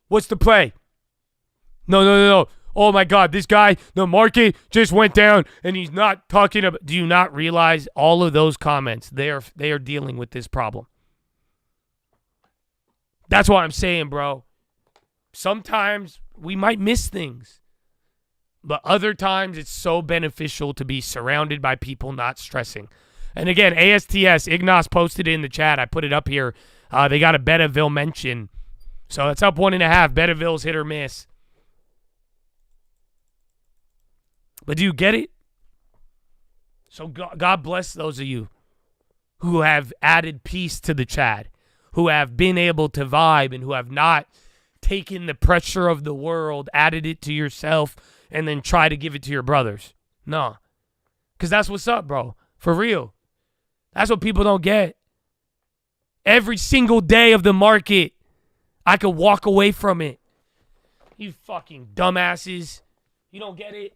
A: What's the play? No. Oh, my God, this guy, the market just went down, and he's not talking about. Do you not realize all of those comments? They are dealing with this problem. That's what I'm saying, bro. Sometimes we might miss things. But other times, it's so beneficial to be surrounded by people not stressing. And again, ASTS, Ignas posted it in the chat. I put it up here. They got a Betaville mention. So it's up 1.5. Betaville's hit or miss. But do you get it? So God bless those of you who have added peace to the chat, who have been able to vibe and who have not taken the pressure of the world, added it to yourself, and then try to give it to your brothers. No. Because that's what's up, bro. For real. That's what people don't get. Every single day of the market, I could walk away from it. You fucking dumbasses. You don't get it?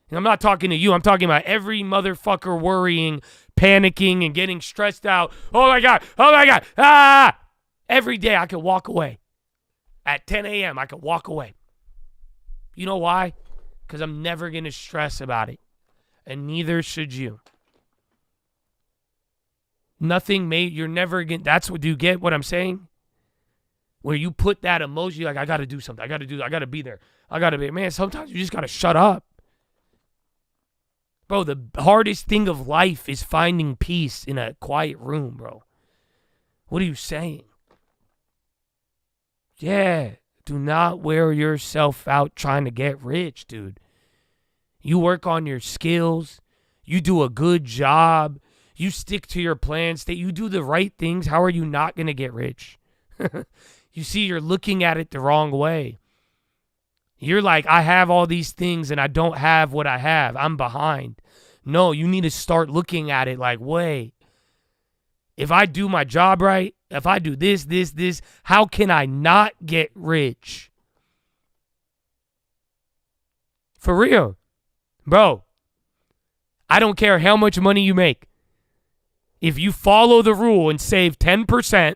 A: And I'm not talking to you. I'm talking about every motherfucker worrying, panicking, and getting stressed out. Oh, my God. Ah! Every day I could walk away. At 10 a.m., I could walk away. You know why? Because I'm never going to stress about it. And neither should you. Nothing made, you're never going to, that's what, do you get what I'm saying? Where you put that emoji, like, I got to do something. I got to be there. Man, sometimes you just got to shut up. Bro, the hardest thing of life is finding peace in a quiet room, bro. What are you saying? Yeah. Do not wear yourself out trying to get rich, dude. You work on your skills. You do a good job. You stick to your plans. That you do the right things. How are you not going to get rich? You see, you're looking at it the wrong way. You're like, I have all these things and I don't have what I have. I'm behind. No, you need to start looking at it like, wait, if I do my job right, if I do this, how can I not get rich? For real. Bro, I don't care how much money you make. If you follow the rule and save 10%,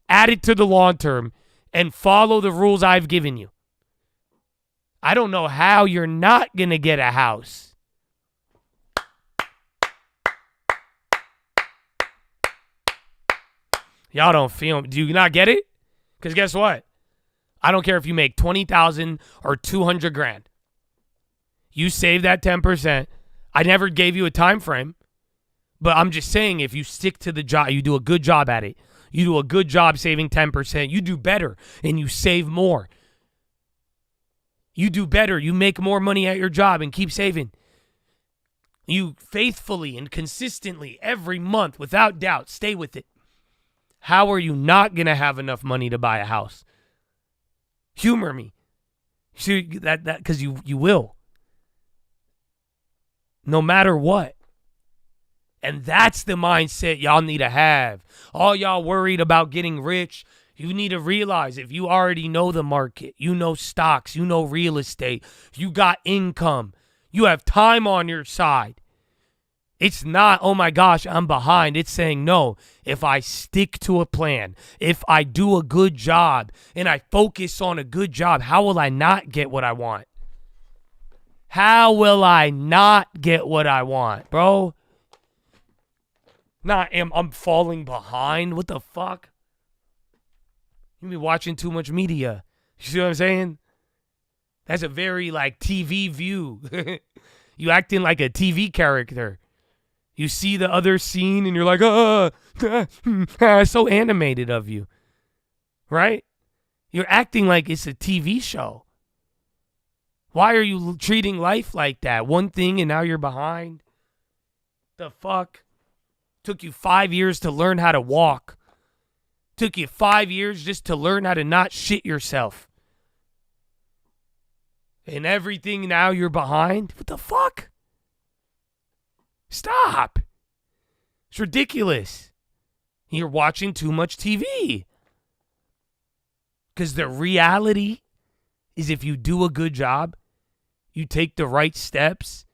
A: add it to the long term, and follow the rules I've given you, I don't know how you're not going to get a house. Y'all don't feel, do you not get it? Because guess what? I don't care if you make 20,000 or 200 grand. You save that 10%. I never gave you a time frame, but I'm just saying if you stick to the job, you do a good job at it. You do a good job saving 10%. You do better and you save more. You do better. You make more money at your job and keep saving. You faithfully and consistently every month, without doubt, stay with it. How are you not going to have enough money to buy a house? Humor me. See, that because you will. No matter what. And that's the mindset y'all need to have. All y'all worried about getting rich, you need to realize if you already know the market, you know stocks, you know real estate, you got income, you have time on your side. It's not, oh my gosh, I'm behind. It's saying, no, if I stick to a plan, if I do a good job and I focus on a good job, how will I not get what I want? How will I not get what I want, bro? I'm falling behind. What the fuck? You be watching too much media. You see what I'm saying? That's a very like TV view. You acting like a TV character. You see the other scene and you're like, so animated of you. Right? You're acting like it's a TV show. Why are you treating life like that? One thing and now you're behind? The fuck? Took you 5 years to learn how to walk. Took you 5 years just to learn how to not shit yourself. And everything now you're behind? What the fuck? Stop. It's ridiculous. You're watching too much TV. Because the reality is if you do a good job, you take the right steps,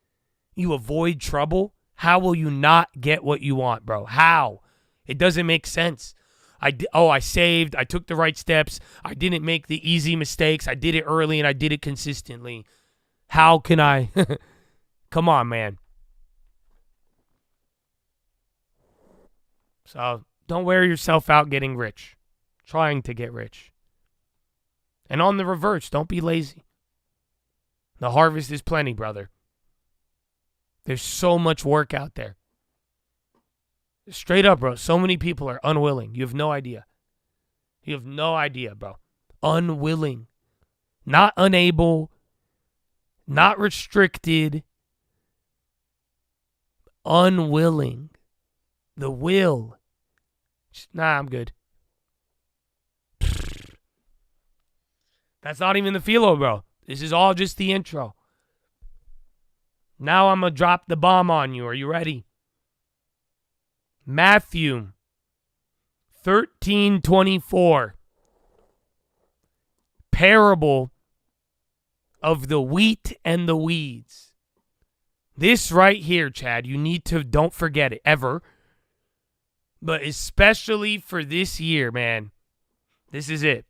A: you avoid trouble, how will you not get what you want, bro? How? It doesn't make sense. I saved, I took the right steps, I didn't make the easy mistakes, I did it early and I did it consistently. How can I? Come on, man. So don't wear yourself out getting rich, trying to get rich. And on the reverse, don't be lazy. The harvest is plenty, brother. There's so much work out there. Straight up, bro. So many people are unwilling. You have no idea. You have no idea, bro. Unwilling. Not unable. Not restricted. Unwilling. The will. Nah, I'm good. That's not even the philo, bro. This is all just the intro. Now I'm going to drop the bomb on you. Are you ready? Matthew 13:24. Parable of the wheat and the weeds. This right here, Chad, you need to, don't forget it ever. But especially for this year, man. This is it.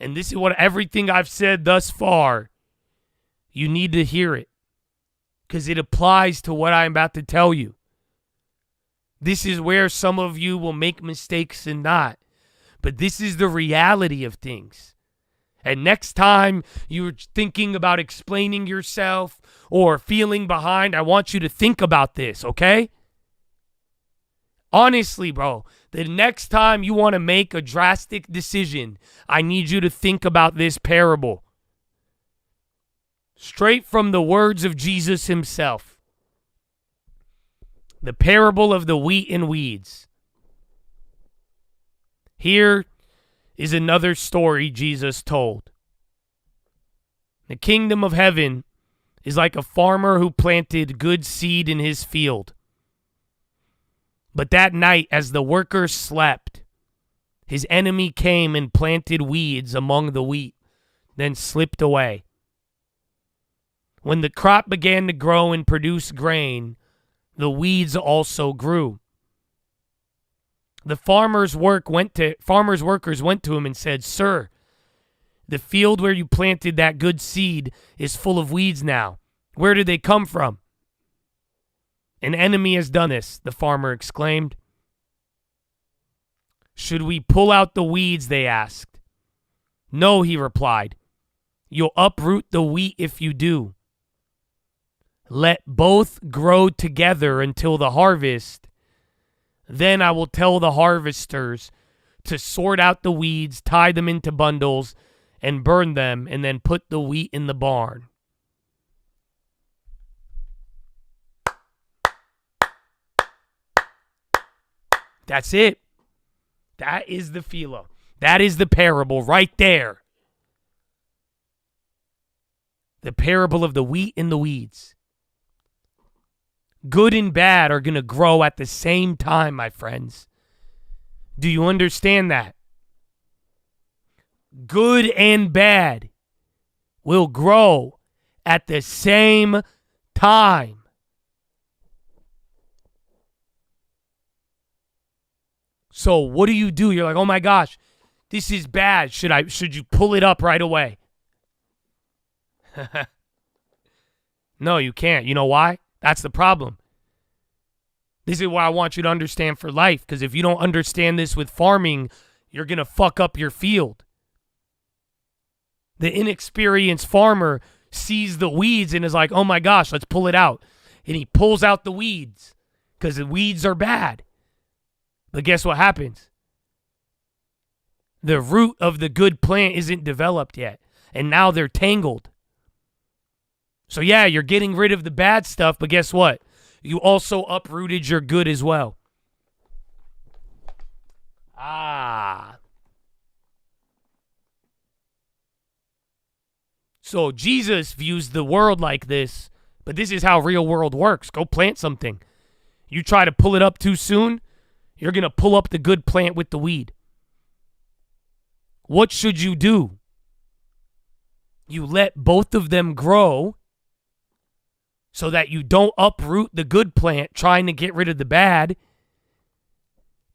A: And this is what everything I've said thus far, you need to hear it. Because it applies to what I'm about to tell you. This is where some of you will make mistakes and not. But this is the reality of things. And next time you're thinking about explaining yourself or feeling behind, I want you to think about this, okay? Honestly, bro, the next time you want to make a drastic decision, I need you to think about this parable. Straight from the words of Jesus himself. The parable of the wheat and weeds. Here is another story Jesus told. The kingdom of heaven is like a farmer who planted good seed in his field. But that night, as the workers slept, his enemy came and planted weeds among the wheat, then slipped away. When the crop began to grow and produce grain, the weeds also grew. The farmer's workers went to him and said, "Sir, the field where you planted that good seed is full of weeds now. Where did they come from?" "An enemy has done this," the farmer exclaimed. "Should we pull out the weeds?" they asked. "No," he replied. "You'll uproot the wheat if you do. Let both grow together until the harvest. Then I will tell the harvesters to sort out the weeds, tie them into bundles, and burn them, and then put the wheat in the barn." That's it. That is the PHILO. That is the parable right there. The parable of the wheat and the weeds. Good and bad are going to grow at the same time, my friends. Do you understand that? Good and bad will grow at the same time. So what do? You're like, "Oh my gosh, this is bad. Should you pull it up right away?" No, you can't. You know why? That's the problem. This is what I want you to understand for life, because if you don't understand this with farming, you're going to fuck up your field. The inexperienced farmer sees the weeds and is like, "Oh my gosh, let's pull it out." And he pulls out the weeds because the weeds are bad. But guess what happens? The root of the good plant isn't developed yet, and now they're tangled. So yeah, you're getting rid of the bad stuff, but guess what? You also uprooted your good as well. So Jesus views the world like this, but this is how real world works. Go plant something. You try to pull it up too soon, you're going to pull up the good plant with the weed. What should you do? You let both of them grow so that you don't uproot the good plant trying to get rid of the bad,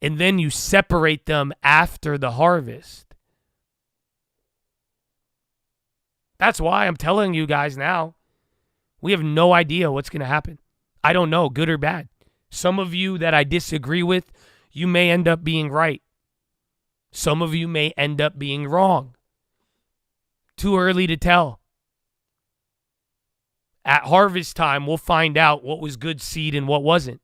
A: and then you separate them after the harvest. That's why I'm telling you guys now, we have no idea what's going to happen. I don't know, good or bad. Some of you that I disagree with, you may end up being right. Some of you may end up being wrong. Too early to tell. At harvest time, we'll find out what was good seed and what wasn't.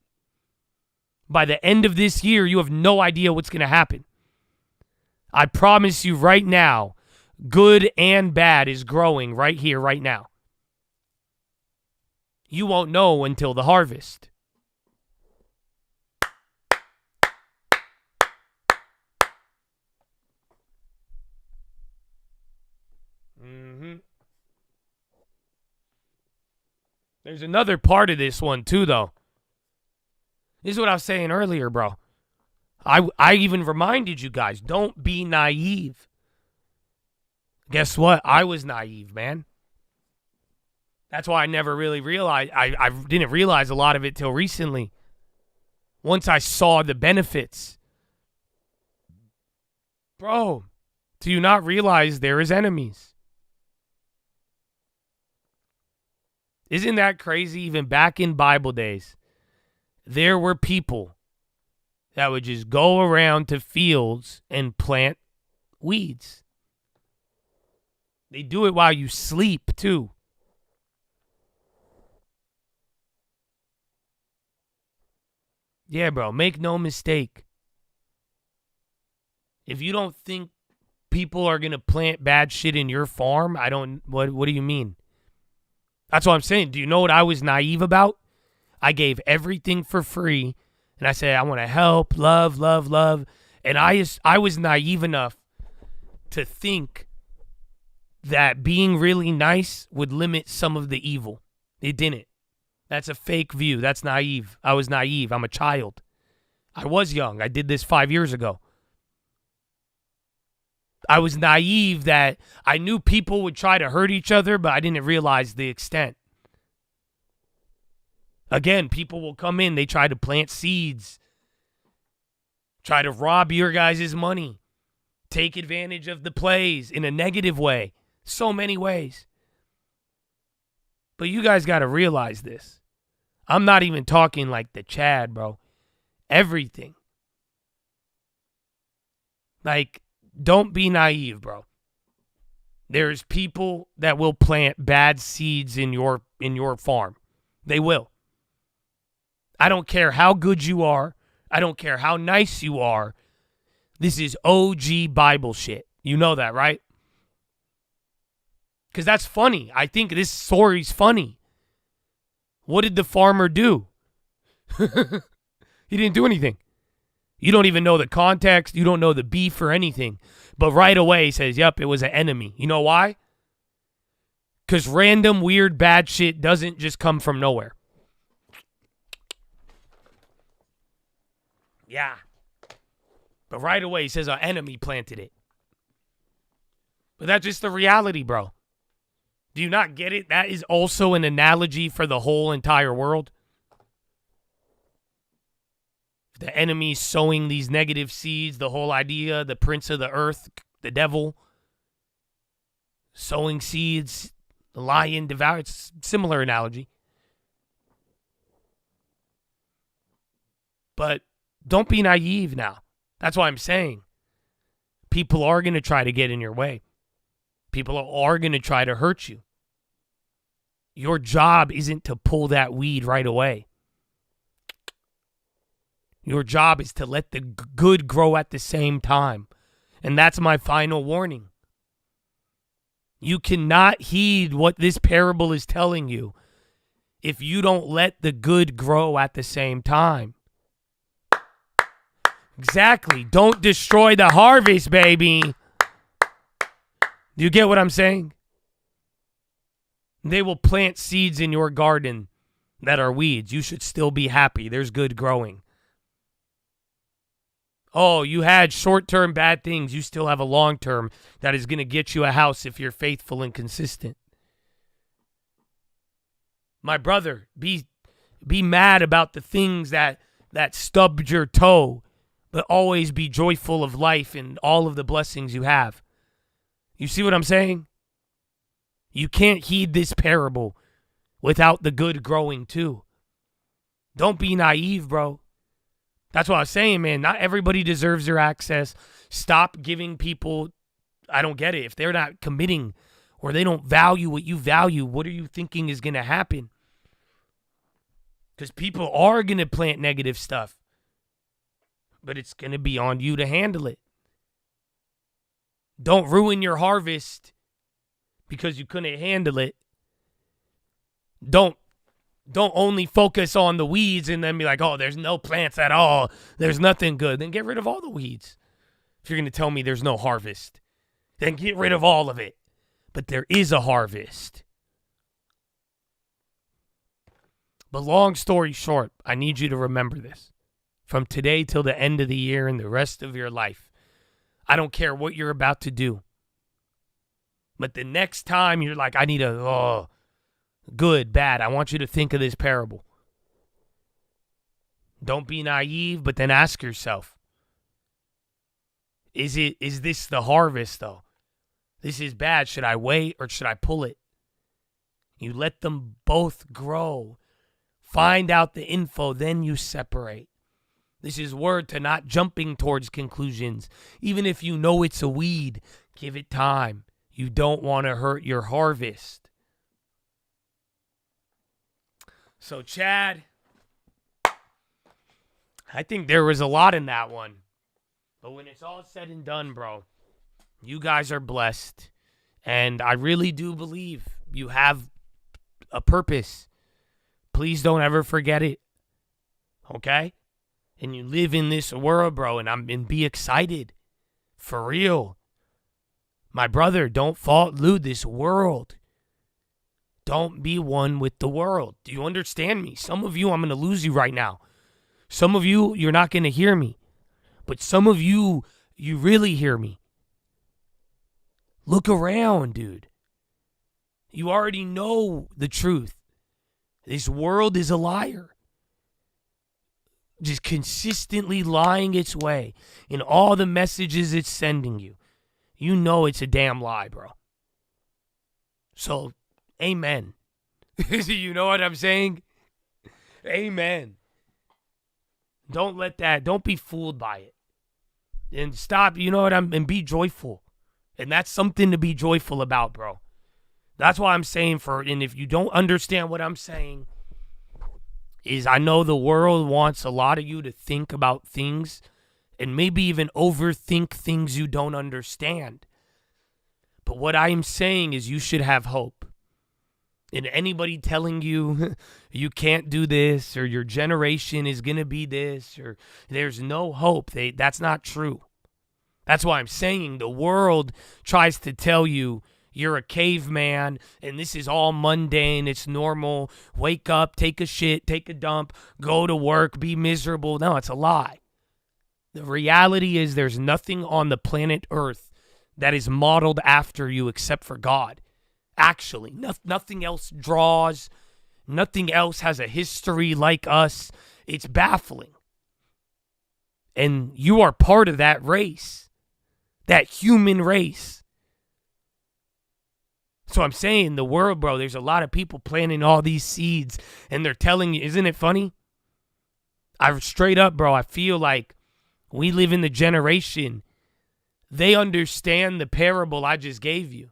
A: By the end of this year, you have no idea what's going to happen. I promise you right now, good and bad is growing right here, right now. You won't know until the harvest. There's another part of this one too, though. This is what I was saying earlier, bro. I even reminded you guys, don't be naive. Guess what? I was naive, man. That's why I never really realized, I didn't realize a lot of it till recently. Once I saw the benefits. Bro, do you not realize there is enemies? Isn't that crazy? Even back in Bible days, there were people that would just go around to fields and plant weeds. They do it while you sleep, too. Yeah, bro, make no mistake. If you don't think people are going to plant bad shit in your farm, what do you mean? That's what I'm saying. Do you know what I was naive about? I gave everything for free, and I said, I want to help, love, love, love. And I was naive enough to think that being really nice would limit some of the evil. It didn't. That's a fake view. That's naive. I was naive. I'm a child. I was young. I did this 5 years ago. I was naive that I knew people would try to hurt each other, but I didn't realize the extent. Again, people will come in. They try to plant seeds. Try to rob your guys' money. Take advantage of the plays in a negative way. So many ways. But you guys got to realize this. I'm not even talking like the Chad, bro. Everything. Like, don't be naive, bro. There's people that will plant bad seeds in your farm. They will. I don't care how good you are. I don't care how nice you are. This is OG Bible shit. You know that, right? Because that's funny. I think this story's funny. What did the farmer do? He didn't do anything. You don't even know the context. You don't know the beef or anything. But right away he says, yep, it was an enemy. You know why? Because random, weird, bad shit doesn't just come from nowhere. Yeah. But right away he says an enemy planted it. But that's just the reality, bro. Do you not get it? That is also an analogy for the whole entire world. The enemy sowing these negative seeds, the whole idea, the prince of the earth, the devil, sowing seeds, the lion devour. It's a similar analogy. But don't be naive now. That's why I'm saying people are going to try to get in your way. People are going to try to hurt you. Your job isn't to pull that weed right away. Your job is to let the good grow at the same time. And that's my final warning. You cannot heed what this parable is telling you if you don't let the good grow at the same time. Exactly. Don't destroy the harvest, baby. Do you get what I'm saying? They will plant seeds in your garden that are weeds. You should still be happy. There's good growing. Oh, you had short-term bad things. You still have a long-term that is going to get you a house if you're faithful and consistent. My brother, be mad about the things that stubbed your toe, but always be joyful of life and all of the blessings you have. You see what I'm saying? You can't heed this parable without the good growing too. Don't be naive, bro. That's what I was saying, man. Not everybody deserves their access. Stop giving people, I don't get it. If they're not committing or they don't value what you value, what are you thinking is going to happen? Because people are going to plant negative stuff. But it's going to be on you to handle it. Don't ruin your harvest because you couldn't handle it. Don't only focus on the weeds and then be like, oh, there's no plants at all. There's nothing good. Then get rid of all the weeds. If you're going to tell me there's no harvest, then get rid of all of it. But there is a harvest. But long story short, I need you to remember this. From today till the end of the year and the rest of your life, I don't care what you're about to do. But the next time you're like, I need good, bad, I want you to think of this parable. Don't be naive, but then ask yourself, is this the harvest though? This is bad. Should I wait or should I pull it? You let them both grow. Find out the info, then you separate. This is word to not jumping towards conclusions. Even if you know it's a weed, give it time. You don't want to hurt your harvest. So, Chad, I think there was a lot in that one. But when it's all said and done, bro, you guys are blessed. And I really do believe you have a purpose. Please don't ever forget it. Okay? And you live in this world, bro, and be excited. For real. My brother, don't fall, this world. Don't be one with the world. Do you understand me? Some of you, I'm going to lose you right now. Some of you, you're not going to hear me. But some of you, you really hear me. Look around, dude. You already know the truth. This world is a liar. Just consistently lying its way in all the messages it's sending you. You know it's a damn lie, bro. So, amen. You know what I'm saying? Amen. Don't be fooled by it. And stop, and be joyful. And that's something to be joyful about, bro. That's why I'm saying and if you don't understand what I'm saying, is I know the world wants a lot of you to think about things and maybe even overthink things you don't understand. But what I'm saying is you should have hope. And anybody telling you you can't do this or your generation is going to be this or there's no hope, that's not true. That's why I'm saying the world tries to tell you you're a caveman and this is all mundane, it's normal. Wake up, take a shit, take a dump, go to work, be miserable. No, it's a lie. The reality is there's nothing on the planet Earth that is modeled after you except for God. Actually, nothing else draws. Nothing else has a history like us. It's baffling. And you are part of that race, that human race. So I'm saying the world, bro, there's a lot of people planting all these seeds and they're telling you, isn't it funny? Straight up, bro, I feel like we live in the generation. They understand the parable I just gave you.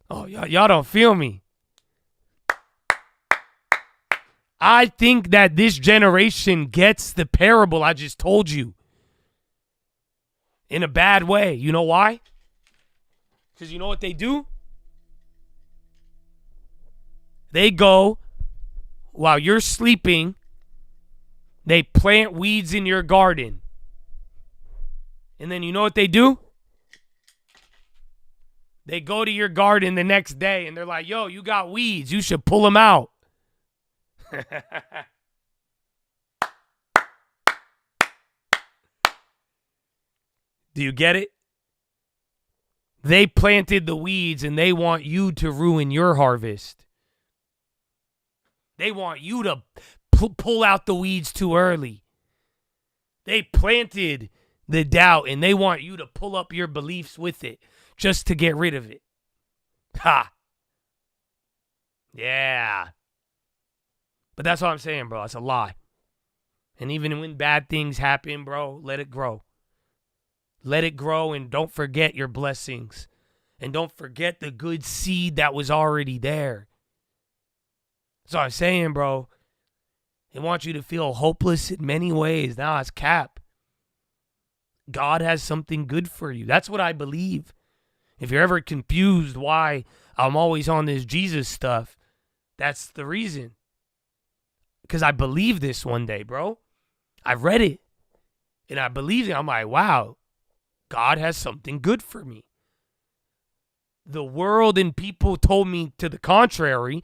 A: Oh, y'all don't feel me. I think that this generation gets the parable I just told you in a bad way. You know why? Because you know what they do? They go, while you're sleeping, they plant weeds in your garden. And then you know what they do? They go to your garden the next day and they're like, yo, you got weeds. You should pull them out. Do you get it? They planted the weeds and they want you to ruin your harvest. They want you to pull out the weeds too early. They planted the doubt and they want you to pull up your beliefs with it just to get rid of it. Ha. Yeah. But that's what I'm saying, bro. It's a lie. And even when bad things happen, bro, let it grow. Let it grow and don't forget your blessings. And don't forget the good seed that was already there. So I'm saying, bro, they want you to feel hopeless in many ways. Nah, it's cap. God has something good for you. That's what I believe. If you're ever confused why I'm always on this Jesus stuff, that's the reason. Because I believe this one day, bro. I read it. And I believed it. I'm like, wow, God has something good for me. The world and people told me to the contrary.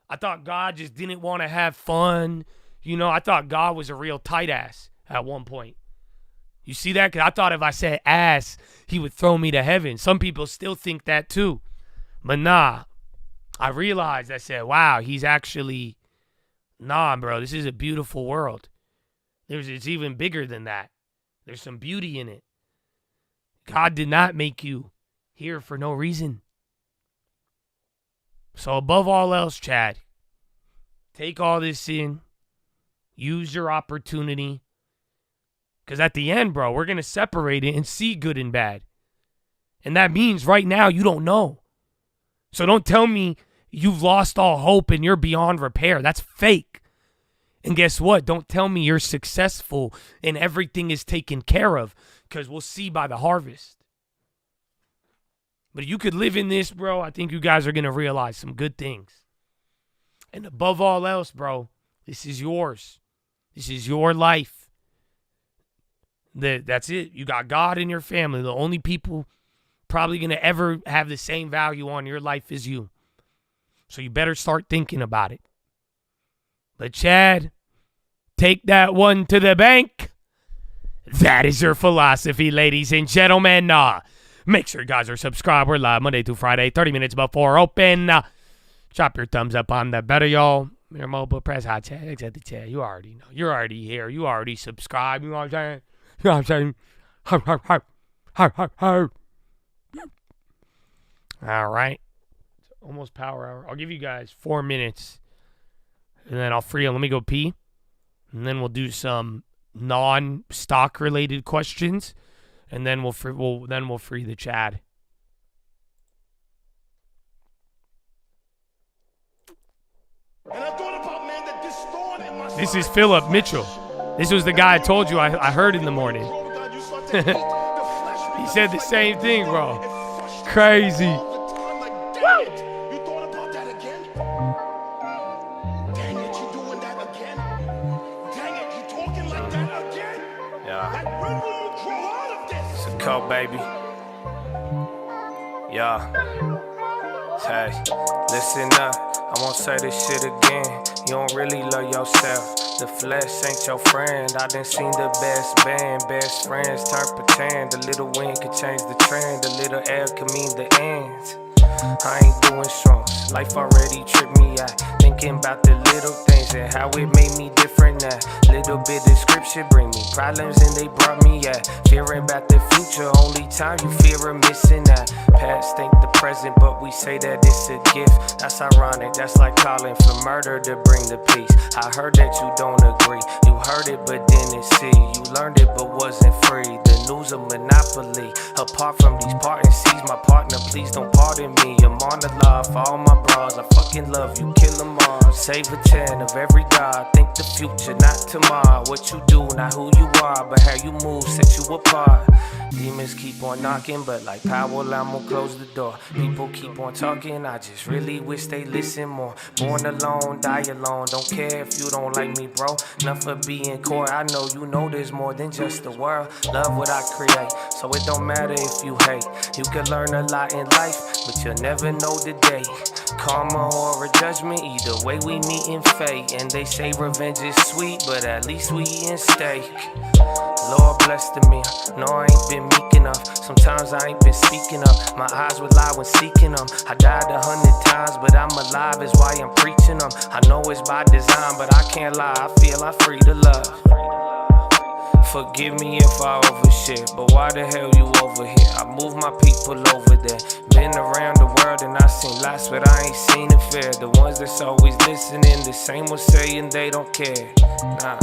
A: I thought God just didn't want to have fun. You know, I thought God was a real tight ass at one point. You see that? Because I thought if I said ass, he would throw me to heaven. Some people still think that too. But nah, I realized, I said, wow, he's actually, nah, bro, this is a beautiful world. It's even bigger than that. There's some beauty in it. God did not make you here for no reason. So above all else, Chad, take all this in. Use your opportunity. Because at the end, bro, we're going to separate it and see good and bad. And that means right now you don't know. So don't tell me you've lost all hope and you're beyond repair. That's fake. And guess what? Don't tell me you're successful and everything is taken care of. Because we'll see by the harvest. But if you could live in this, bro, I think you guys are going to realize some good things. And above all else, bro, this is yours. This is your life. That's it. You got God in your family. The only people probably going to ever have the same value on your life as you. So you better start thinking about it. But Chad, take that one to the bank. That is your philosophy, ladies and gentlemen. Make sure you guys are subscribed. We're live Monday through Friday, 30 minutes before open. Drop your thumbs up on the video. Your mobile, press hot chat, exit the chat. You already know. You're already here. You already subscribed. You know what I'm saying? You know what I'm saying? All right. It's almost power hour. I'll give you guys 4 minutes. And then I'll free you. Let me go pee. And then we'll do some non-stock related questions. And then we'll free the Chad. This is Philip Mitchell. This was the guy I told you I heard in the morning. He said the same thing, bro. Crazy.
C: It's a coat, baby. Yeah. Hey, listen up. I won't say this shit again. You don't really love yourself. The flesh ain't your friend. I done seen the best band. Best friends turn pretend. A little wind could change the trend. A little air could mean the end. I ain't doing strong. Life already tripped me out. Thinking about the little things and how it made me different now. Little bit of scripture bring me problems and they brought me out. Fearing about the future, only time you fear of missing out. Past ain't the present, but we say that it's a gift. That's ironic, that's like calling for murder to bring the peace. I heard that you don't agree. You heard it but didn't see. You learned it but wasn't free. The news a monopoly. Apart from these parting seas, my partner, please don't pardon me. I'm on the love for all my bras. I fucking love you, kill them all. Save a 10 of every dollar. Think the future, not tomorrow. What you do, not who you are, but how you move set you apart. Demons keep on knocking, but like Powell, I'm gonna close the door. People keep on talking, I just really wish they listen more. Born alone, die alone. Don't care if you don't like me, bro. Enough of being core. I know you know there's more than just the world. Love what I create, so it don't matter if you hate. You can learn a lot in life, but you'll never know the day. Karma or a judgment, either way we meet in fate. And they say revenge is sweet, but at least we eatin' steak. Lord bless to me, no I ain't been meek enough. Sometimes I ain't been speaking up. My eyes would lie when seeking them. I died 100 times, but I'm alive is why I'm preaching them. I know it's by design, but I can't lie, I feel I'm free to love. Forgive me if I overshare, but why the hell you over here? I move my people over there. Been around the world and I seen lots, but I ain't seen it fair. The ones that's always listening, the same ones saying they don't care. Nah.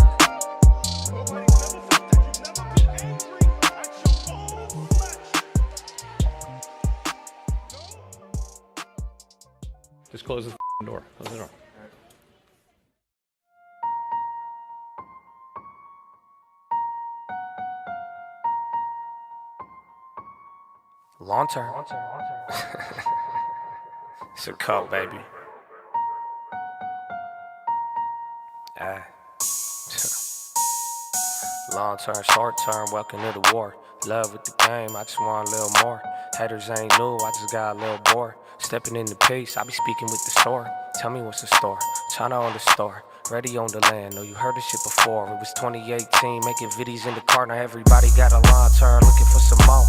G: Just close the door. Close the door.
C: Long term. It's a cult, baby. Long term, short term, welcome to the war. Love with the game, I just want a little more. Haters ain't new, I just got a little bored. Stepping in the pace, I be speaking with the store. Tell me what's the store, China on the store. Ready on the land, know you heard this shit before. It was 2018, making viddies in the car. Now everybody got a long term, looking for some more.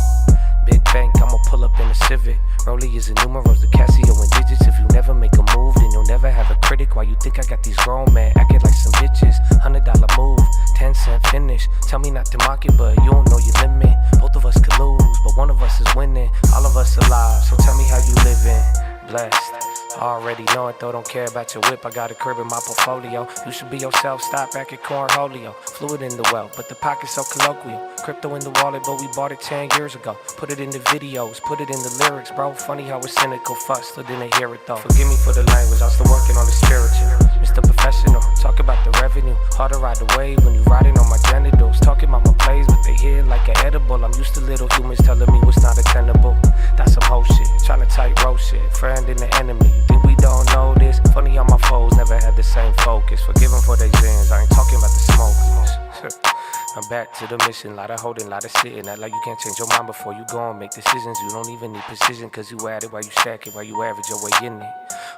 C: Big bank, I'ma pull up in a Civic. Rollie is a numerals, the Casio in digits. If you never make a move, then you'll never have a critic. Why you think I got these grown men acting like some bitches? $100 move, 10-cent finish. Tell me not to mock it, but you don't know your limit. Both of us could lose, but one of us is winning. All of us alive, so tell me how you living. Blessed. Already know it though, don't care about your whip. I got a crib in my portfolio. You should be yourself, stop back at Cornholio. Fluid in the well, but the pocket's so colloquial. Crypto in the wallet, but we bought it 10 years ago. Put it in the videos, put it in the lyrics, bro. Funny how it's cynical, fuck, still didn't hear it though. Forgive me for the language, I'm still working on the spiritual. Mr. Professional, talk about the revenue. Hard to ride the wave when you riding on my genitals. Talking about my plays, but they hit like an edible. I'm used to little humans telling me what's not attainable. That's some whole shit, trying to tightrope shit. Friend and the enemy, you think we don't know this? Funny how my foes never had the same focus. Forgive them for their sins, I ain't talking about the smoke. My back to the mission. Lot of holding, lot of sitting. Act like you can't change your mind before you go and make decisions. You don't even need precision, cause you at it while you stack it, while you average your way in it.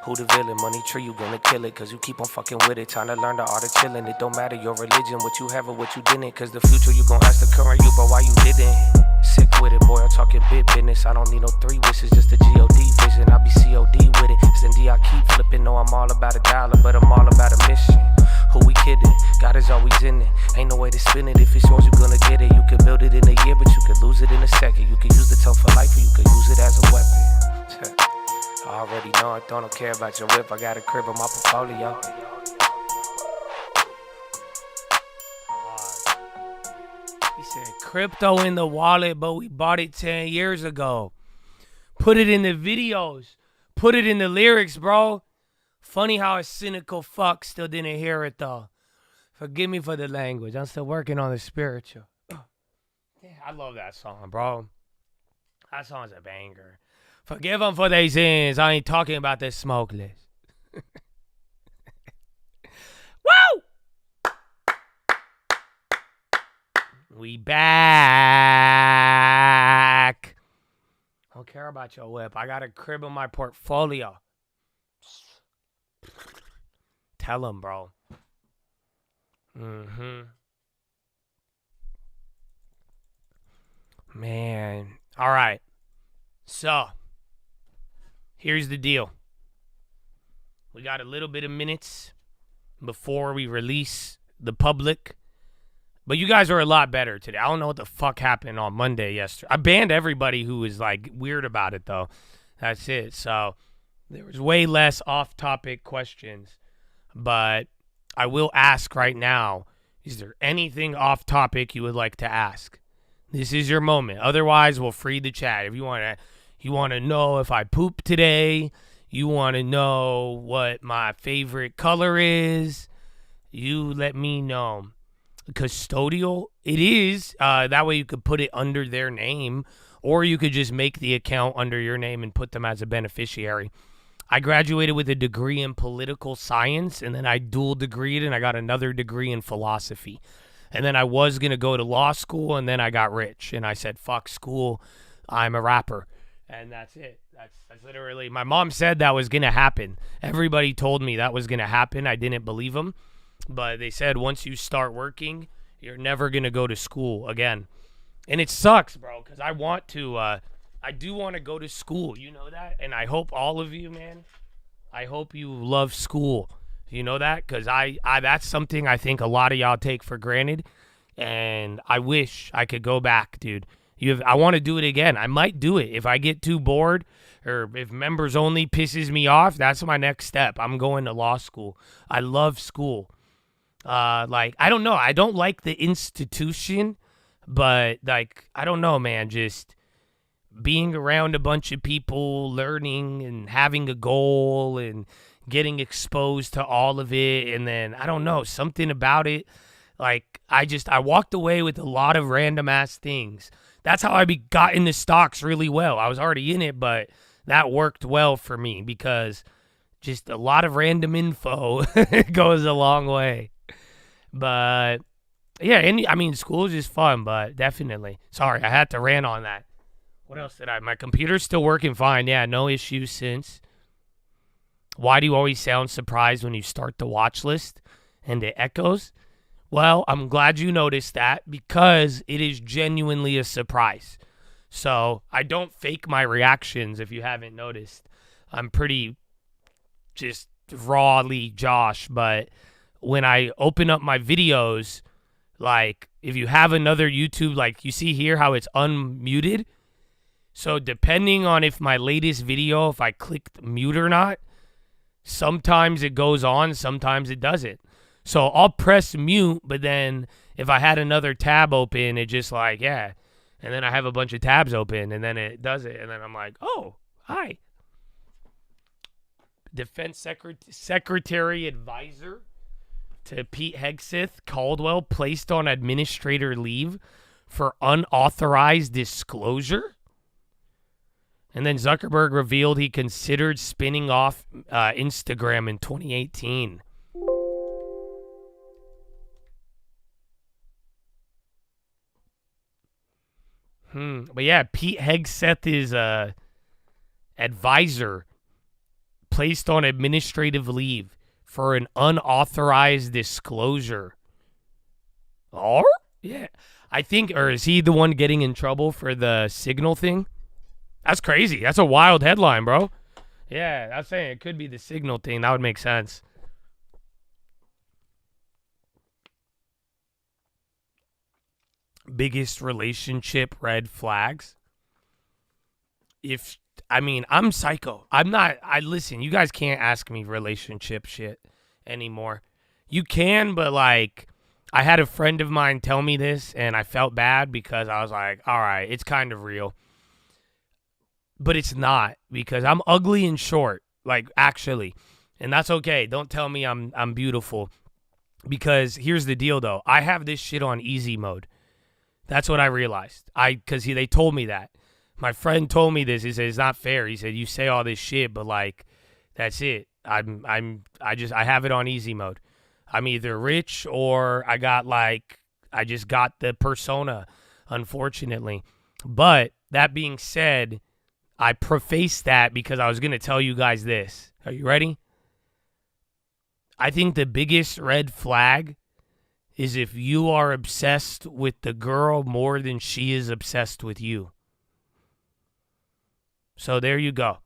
C: Who the villain? Money tree, you gonna kill it, cause you keep on fucking with it. Trying to learn the art of chilling. It don't matter your religion, what you have or what you didn't. Cause the future you gon' ask the current you, but why you didn't? Sick with it, boy, I'm talking big business. I don't need no 3 wishes, just a G-O-D vision. I be C-O-D with it. Cindy, I keep flipping. No, I'm all about a dollar, but I'm all about a mission. Who we kidding? God is always in it. Ain't no way to spin it. If it's yours, you gonna get it. You could build it in a year, but you could lose it in a second. You could use the tongue for life, or you could use it as a weapon. I already know I don't care about your whip. I got a crib on my portfolio.
A: He said, crypto in the wallet, but we bought it 10 years ago. Put it in the videos. Put it in the lyrics, bro. Funny how a cynical fuck still didn't hear it, though. Forgive me for the language. I'm still working on the spiritual. Yeah, I love that song, bro. That song's a banger. Forgive them for their sins. I ain't talking about this smokeless. Woo! We back. I don't care about your whip. I got a crib in my portfolio. Tell him, bro. Man. All right. So, here's the deal. We got a little bit of minutes before we release the public. But you guys are a lot better today. I don't know what the fuck happened on Monday yesterday. I banned everybody who was like weird about it, though. That's it. So, there was way less off-topic questions. But I will ask right now, is there anything off-topic you would like to ask? This is your moment. Otherwise, we'll free the chat. If you want to know if I pooped today, you want to know what my favorite color is, you let me know. Custodial, it is. That way you could put it under their name, or you could just make the account under your name and put them as a beneficiary. I graduated with a degree in political science, and then I dual degreed, and I got another degree in philosophy. And then I was going to go to law school, and then I got rich, and I said, fuck school, I'm a rapper. And that's it. That's literally, my mom said that was going to happen. Everybody told me that was going to happen. I didn't believe them. But they said once you start working, you're never going to go to school again. And it sucks, bro, because I want to, I do want to go to school. You know that? And I hope all of you, man, I hope you love school. You know that? Because I that's something I think a lot of y'all take for granted. And I wish I could go back, dude. I want to do it again. I might do it. If I get too bored or if members only pisses me off, that's my next step. I'm going to law school. I love school. I don't know. I don't like the institution, but like, I don't know, man, just being around a bunch of people, learning and having a goal and getting exposed to all of it. And then, I don't know, something about it. Like, I walked away with a lot of random ass things. That's how I got into stocks really well. I was already in it, but that worked well for me because just a lot of random info goes a long way. But yeah, school is just fun, but definitely. Sorry, I had to rant on that. What else did my computer's still working fine. Yeah, no issues since. Why do you always sound surprised when you start the watch list and it echoes? Well, I'm glad you noticed that because it is genuinely a surprise. So I don't fake my reactions if you haven't noticed. I'm pretty just rawly Josh, but when I open up my videos, like if you have another YouTube, like you see here how it's unmuted. So depending on if my latest video, if I clicked mute or not, sometimes it goes on, sometimes it doesn't. So I'll press mute, but then if I had another tab open, it just like, yeah. And then I have a bunch of tabs open, and then it does it. And then I'm like, oh, hi. Defense Secretary Advisor to Pete Hegseth Caldwell placed on administrator leave for unauthorized disclosure. And then Zuckerberg revealed he considered spinning off Instagram in 2018. But yeah, Pete Hegseth is advisor placed on administrative leave for an unauthorized disclosure. Or? Yeah. I think, or is he the one getting in trouble for the Signal thing? That's crazy. That's a wild headline, bro. Yeah, I'm saying it could be the Signal thing. That would make sense. Biggest relationship red flags? I'm psycho. Listen, you guys can't ask me relationship shit anymore. You can, but like, I had a friend of mine tell me this and I felt bad because I was like, all right, it's kind of real. But it's not, because I'm ugly and short, like, actually. And that's okay. Don't tell me I'm beautiful. Because here's the deal, though. I have this shit on easy mode. That's what I realized. Because they told me that. My friend told me this. He said, it's not fair. He said, you say all this shit, but like, that's it. I have it on easy mode. I'm either rich or I just got the persona, unfortunately. But that being said, I prefaced that because I was going to tell you guys this. Are you ready? I think the biggest red flag is if you are obsessed with the girl more than she is obsessed with you. So there you go.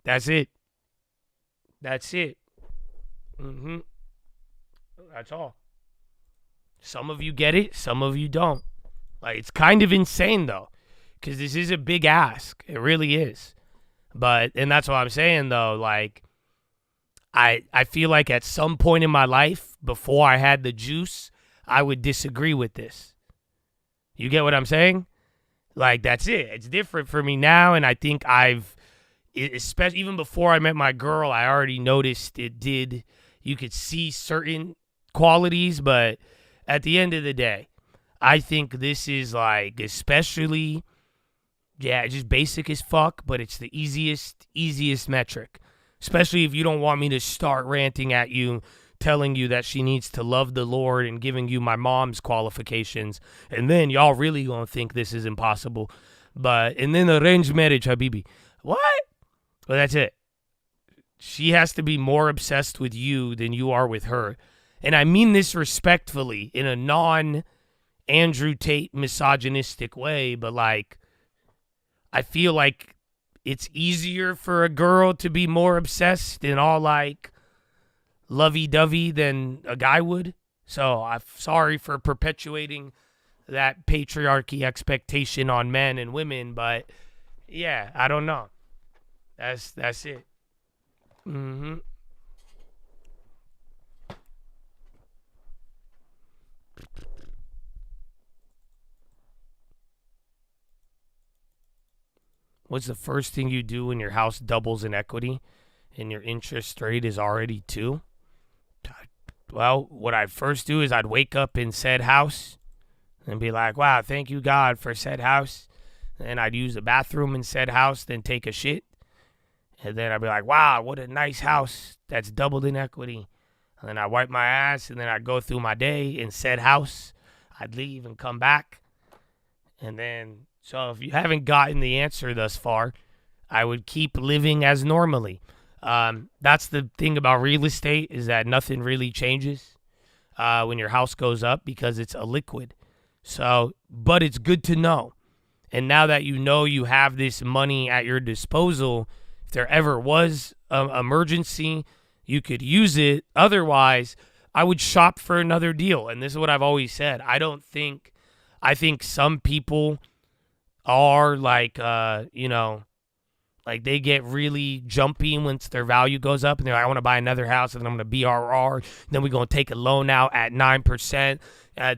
A: That's it. That's it. That's all. Some of you get it, some of you don't. Like, it's kind of insane, though, because this is a big ask. It really is. And that's what I'm saying, though. Like, I feel like at some point in my life, before I had the juice, I would disagree with this. You get what I'm saying? Like, that's it. It's different for me now, and I think especially even before I met my girl, I already noticed you could see certain qualities, but at the end of the day, I think this is like, especially, just basic as fuck, but it's the easiest metric. Especially if you don't want me to start ranting at you, telling you that she needs to love the Lord and giving you my mom's qualifications. And then y'all really gonna think this is impossible. And then arranged marriage, Habibi. What? Well, that's it. She has to be more obsessed with you than you are with her. And I mean this respectfully, in a non-Andrew Tate misogynistic way, but like, I feel like it's easier for a girl to be more obsessed and all like lovey-dovey than a guy would. So I'm sorry for perpetuating that patriarchy expectation on men and women, but yeah, I don't know. That's it. What's the first thing you do when your house doubles in equity and your interest rate is already 2? Well, what I'd first do is I'd wake up in said house and be like, wow, thank you, God, for said house. And I'd use the bathroom in said house, then take a shit. And then I'd be like, wow, what a nice house that's doubled in equity. And then I'd wipe my ass, and then I'd go through my day in said house. I'd leave and come back. And then, so if you haven't gotten the answer thus far, I would keep living as normally. That's the thing about real estate, is that nothing really changes when your house goes up because it's a liquid. So, but it's good to know. And now that you know you have this money at your disposal, if there ever was an emergency, you could use it. Otherwise, I would shop for another deal. And this is what I've always said. I think some people are like, like they get really jumpy once their value goes up and they're like, I want to buy another house and then I'm going to BRR. Then we're going to take a loan out at 9%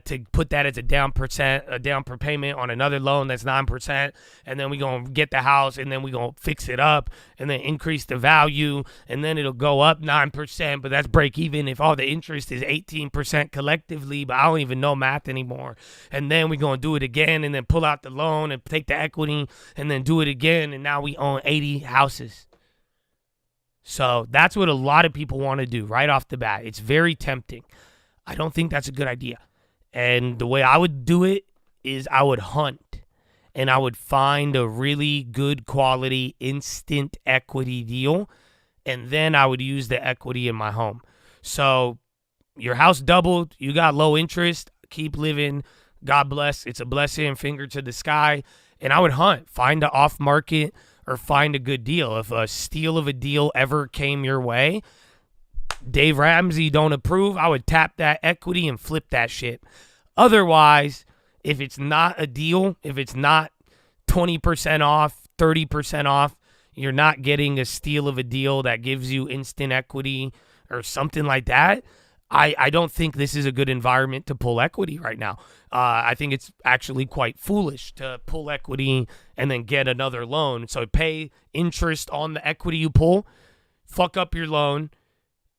A: to put that as a down payment on another loan that's 9%. And then we're going to get the house and then we're going to fix it up and then increase the value. And then it'll go up 9%, but that's break even if all the interest is 18% collectively, but I don't even know math anymore. And then we're going to do it again and then pull out the loan and take the equity and then do it again. And now we own 80 houses. So that's what a lot of people want to do right off the bat. It's very tempting. I don't think that's a good idea. And the way I would do it is I would hunt. and I would find a really good quality instant equity deal, and then I would use the equity in my home. So your house doubled, you got low interest, keep living, God bless, it's a blessing, finger to the sky. And I would hunt, find an off market or find a good deal. If a steal of a deal ever came your way, Dave Ramsey don't approve, I would tap that equity and flip that shit. Otherwise, if it's not a deal, if it's not 20% off, 30% off, you're not getting a steal of a deal that gives you instant equity or something like that, I don't think this is a good environment to pull equity right now. I think it's actually quite foolish to pull equity and then get another loan. So pay interest on the equity you pull, fuck up your loan,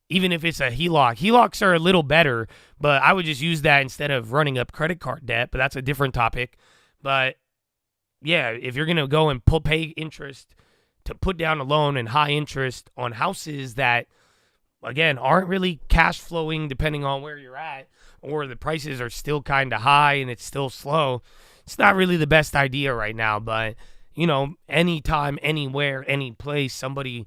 A: even if it's a HELOC. HELOCs are a little better, but I would just use that instead of running up credit card debt, but that's a different topic. But yeah, if you're going to go and pay interest to put down a loan and high interest on houses that, again, aren't really cash flowing depending on where you're at, or the prices are still kind of high and it's still slow, it's not really the best idea right now. But, you know, anytime, anywhere, any place, somebody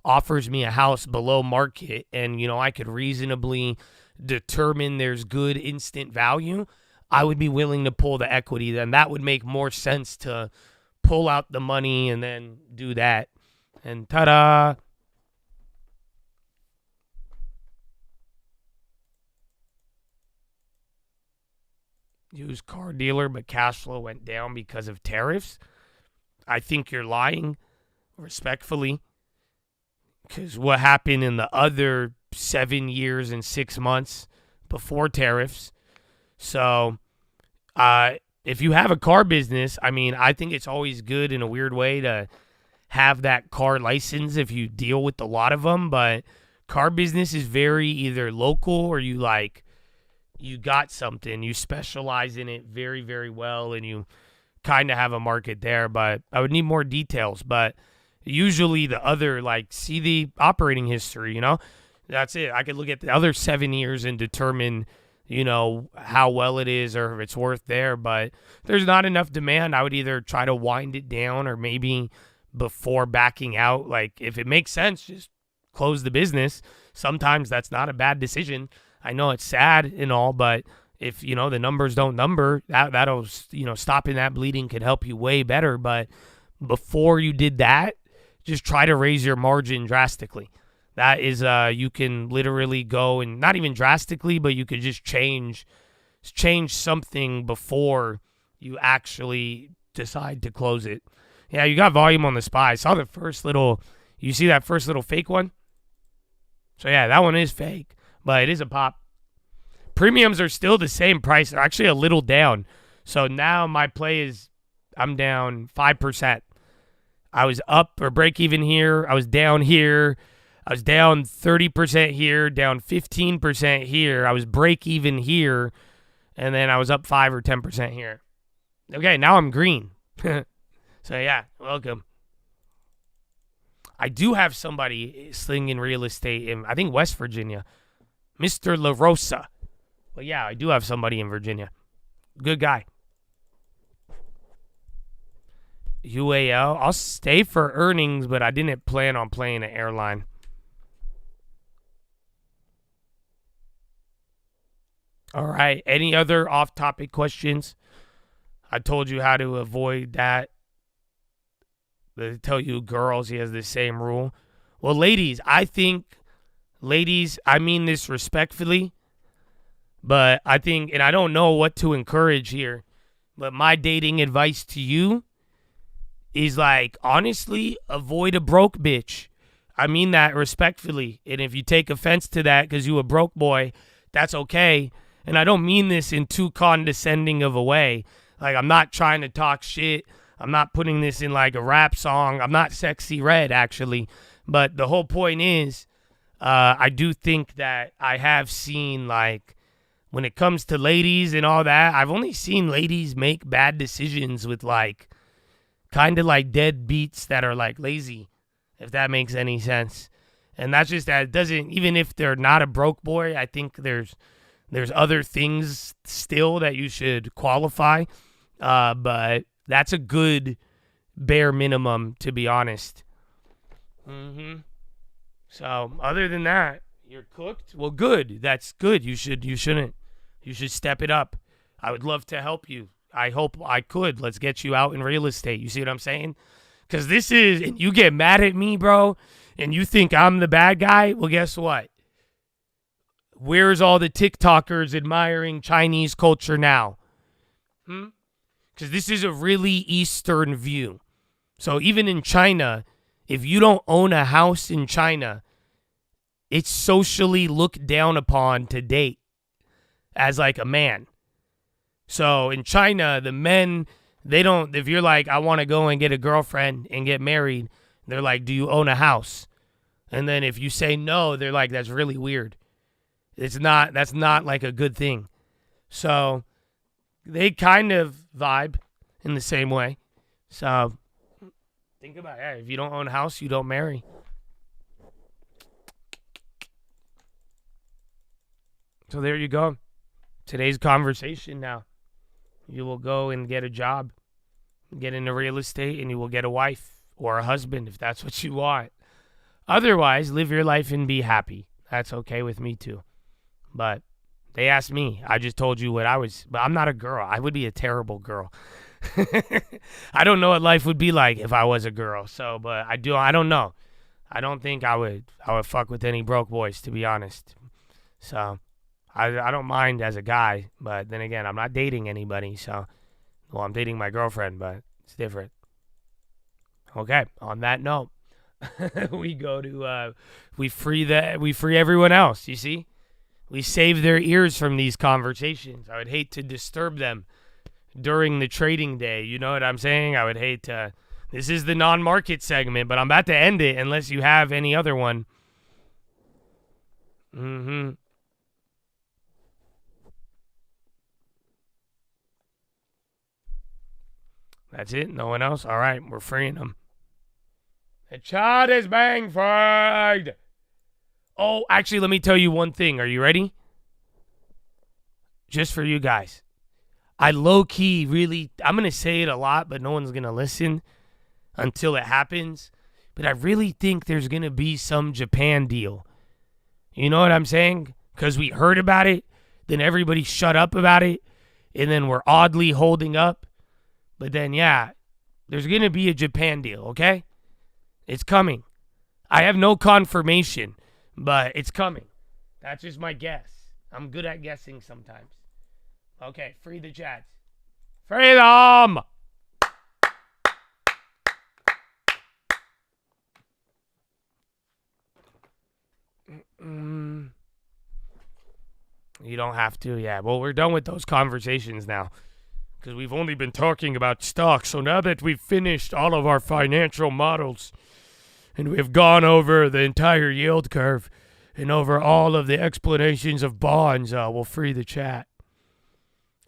A: offers me a house below market and, you know, I could reasonably determine there's good instant value, I would be willing to pull the equity. Then that would make more sense to pull out the money and then do that. And ta-da! Used car dealer, but cash flow went down because of tariffs. I think you're lying, respectfully, because what happened in the other 7 years and 6 months before tariffs. So if you have a car business, I mean, I think it's always good in a weird way to have that car license if you deal with a lot of them. But car business is very either local or you got something, you specialize in it very, very well, and you kind of have a market there. But I would need more details. But usually the other, see the operating history, you know, that's it. I could look at the other 7 years and determine, you know, how well it is or if it's worth there. But if there's not enough demand, I would either try to wind it down or maybe before backing out, if it makes sense, just close the business. Sometimes that's not a bad decision. I know it's sad and all, but if, you know, the numbers don't number, that'll, you know, stopping that bleeding could help you way better. But before you did that, just try to raise your margin drastically. That is, you can literally go and not even drastically, but you could just change something before you actually decide to close it. Yeah, you got volume on the SPY. I saw the first little, you see that first little fake one? So yeah, that one is fake, but it is a pop. Premiums are still the same price. They're actually a little down. So now my play is, I'm down 5%. I was up or break even here. I was down here. I was down 30% here, down 15% here. I was break even here, and then I was up 5 or 10% here. Okay, now I'm green. So yeah, welcome. I do have somebody slinging real estate in, I think, West Virginia. Mr. La Rosa. But yeah, I do have somebody in Virginia. Good guy. UAL. I'll stay for earnings, but I didn't plan on playing an airline. All right. Any other off-topic questions? I told you how to avoid that. They tell you girls, he has the same rule. Well, ladies, I mean this respectfully, but I think, and I don't know what to encourage here, but my dating advice to you is honestly, avoid a broke bitch. I mean that respectfully. And if you take offense to that because you a broke boy, that's okay. And I don't mean this in too condescending of a way. I'm not trying to talk shit. I'm not putting this in a rap song. I'm not Sexy Red, actually. But the whole point is, I do think that I have seen, when it comes to ladies and all that, I've only seen ladies make bad decisions with, kind of dead beats that are, lazy, if that makes any sense. And that's just that it doesn't, even if they're not a broke boy, I think there's other things still that you should qualify. But That's a good bare minimum, to be honest. So other than that, you're cooked. Well, good. That's good. You shouldn't. You should step it up. I would love to help you. I hope I could. Let's get you out in real estate. You see what I'm saying? Because and you get mad at me, bro, and you think I'm the bad guy. Well, guess what? Where's all the TikTokers admiring Chinese culture now? Because this is a really Eastern view. So even in China, if you don't own a house in China, it's socially looked down upon to date as like a man. So in China, the men, they don't, if you're like, I want to go and get a girlfriend and get married, they're like, do you own a house? And then if you say no, they're like, that's really weird. That's not like a good thing. So they kind of vibe in the same way. So think about it. If you don't own a house, you don't marry. So there you go. Today's conversation now. You will go and get a job, get into real estate, and you will get a wife or a husband if that's what you want. Otherwise, live your life and be happy. That's okay with me too. But they asked me. I just told you what I was. But I'm not a girl. I would be a terrible girl. I don't know what life would be like if I was a girl. So, but I don't know. I don't think I would fuck with any broke boys, to be honest. So I don't mind as a guy, but then again, I'm not dating anybody. So, well, I'm dating my girlfriend, but it's different. Okay. On that note, we go to we free everyone else. You see, we save their ears from these conversations. I would hate to disturb them during the trading day. You know what I'm saying? I would hate to. This is the non-market segment, but I'm about to end it unless you have any other one. That's it? No one else? All right, we're freeing them. The chat is being freed. Oh, actually, let me tell you one thing. Are you ready? Just for you guys. I low-key really, I'm going to say it a lot, but no one's going to listen until it happens. But I really think there's going to be some Japan deal. You know what I'm saying? Because we heard about it, then everybody shut up about it, and then we're oddly holding up. But then, yeah, there's going to be a Japan deal, okay? It's coming. I have no confirmation, but it's coming. That's just my guess. I'm good at guessing sometimes. Okay, free the chats. Freedom! You don't have to, yeah. Well, we're done with those conversations now. Because we've only been talking about stocks. So now that we've finished all of our financial models and we've gone over the entire yield curve and over all of the explanations of bonds, we'll free the chat.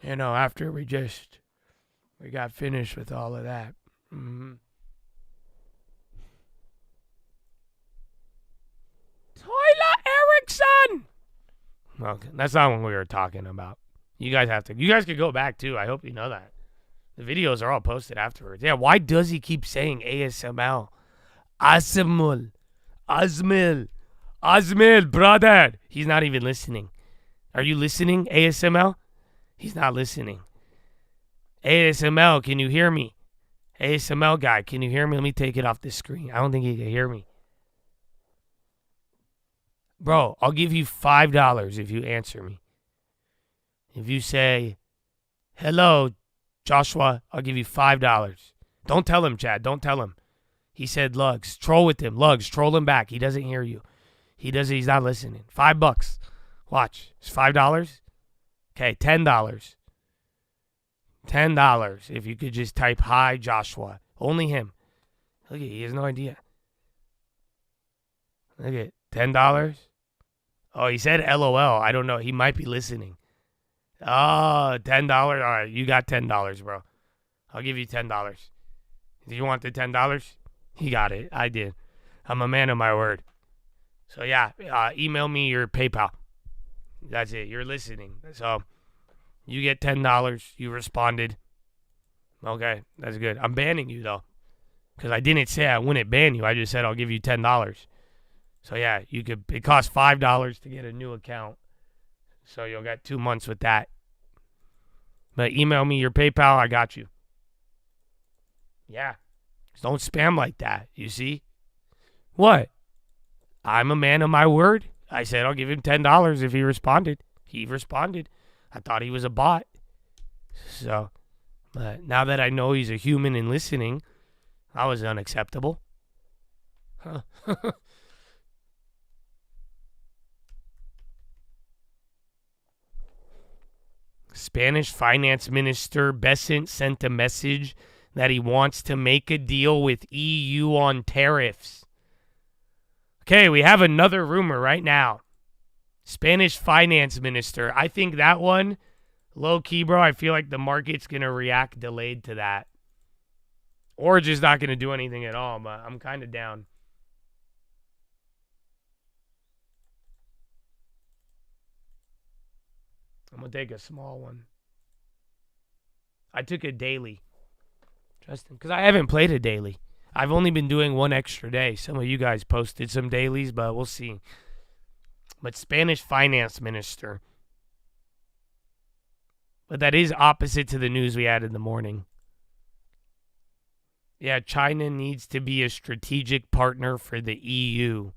A: You know, after we got finished with all of that. Tyler Erickson! Okay, that's not what we were talking about. You guys could go back too. I hope you know that. The videos are all posted afterwards. Yeah, why does he keep saying ASML? Asmul. Asmil, brother. He's not even listening. Are you listening, ASML? He's not listening. ASML, can you hear me? ASML guy, can you hear me? Let me take it off the screen. I don't think he can hear me. Bro, I'll give you $5 if you answer me. If you say, hello, Joshua, I'll give you $5. Don't tell him, Chad. Don't tell him. He said Lugs. Troll with him. Lugs, troll him back. He doesn't hear you. He's not listening. $5. Watch. It's $5. Okay, $10. $10. If you could just type, hi, Joshua. Only him. Look at it. He has no idea. Look at it. $10. Oh, he said LOL. I don't know. He might be listening. Oh, $10. All right, you got $10, bro. I'll give you $10. Do you want the $10? He got it. I did. I'm a man of my word. So, yeah, email me your PayPal. That's it. You're listening. So, you get $10. You responded. Okay, that's good. I'm banning you, though. Because I didn't say I wouldn't ban you. I just said I'll give you $10. So, yeah, it costs $5 to get a new account. So you'll get 2 months with that. But email me your PayPal. I got you. Yeah. Just don't spam like that. You see? What? I'm a man of my word. I said I'll give him $10 if he responded. He responded. I thought he was a bot. So, but now that I know he's a human and listening, that was unacceptable. Huh. Spanish finance minister Besant sent a message that he wants to make a deal with EU on tariffs. Okay, we have another rumor right now. Spanish finance minister. I think that one, low key, bro, I feel like the market's going to react delayed to that. Or just not going to do anything at all, but I'm kind of down. I'm going to take a small one. I took a daily, Justin, because I haven't played a daily. I've only been doing one extra day. Some of you guys posted some dailies, but we'll see. But Spanish finance minister. But that is opposite to the news we had in the morning. Yeah, China needs to be a strategic partner for the EU.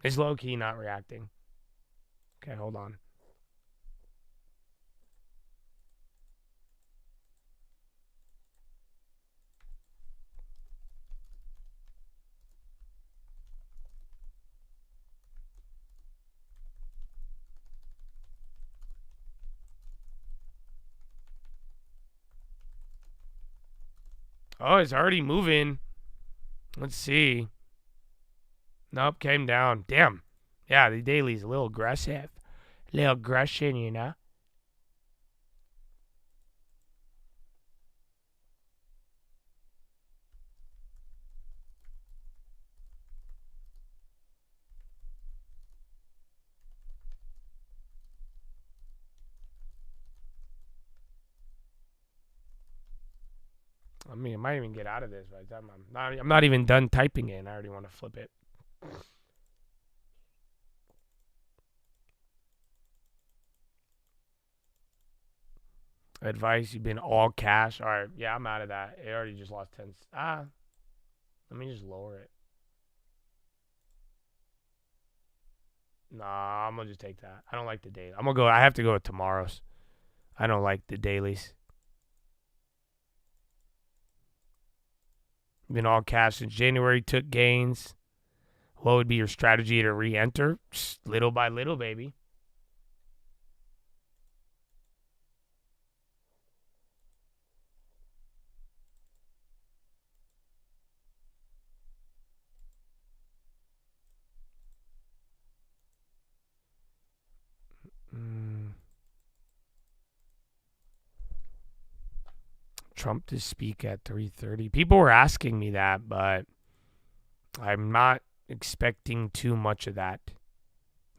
A: Is low-key not reacting? Okay, hold on. Oh, it's already moving. Let's see. Nope, came down. Damn. Yeah, the daily's a little aggressive. A little aggression, you know? I mean, I might even get out of this by the time I'm not even done typing it, and I already want to flip it. Advice, you've been all cash. All right, yeah, I'm out of that. It already just lost 10. Let me just lower it. Nah, I'm going to just take that. I don't like the daily. I have to go with tomorrow's. I don't like the dailies. Been all cash since January, took gains. What would be your strategy to re-enter? Just little by little, baby. Trump to speak at 3:30. People were asking me that, but I'm not expecting too much of that.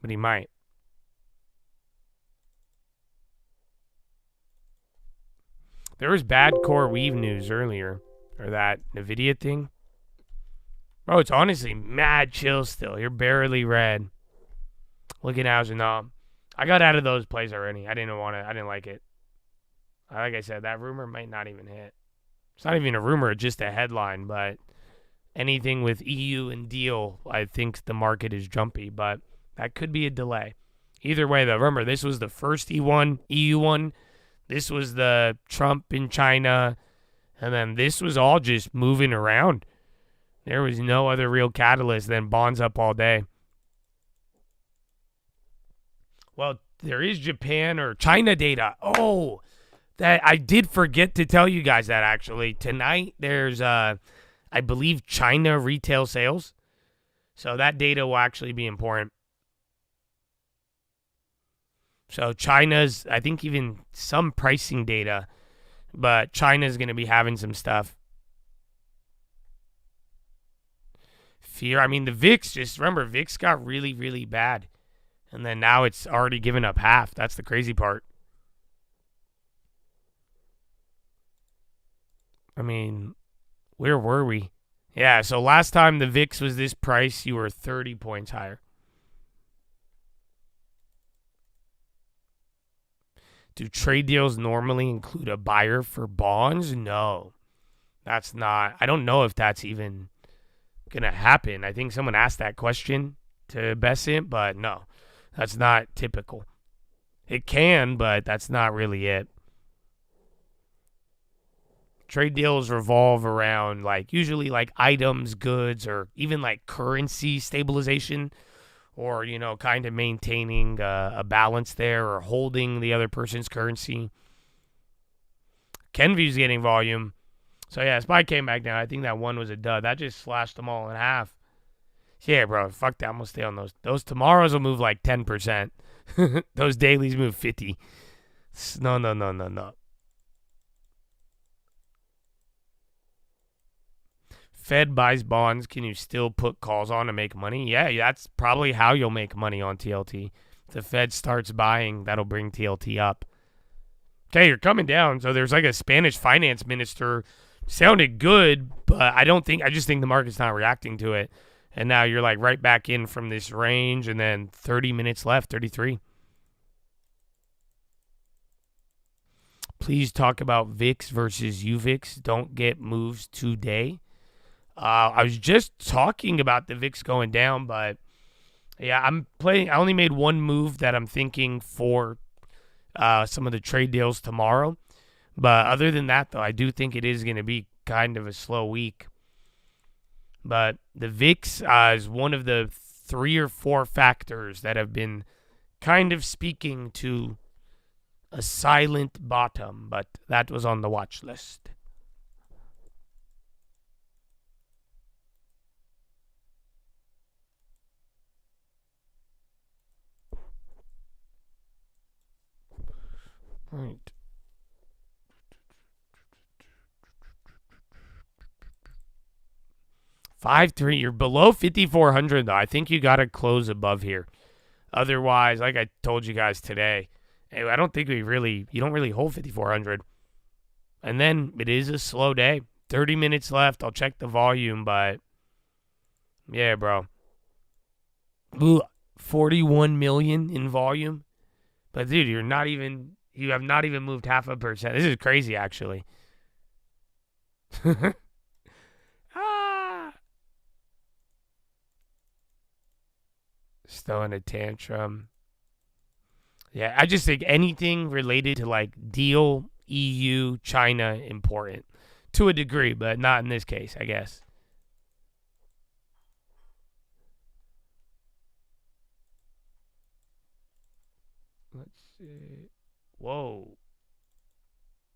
A: But he might. There was bad core weave news earlier. Or that NVIDIA thing. Bro, it's honestly mad chill still. You're barely red. Look at Hauser. No, I got out of those plays already. I didn't like it. Like I said, that rumor might not even hit. It's not even a rumor, it's just a headline. But anything with EU and deal, I think the market is jumpy. But that could be a delay. Either way, though, remember, this was the first EU one. This was the Trump in China. And then this was all just moving around. There was no other real catalyst than bonds up all day. Well, there is Japan or China data. Oh, that I did forget to tell you guys that actually. Tonight there's I believe China retail sales. So that data will actually be important. So China's, I think even some pricing data, but China's going to be having some stuff. Fear, I mean the VIX, just remember VIX got really, really bad. And then now it's already given up half. That's the crazy part. I mean, where were we? Yeah, so last time the VIX was this price, you were 30 points higher. Do trade deals normally include a buyer for bonds? No, that's not. I don't know if that's even going to happen. I think someone asked that question to Besant, but no, that's not typical. It can, but that's not really it. Trade deals revolve around usually items, goods, or even currency stabilization, or, kind of maintaining a balance there or holding the other person's currency. Kenview's getting volume. So, yeah, SPY came back down. I think that one was a dud. That just slashed them all in half. Yeah, bro, fuck that. I'm going to stay on those. Those tomorrows will move 10%. Those dailies move 50. No. Fed buys bonds. Can you still put calls on to make money? Yeah, that's probably how you'll make money on TLT. If the Fed starts buying, that'll bring TLT up. Okay, you're coming down. So there's a Spanish finance minister. Sounded good, but I just think the market's not reacting to it. And now you're right back in from this range, and then 30 minutes left, 33. Please talk about VIX versus UVIX. Don't get moves today. I was just talking about the VIX going down, but yeah, I only made one move that I'm thinking for some of the trade deals tomorrow. But other than that, though, I do think it is going to be kind of a slow week. But the VIX is one of the 3 or 4 factors that have been kind of speaking to a silent bottom, but that was on the watch list. Right. $5.3. You're below 5,400 though. I think you got to close above here. Otherwise, like I told you guys today, I don't think you don't really hold 5,400. And then it is a slow day. 30 minutes left. I'll check the volume, but yeah, bro. Ooh, 41 million in volume. But dude, you have not even moved 0.5%. This is crazy, actually. Still in a tantrum. Yeah, I just think anything related to deal, EU, China, important. To a degree, but not in this case, I guess. Let's see. Whoa.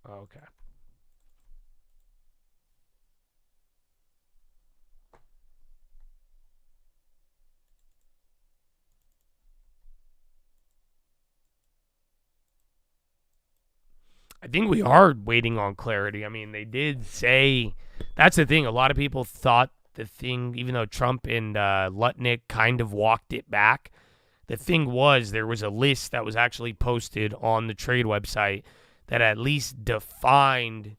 A: Okay. I think we are waiting on clarity. I mean, they did say, that's the thing. A lot of people thought the thing, even though Trump and Lutnick kind of walked it back, the thing was there was a list that was actually posted on the trade website that at least defined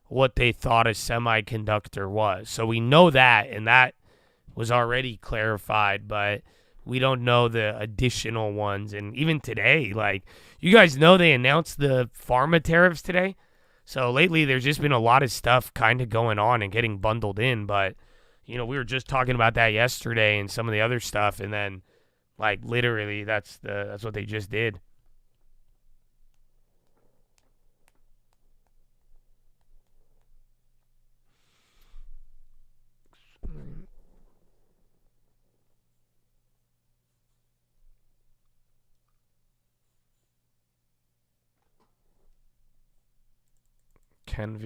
A: what they thought a semiconductor was. So we know that, and that was already clarified, but we don't know the additional ones. And even today, you guys know they announced the pharma tariffs today. So lately there's just been a lot of stuff kind of going on and getting bundled in. But, we were just talking about that yesterday and some of the other stuff. And then, literally, that's what they just did.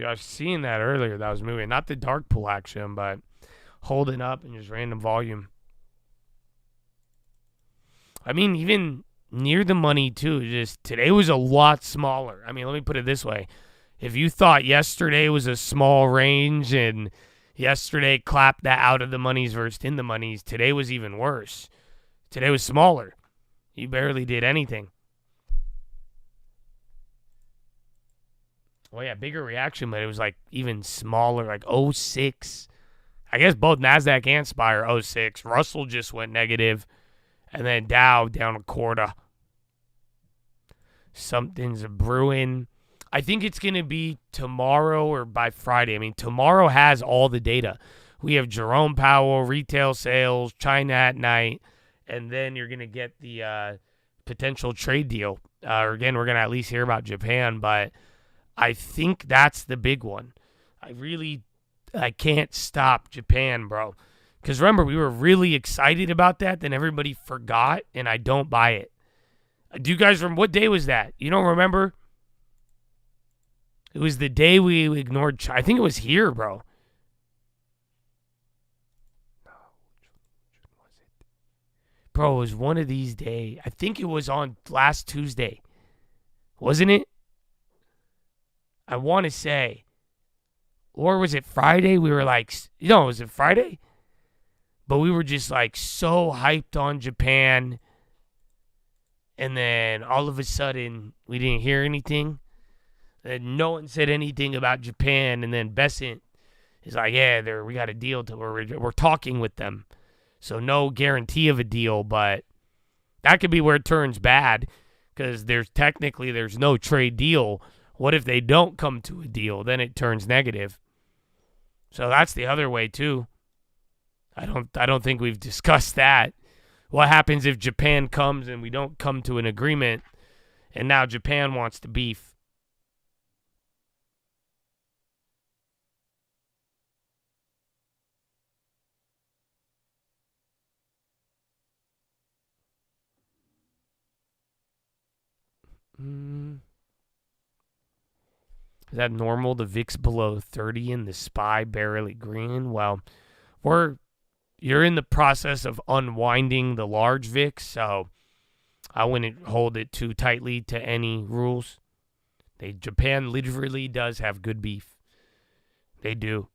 A: I've seen that earlier. That was moving. Not the dark pool action, but holding up and just random volume. I mean, even near the money, too. Just today was a lot smaller. I mean, let me put it this way. If you thought yesterday was a small range and yesterday clapped that out of the monies versus in the monies, today was even worse. Today was smaller. You barely did anything. Well, yeah, bigger reaction, but it was like even smaller, like 0.6. I guess both NASDAQ and SPY are 0.6. Russell just went negative, and then Dow down a quarter. Something's brewing. I think it's going to be tomorrow or by Friday. I mean, tomorrow has all the data. We have Jerome Powell, retail sales, China at night, and then you're going to get the potential trade deal. Again, we're going to at least hear about Japan, but I think that's the big one. I can't stop Japan, bro. Because remember, we were really excited about that, then everybody forgot, and I don't buy it. Do you guys remember? What day was that? You don't remember? It was the day we ignored China. I think it was here, bro. Bro, it was one of these days. I think it was on last Tuesday. Wasn't it? I want to say. Or was it Friday? We were like, was it Friday? But we were just like so hyped on Japan. And then all of a sudden, we didn't hear anything. And no one said anything about Japan. And then Besant is like, yeah, we got a deal. We're talking with them. So no guarantee of a deal, but that could be where it turns bad because there's no trade deal. What if they don't come to a deal? Then it turns negative. So that's the other way too. I don't think we've discussed that. What happens if Japan comes and we don't come to an agreement and now Japan wants to beef? Is that normal? The VIX below 30 and the SPY barely green? Well, you're in the process of unwinding the large VIX, so I wouldn't hold it too tightly to any rules. Japan literally does have good beef. They do.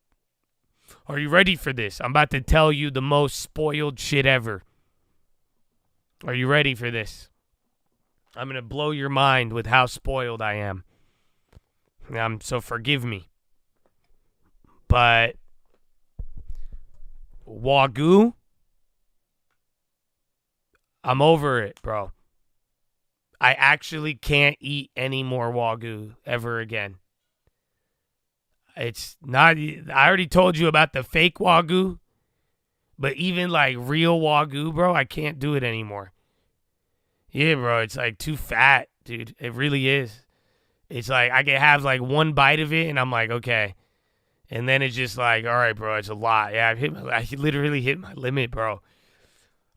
A: Are you ready for this? I'm about to tell you the most spoiled shit ever. Are you ready for this? I'm going to blow your mind with how spoiled I am. So forgive me. But Wagyu, I'm over it, bro. I actually can't eat any more Wagyu ever again. It's not, I already told you about the fake Wagyu, but even like real Wagyu, bro, I can't do it anymore. Yeah, bro, it's like too fat, dude. It really is. It's like I can have like one bite of it and I'm like, okay. And then it's just like, all right, bro, it's a lot. Yeah, I literally hit my limit, bro.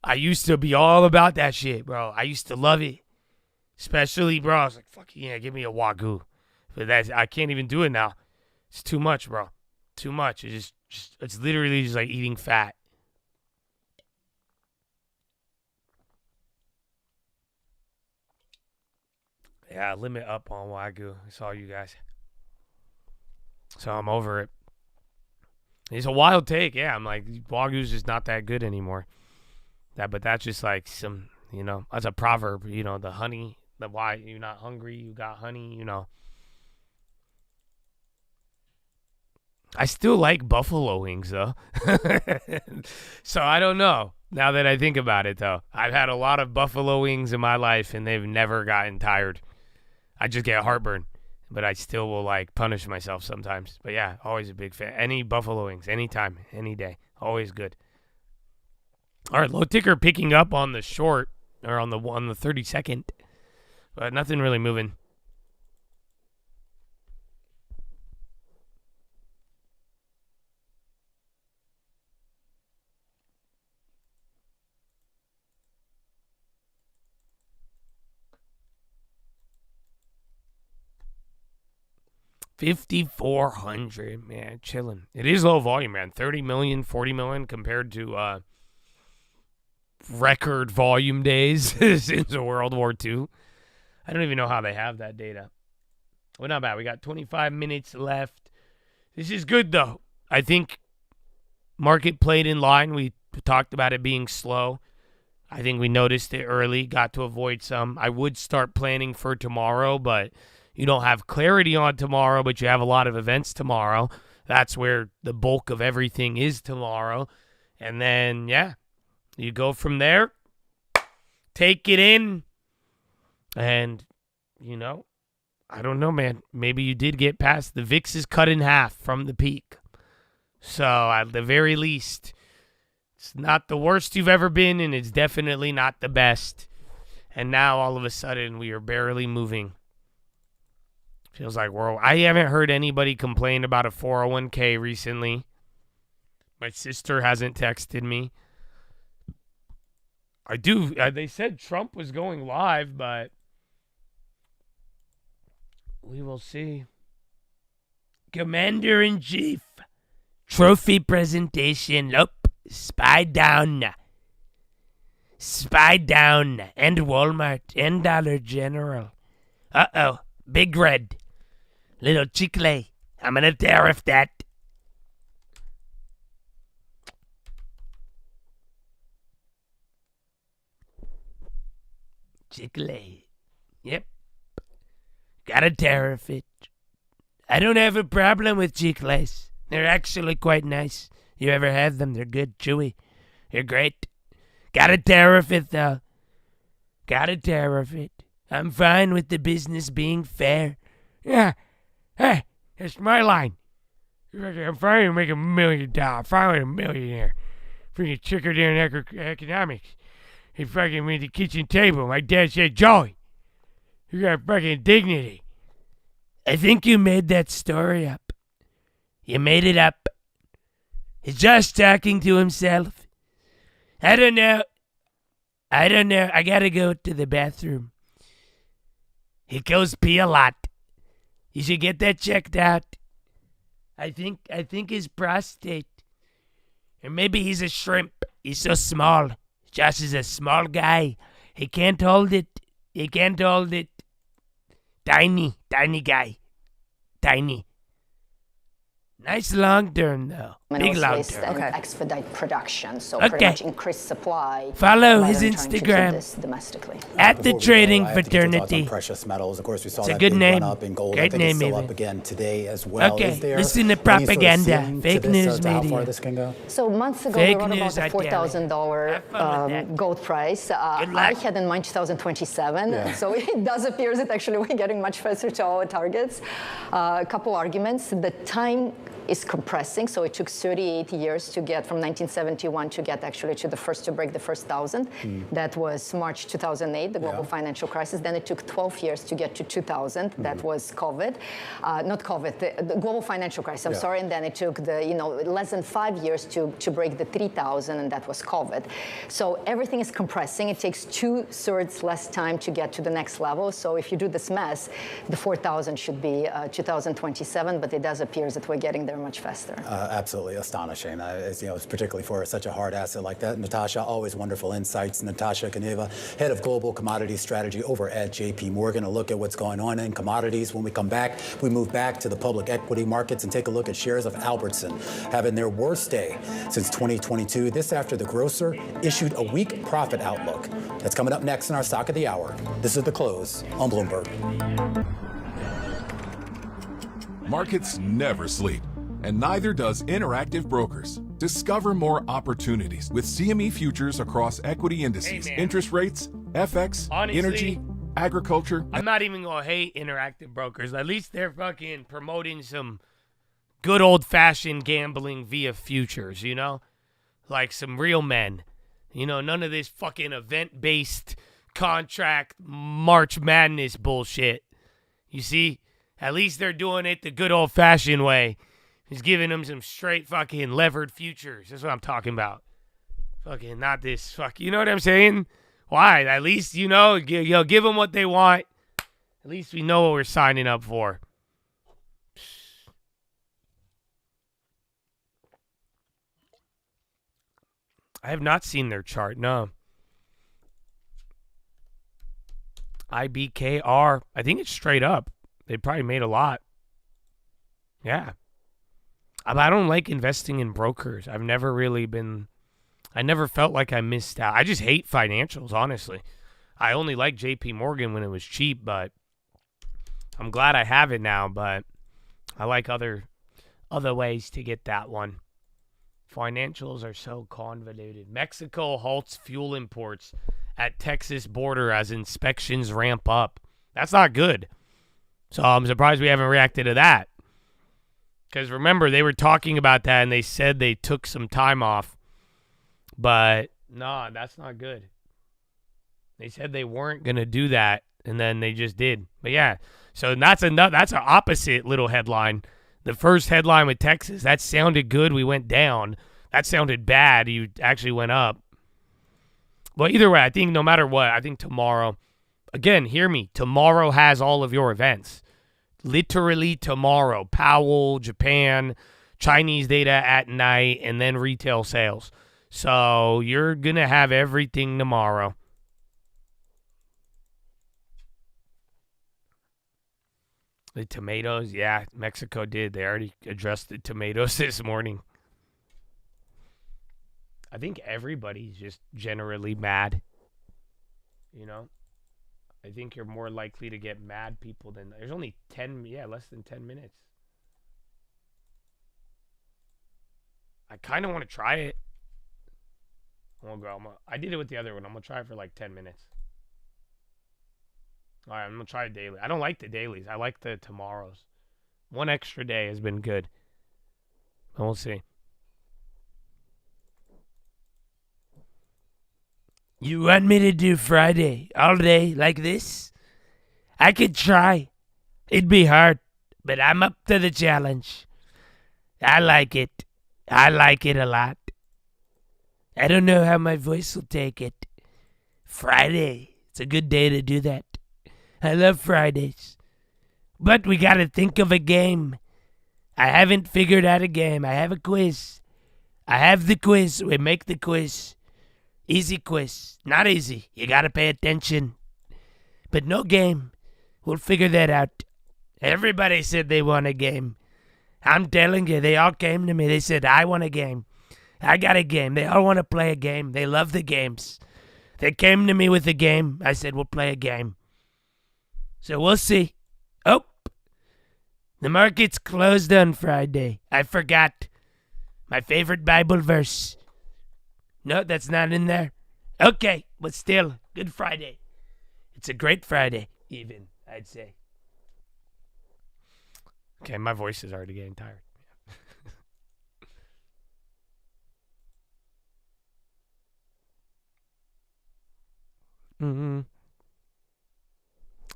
A: I used to be all about that shit, bro. I used to love it. Especially, bro, I was like, fuck yeah, give me a Wagyu. But I can't even do it now. It's too much, bro. Too much. It's literally just like eating fat. Yeah, limit up on Wagyu. It's all you guys. So I'm over it. It's a wild take. Yeah, I'm like, Wagyu's just not that good anymore. But that's just like some, that's a proverb. The honey, why you're not hungry, you got honey, I still like buffalo wings, though. So I don't know. Now that I think about it, though. I've had a lot of buffalo wings in my life, and they've never gotten tired. I just get heartburn, but I still will, punish myself sometimes. But, yeah, always a big fan. Any buffalo wings, anytime, any day. Always good. All right, low ticker picking up on the short, or on the 32nd. But nothing really moving. $5,400, man, chilling. It is low volume, man. 30 million, 40 million compared to record volume days since World War II. I don't even know how they have that data. Well, not bad. We got 25 minutes left. This is good, though. I think market played in line. We talked about it being slow. I think we noticed it early, got to avoid some. I would start planning for tomorrow, but you don't have clarity on tomorrow, but you have a lot of events tomorrow. That's where the bulk of everything is tomorrow. And then, yeah, you go from there, take it in, and, you know, I don't know, man. Maybe you did get past. The VIX is cut in half from the peak. So, at the very least, it's not the worst you've ever been, and it's definitely not the best. And now, all of a sudden, we are barely moving. Feels like I haven't heard anybody complain about a 401k recently. My sister hasn't texted me. I do. They said Trump was going live, but we will see. Commander-in-Chief. Trophy presentation. Nope. Spy down. Spy down. And Walmart. And Dollar General. Uh-oh. Big Red. Little chicle. I'm gonna tariff that. Chicle. Yep. Gotta tariff it. I don't have a problem with chicles. They're actually quite nice. You ever had them? They're good, chewy. They're great. Gotta tariff it, though. Gotta tariff it. I'm fine with the business being fair. Yeah. Hey, that's my line. I'm fine with making $1 million. Fine with a millionaire. Freaking chicker there in economics. He fucking made the kitchen table. My dad said, Joey, you got fucking dignity. I think you made that story up. You made it up. He's just talking to himself. I don't know. I gotta go to the bathroom. He goes pee a lot. You should get that checked out. I think his prostate. Or maybe he's a shrimp. He's so small. Josh is a small guy. He can't hold it. Tiny guy. Tiny. Nice long term, though. Big long term.
D: And expedite production, so pretty much increase supply.
A: Follow his Instagram.
D: Domestically.
A: At the Trading Fraternity.
E: Precious metals. Of course, we saw
A: it's
E: that
A: a good
E: big
A: name.
E: run up in gold.
A: Great
E: I think
A: name,
E: it's still
A: maybe.
E: up again today as well.
A: Okay,
E: Is there
A: listen to
E: any sort of
A: propaganda.
E: ceiling
A: Fake
E: to this,
A: news
E: to how
A: media.
E: far this can go?
D: So months ago,
A: Fake
D: we wrote
A: news,
D: about the $4,000 gold price. I had in mind 2027.
E: Yeah.
D: So it does appear that actually we're getting much faster to our targets. A couple arguments. The time is compressing, so it took 38 years to get from 1971 to get actually to break the first 1,000. That was March 2008, the global financial crisis. Then it took 12 years to get to 2,000. That was COVID, not COVID, the global financial crisis. I'm sorry. And then it took less than 5 years to break the 3,000, and that was COVID. So everything is compressing. It takes 2/3 less time to get to the next level. So if you do this math, the 4,000 should be 2027, but it does appear that we're getting there much faster.
E: Absolutely astonishing. It's particularly for such a hard asset like that. Natasha, always wonderful insights. Natasha Kaneva, head of global commodities strategy over at JP Morgan. A look at what's going on in commodities. When we come back, we move back to the public equity markets and take a look at shares of Albertson having their worst day since 2022. This after the grocer issued a weak profit outlook. That's coming up next in our Stock of the Hour. This is The Close on Bloomberg.
W: Markets never sleep, and neither does Interactive Brokers. Discover more opportunities with CME futures across equity indices, interest rates, FX,
A: Honestly,
W: energy, agriculture.
A: I'm not even going to hate Interactive Brokers. At least they're fucking promoting some good old-fashioned gambling via futures, Like some real men. None of this fucking event-based contract March Madness bullshit. You see? At least they're doing it the good old-fashioned way. He's giving them some straight fucking levered futures. That's what I'm talking about. Fucking not this you know what I'm saying? Why? At least, give them what they want. At least we know what we're signing up for. I have not seen their chart, no. IBKR. I think it's straight up. They probably made a lot. Yeah. I don't like investing in brokers. I've never really been... I never felt like I missed out. I just hate financials, honestly. I only liked JP Morgan when it was cheap, but I'm glad I have it now, but I like other ways to get that one. Financials are so convoluted. Mexico halts fuel imports at Texas border as inspections ramp up. That's not good. So I'm surprised we haven't reacted to that. Because remember, they were talking about that and they said they took some time off. But no, that's not good. They said they weren't going to do that, and then they just did. But yeah, so that's an opposite little headline. The first headline with Texas, that sounded good. We went down. That sounded bad. You actually went up. Well, either way, I think no matter what, I think tomorrow, again, hear me, tomorrow has all of your events. Literally tomorrow. Powell, Japan, Chinese data at night, and then retail sales. So you're going to have everything tomorrow. The tomatoes, yeah, Mexico did. They already addressed the tomatoes this morning. I think everybody's just generally mad. You know? I think you're more likely to get mad people than... There's only less than 10 minutes. I kind of want to try it. I did it with the other one. I'm going to try it for like 10 minutes. All right, I'm going to try it daily. I don't like the dailies. I like the tomorrows. One extra day has been good. But we'll see. You want me to do Friday all day like this? I could try. It'd be hard, but I'm up to the challenge. I like it. I like it a lot. I don't know how my voice will take it. Friday. It's a good day to do that. I love Fridays. But we got to think of a game. I haven't figured out a game. I have a quiz. I have the quiz. We make the quiz. Easy quiz. Not easy. You got to pay attention. But no game. We'll figure that out. Everybody said they want a game. I'm telling you, they all came to me. They said, I want a game. I got a game. They all want to play a game. They love the games. They came to me with a game. I said, we'll play a game. So we'll see. Oh, the market's closed on Friday. I forgot my favorite Bible verse. No, that's not in there. Okay, but still, good Friday. It's a great Friday, even, I'd say. Okay, my voice is already getting tired.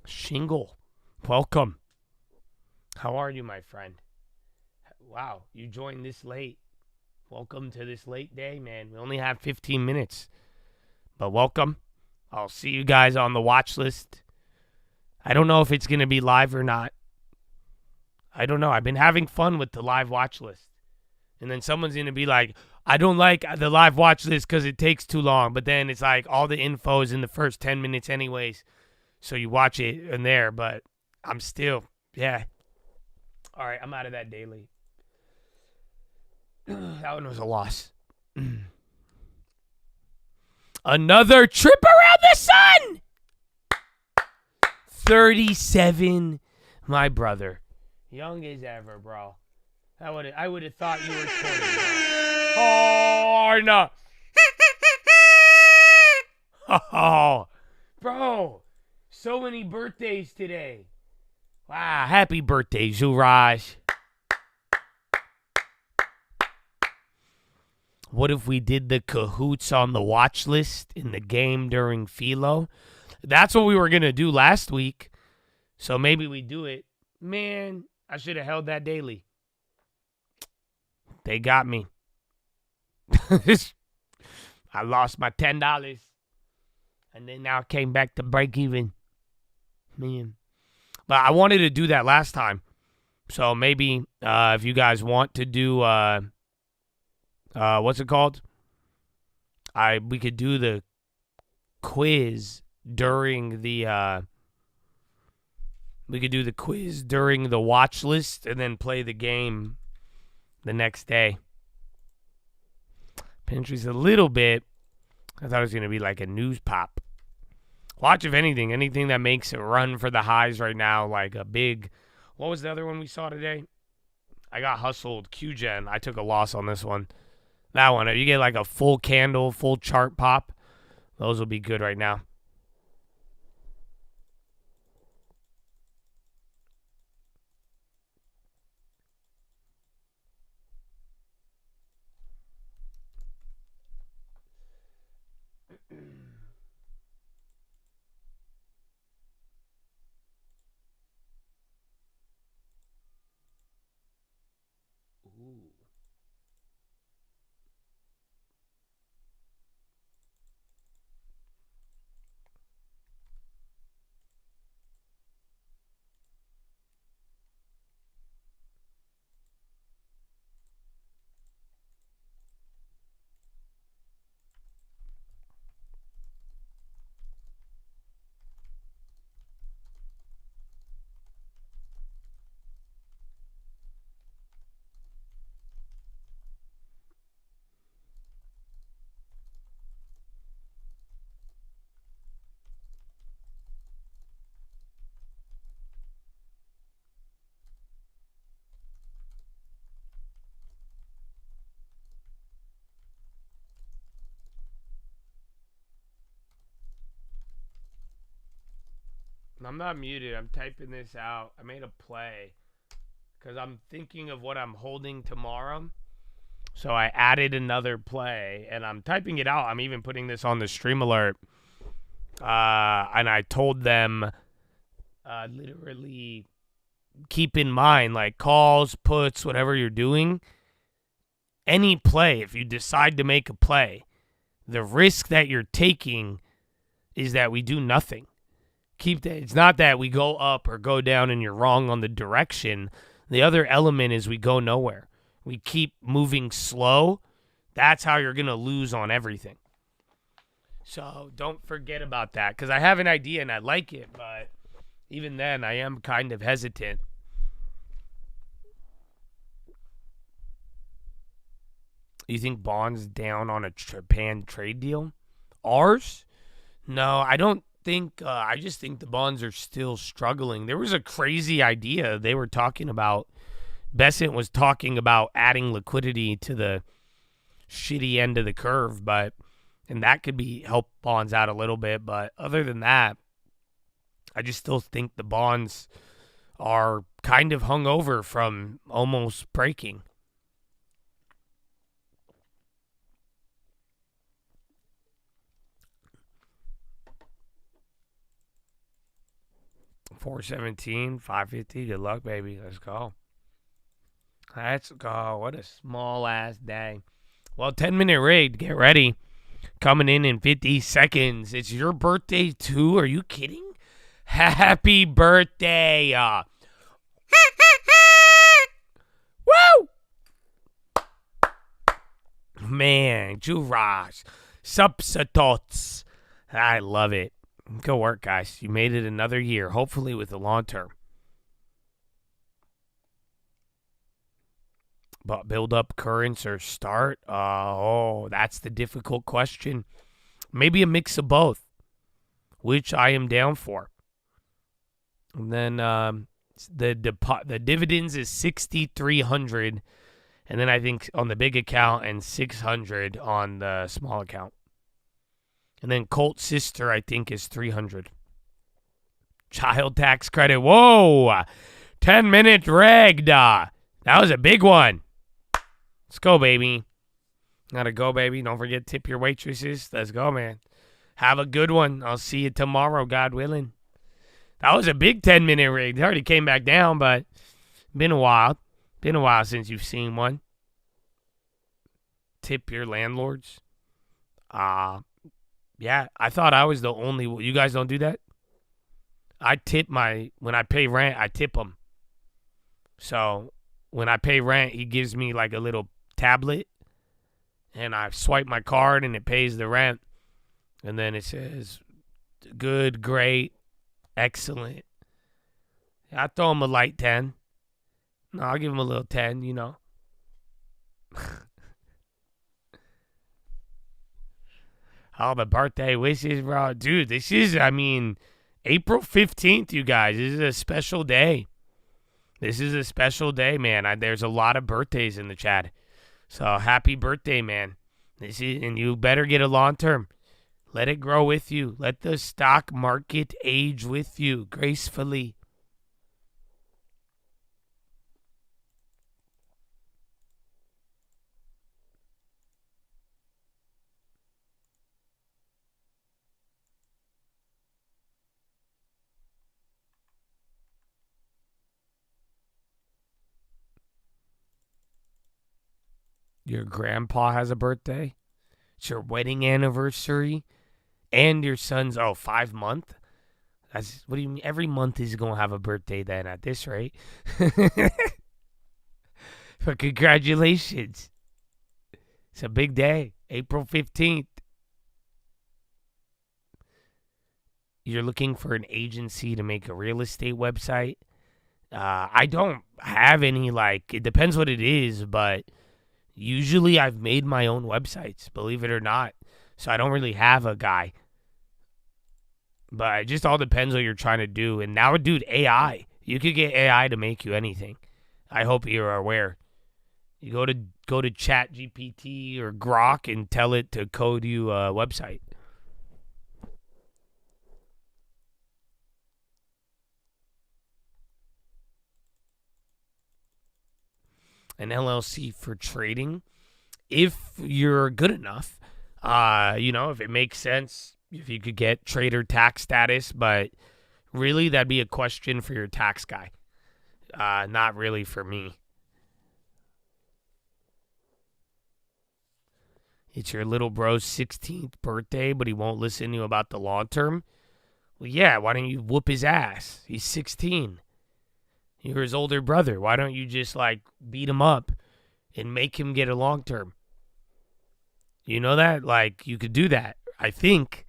A: Shingle, welcome. How are you, my friend? Wow, you joined this late. Welcome to this late day, man. We only have 15 minutes. But welcome. I'll see you guys on the watch list. I don't know if it's going to be live or not. I don't know. I've been having fun with the live watch list. And then someone's going to be like, I don't like the live watch list because it takes too long. But then it's like all the info is in the first 10 minutes anyways. So you watch it in there. But I'm still, yeah. All right, I'm out of that daily. That one was a loss. Another trip around the sun. 37. My brother. Young as ever, bro. I would have thought you were 20. Oh, no. Oh, bro. So many birthdays today. Wow. Happy birthday, Zuraj. What if we did the cahoots on the watch list in the game during PHILO? That's what we were going to do last week. So maybe we do it. Man, I should have held that daily. They got me. I lost my $10. And then now I came back to break even. Man. But I wanted to do that last time. So maybe if you guys want to do... what's it called? We could do the quiz during the watch list and then play the game the next day. Pinterest a little bit. I thought it was gonna be like a news pop. Watch, if anything that makes it run for the highs right now, like a big, what was the other one we saw today? I got hustled, QGen. I took a loss on this one. That one, if you get like a full candle, full chart pop, those will be good right now. I'm not muted. I'm typing this out. I made a play because I'm thinking of what I'm holding tomorrow. So I added another play, and I'm typing it out. I'm even putting this on the stream alert. And I told them literally keep in mind, like calls, puts, whatever you're doing, any play, if you decide to make a play, the risk that you're taking is that we do nothing. Keep that. It's not that we go up or go down and you're wrong on the direction. The other element is we go nowhere. We keep moving slow. That's how you're going to lose on everything. So don't forget about that, because I have an idea and I like it, but even then I am kind of hesitant. You think Bond's down on a Japan trade deal? Ours? No, I don't think. I just think the bonds are still struggling. There was a crazy idea they were talking about. Besant was talking about adding liquidity to the shitty end of the curve, and that could help bonds out a little bit. But other than that, I just still think the bonds are kind of hung over from almost breaking. $417, $550. Good luck, baby. Let's go. Let's go. What a small ass day. Well, 10-minute rig. Get ready. Coming in 50 seconds. It's your birthday too. Are you kidding? Happy birthday. Woo! Man, Juras. Subsatots. I love it. Good work, guys. You made it another year, hopefully with the long term. But build up currents or start? That's the difficult question. Maybe a mix of both, which I am down for. And then the dividends is 6,300, and then I think on the big account and 600 on the small account. And then Colt Sister, I think, is 300. Child tax credit. Whoa! 10-minute reg. That was a big one. Let's go, baby. Gotta go, baby. Don't forget, tip your waitresses. Let's go, man. Have a good one. I'll see you tomorrow, God willing. That was a big 10-minute rig. They already came back down, but been a while. Been a while since you've seen one. Tip your landlords. Yeah, I thought I was the only one. You guys don't do that? I tip when I pay rent, I tip them. So when I pay rent, he gives me like a little tablet, and I swipe my card and it pays the rent. And then it says good, great, excellent. I throw him a light 10. No, I'll give him a little 10, you know. All the birthday wishes, bro. Dude, this is, April 15th, you guys. This is a special day. This is a special day, man. There's a lot of birthdays in the chat. So happy birthday, man. And you better get a long term. Let it grow with you. Let the stock market age with you gracefully. Your grandpa has a birthday. It's your wedding anniversary. And your son's, 5 month. What do you mean? Every month he's going to have a birthday then at this rate. But congratulations. It's a big day. April 15th. You're looking for an agency to make a real estate website. I don't have any, it depends what it is, but usually I've made my own websites, believe it or not. So I don't really have a guy. But it just all depends what you're trying to do. And now, dude, AI. You could get AI to make you anything. I hope you're aware. You go to ChatGPT or Grok and tell it to code you a website. An LLC for trading, if you're good enough, if it makes sense, if you could get trader tax status, but really that'd be a question for your tax guy, not really for me. It's your little bro's 16th birthday, but he won't listen to you about the long term. Well, yeah, why don't you whoop his ass? He's 16. You're his older brother. Why don't you just, beat him up and make him get a long term? You know that? You could do that, I think.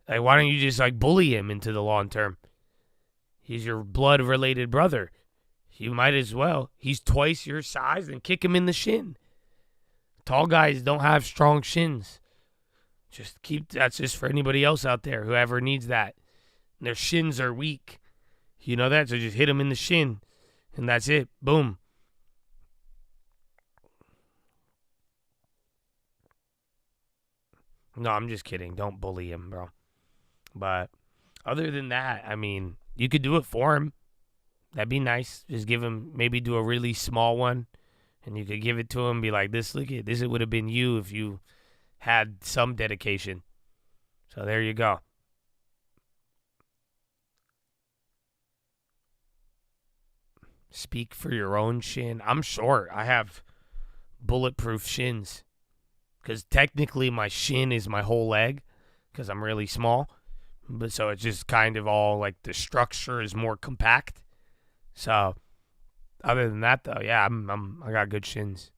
A: Why don't you just, bully him into the long term? He's your blood-related brother. You might as well. He's twice your size, and kick him in the shin. Tall guys don't have strong shins. That's just for anybody else out there, whoever needs that. And their shins are weak. You know that? So just hit him in the shin, and that's it. Boom. No, I'm just kidding. Don't bully him, bro. But other than that, you could do it for him. That'd be nice. Just give him, maybe do a really small one, and you could give it to him and be like, look at this. It would have been you if you had some dedication. So there you go. Speak for your own shin. I'm short. I have bulletproof shins. Because technically my shin is my whole leg. Because I'm really small. But so it's just kind of all the structure is more compact. So other than that though, yeah, I got good shins.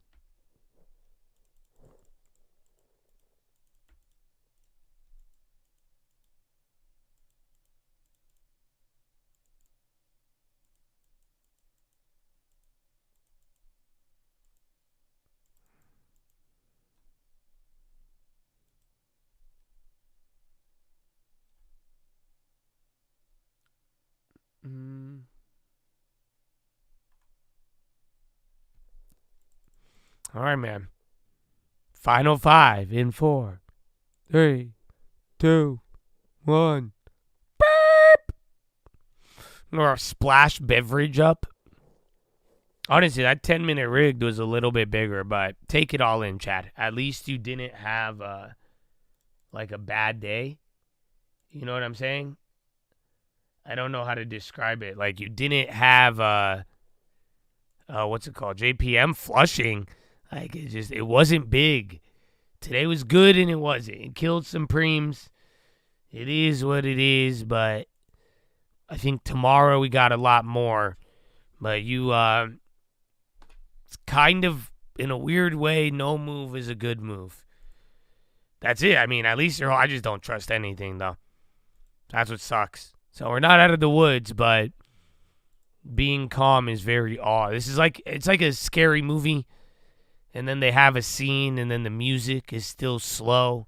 A: All right, man. Final 5 in 4, 3, 2, 1. Beep. Or a splash beverage up. Honestly, that 10-minute rigged was a little bit bigger, but take it all in, Chad. At least you didn't have a bad day. You know what I'm saying? I don't know how to describe it. You didn't have what's it called? JPM flushing. It wasn't big. Today was good and it wasn't. It killed some preems. It is what it is, but I think tomorrow we got a lot more. But it's kind of, in a weird way, no move is a good move. That's it. At least I just don't trust anything, though. That's what sucks. So we're not out of the woods, but being calm is very odd. This is it's like a scary movie, and then they have a scene, and then the music is still slow,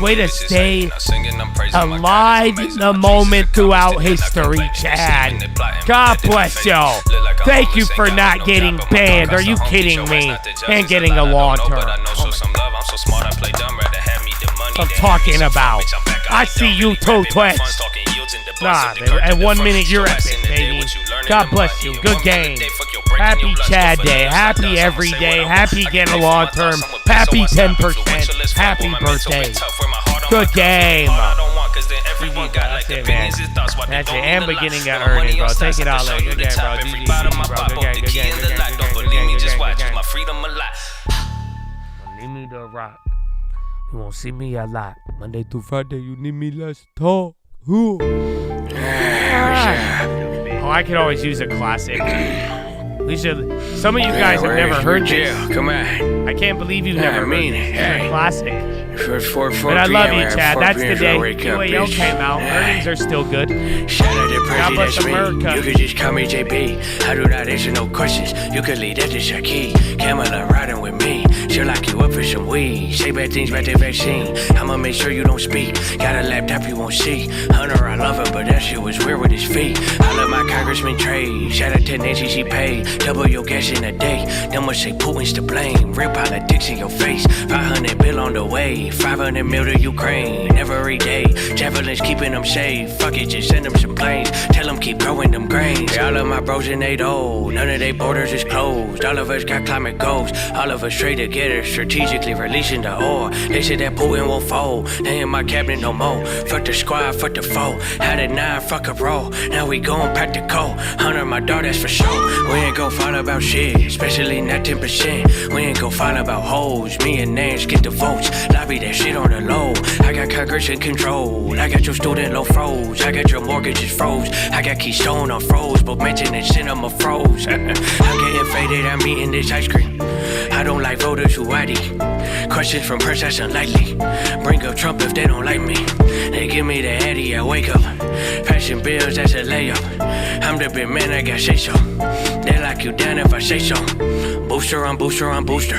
A: Way to stay alive in the moment throughout history, Chad. God bless y'all. Thank you for not getting banned. Are you kidding me? And getting a long term. I'm talking about. I see you too, Twitch. Nah, at 1 minute you're epic, baby. God bless you. Good game. Happy Chad Day. Happy every day. Happy getting a long term. Happy 10%. Happy birthday. Good game. That's it, man. That's it. And beginning of earnings, bro. Take it all in. Good game, bro. GG, bro. Good game, good game, good game, good game, good game. Need me to rock. You won't see me a lot. Monday through Friday, you need me less talk. Oh, I could always use a classic. We should. Some of you guys have never heard this.
F: Come on.
A: I can't believe you've never heard this. It's a classic.
F: But
A: I love you, Chad. That's the day UAL came out. Earnings are still good.
F: Shout out to
A: God bless
F: President
A: America.
F: You could just call me JP. I do not answer no questions. You could lead that to Shaki. Kamala riding with me. She'll lock you up for some weed. Say bad things about the vaccine. I'ma make sure you don't speak. Got a laptop you won't see. Hunter, I love her, but that shit was weird with his feet. I love my Congressman Trey. Shout out to Nancy, she paid. Double your gas in a day. Them must say Putin's to blame. Real politics in your face. 500 bill on the way. 500 mil to Ukraine. Every day. Javelins keeping them safe. Fuck it, just send them some planes. Tell them keep growing them grains. All of my bros in 8-0. None of they borders is closed. All of us got climate goals. All of us straight together. Strategically releasing the ore. They said that Putin won't fold. They in my cabinet no more. Fuck the squad, fuck the foe. Had a 9, fuck a roll. Now we going practical. Hunter, my dog, that's for sure. We ain't gon' fight about shit. Especially not 10%. We ain't gon' fight about hoes. Me and Nance get the votes. Lobby that shit on the low. I got Congress in control. I got your student loan froze. I got your mortgages froze. I got Keystone on froze. But mention and cinema froze. I'm getting faded. I'm eating this ice cream. I don't like voters who ID. Questions from press, that's unlikely. Bring up Trump if they don't like me. They give me the Eddie, I wake up. Passing bills, that's a layup. I'm the big man, I got say so. They lock you down if I say so. Booster on booster on booster.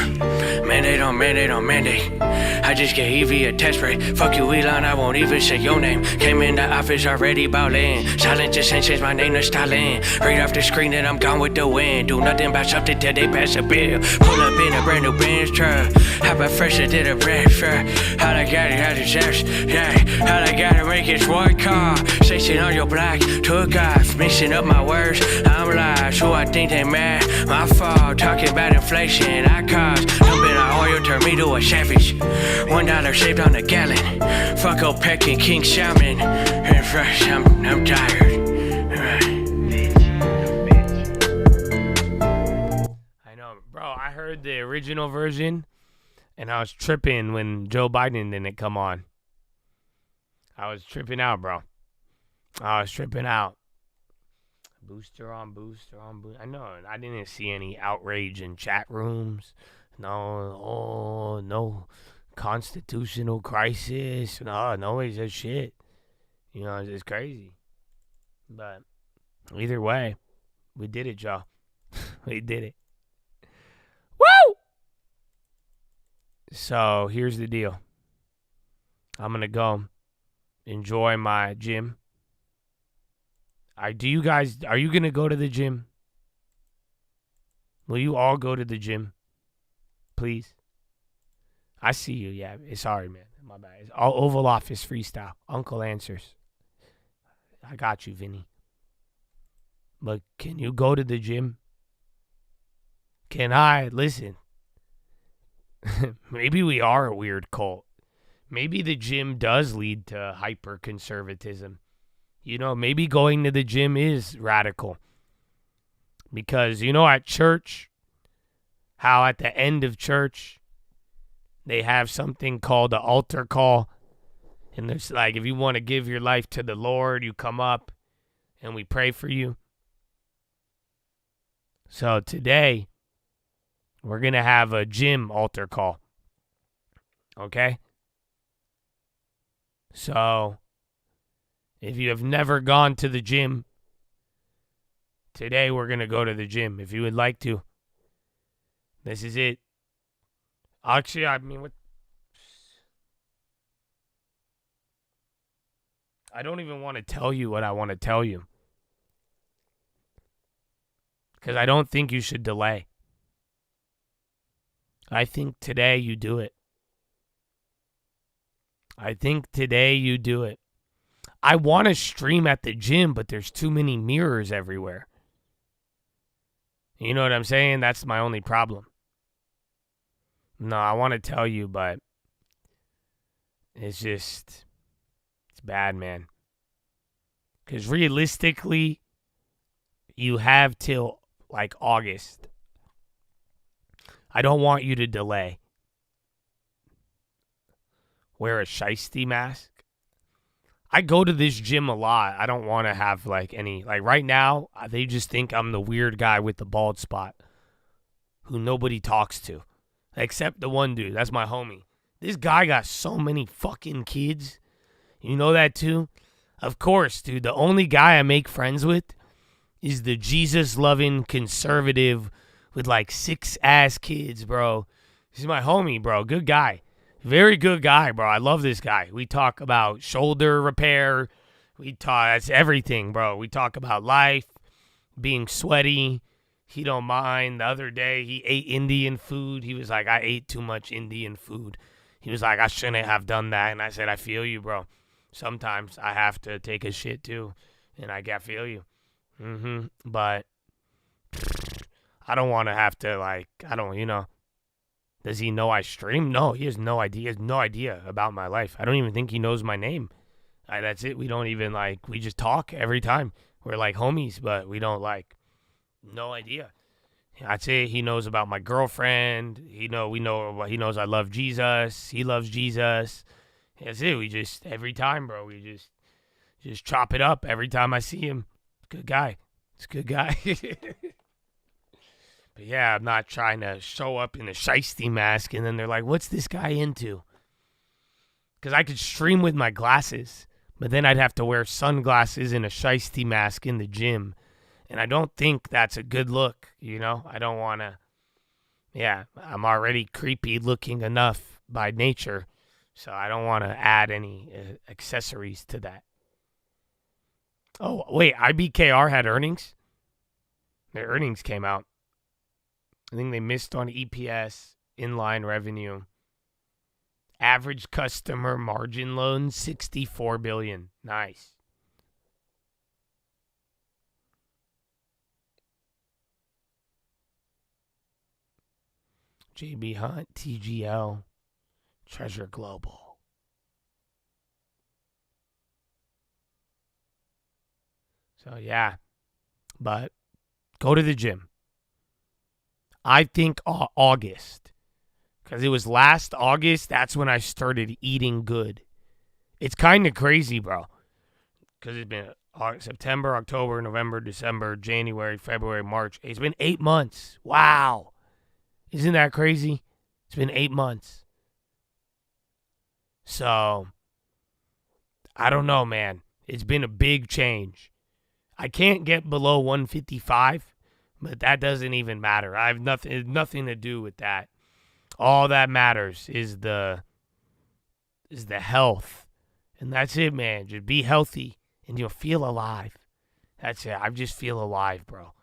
F: Mandate on mandate on mandate. I just get Evie a test spray. Fuck you, Elon, I won't even say your name. Came in the office already ballin'. Silent just ain't changed my name to Stalin. Right off the screen and I'm gone with the wind. Do nothing about something till they pass a bill. Pull up in a brand new Benz truck. Hop up fresher than a breakfast. How I got it, how to just, yeah. How I gotta make it one car. Station on your block, took off. Mixing up my words, I'm live. So I think they mad. My fault, talking about inflation. I caused. Dumping our oil turned me to a savage. $1 saved on a gallon. Fuck OPEC and King Salmon. And fresh, I'm tired.
A: I know, bro. I heard the original version, and I was tripping when Joe Biden didn't come on. I was tripping out, bro. I was tripping out. Booster on booster on booster. I know. I didn't see any outrage in chat rooms. No constitutional crisis. No, it's just shit. You know, it's just crazy. But either way, we did it, y'all. We did it. Woo! So here's the deal. I'm gonna go enjoy my gym. Are you gonna go to the gym? Will you all go to the gym? Please. I see you, yeah. Sorry, man. My bad. It's all Oval Office freestyle. Uncle answers. I got you, Vinny. But can you go to the gym? Can I? Listen. Maybe we are a weird cult. Maybe the gym does lead to hyper-conservatism. You know, maybe going to the gym is radical. Because, you know, at church, how at the end of church, they have something called the altar call. And there's like, if you want to give your life to the Lord, you come up and we pray for you. So today, we're going to have a gym altar call. Okay? So, if you have never gone to the gym, today we're going to go to the gym. If you would like to, this is it. Actually, I mean, what? I don't even want to tell you what I want to tell you. Because I don't think you should delay. I think today you do it. I think today you do it. I want to stream at the gym, but there's too many mirrors everywhere. You know what I'm saying? That's my only problem. No, I want to tell you, but it's bad, man. Because realistically, you have till like August. I don't want you to delay. Wear a shiesty mask. I go to this gym a lot. I don't want to have like any, like right now, they just think I'm the weird guy with the bald spot who nobody talks to. Except the one dude. That's my homie. This guy got so many fucking kids. You know that too? Of course, dude. The only guy I make friends with is the Jesus-loving conservative with like 6 ass kids, bro. He's my homie, bro. Good guy. Very good guy, bro. I love this guy. We talk about shoulder repair. That's everything, bro. We talk about life, being sweaty. He don't mind. The other day, he ate Indian food. He was like, I ate too much Indian food. He was like, I shouldn't have done that. And I said, I feel you, bro. Sometimes I have to take a shit, too. And I feel you. But I don't want to have to, like, Does he know I stream? No, he has no idea. He has no idea about my life. I don't even think he knows my name. That's it. We don't even, like, we just talk every time. We're like homies, but we don't, like, no idea. I'd say he knows about my girlfriend. He knows I love Jesus. He loves Jesus. That's it. We just, every time, bro, we just chop it up every time I see him. Good guy. It's a good guy. But yeah, I'm not trying to show up in a shiesty mask and then they're like, what's this guy into? Because I could stream with my glasses, but then I'd have to wear sunglasses and a shiesty mask in the gym. And I don't think that's a good look, you know? I don't want to. Yeah, I'm already creepy looking enough by nature, so I don't want to add any accessories to that. Oh, wait, IBKR had earnings? Their earnings came out. I think they missed on EPS, inline revenue. Average customer margin loan, $64 billion. Nice. JB Hunt, TGL, Treasure Global. So, yeah. But go to the gym. I think August. Because it was last August, that's when I started eating good. It's kind of crazy, bro. Because it's been September, October, November, December, January, February, March. It's been 8 months. Wow. Isn't that crazy? It's been 8 months. So, I don't know, man. It's been a big change. I can't get below 155. But that doesn't even matter. I have nothing to do with that. All that matters is the health. And that's it, man. Just be healthy and you'll feel alive. That's it. I just feel alive, bro.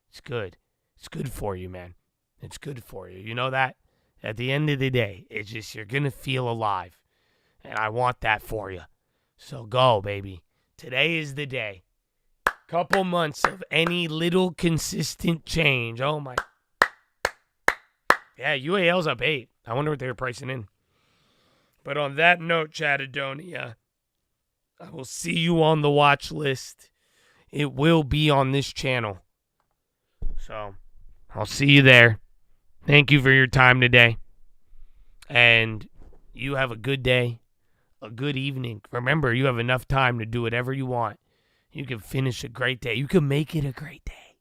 A: It's good. It's good for you, man. It's good for you. You know that? At the end of the day, it's just you're going to feel alive. And I want that for you. So go, baby. Today is the day. Couple months of any little consistent change. Oh, my. Yeah, UAL's up 8. I wonder what they were pricing in. But on that note, Chattadonia, I will see you on the watch list. It will be on this channel. So, I'll see you there. Thank you for your time today. And you have a good day, a good evening. Remember, you have enough time to do whatever you want. You can finish a great day. You can make it a great day.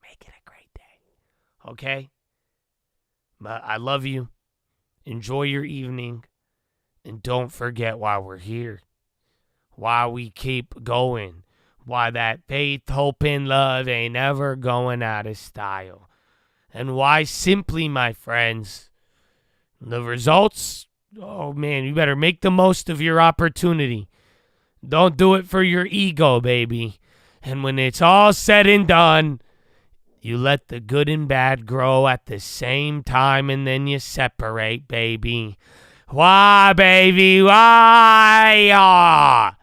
A: Make it a great day. Okay? But I love you. Enjoy your evening. And don't forget why we're here. Why we keep going. Why that faith, hope, and love ain't ever going out of style. And why simply, my friends, the results, oh man, you better make the most of your opportunity. Don't do it for your ego, baby. And when it's all said and done, you let the good and bad grow at the same time, and then you separate, baby. Why, baby? Why? Ah.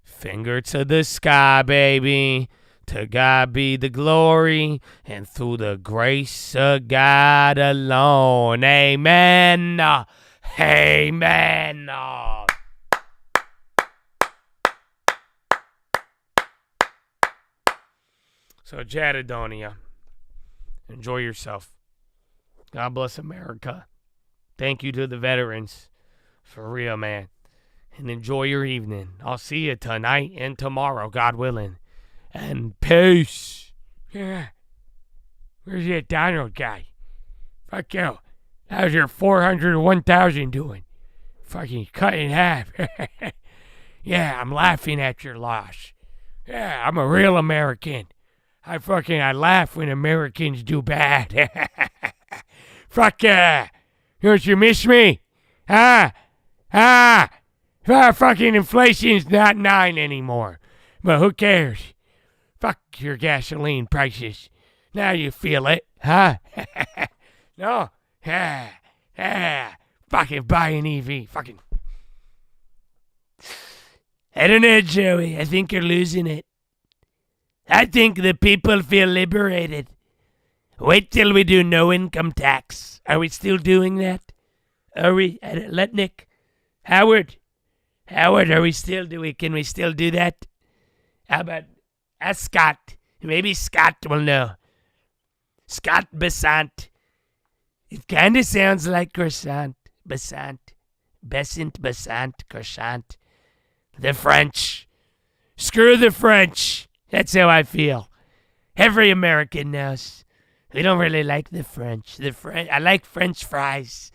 A: Finger to the sky, baby. To God be the glory, and through the grace of God alone. Amen. Amen. So, Jadadonia, enjoy yourself. God bless America. Thank you to the veterans. For real, man. And enjoy your evening. I'll see you tonight and tomorrow, God willing. And peace. Yeah. Where's that Donald guy? Fuck you. How's your 401,000 doing? Fucking cut in half. Yeah, I'm laughing at your loss. Yeah, I'm a real American. I laugh when Americans do bad. Fuck yeah. Don't you miss me? Fucking inflation's not 9 anymore. But who cares? Fuck your gasoline prices. Now you feel it, huh? No? Fucking buy an EV. Fucking. I don't know, Joey. I think you're losing it. I think the people feel liberated. Wait till we do no income tax. Are we still doing that? Are we? Let Nick. Howard, are we still can we still do that? How about Scott? Maybe Scott will know. Scott Besant. It kind of sounds like croissant. Besant. Croissant. The French. Screw the French. That's how I feel. Every American knows. We don't really like the French. I like French fries.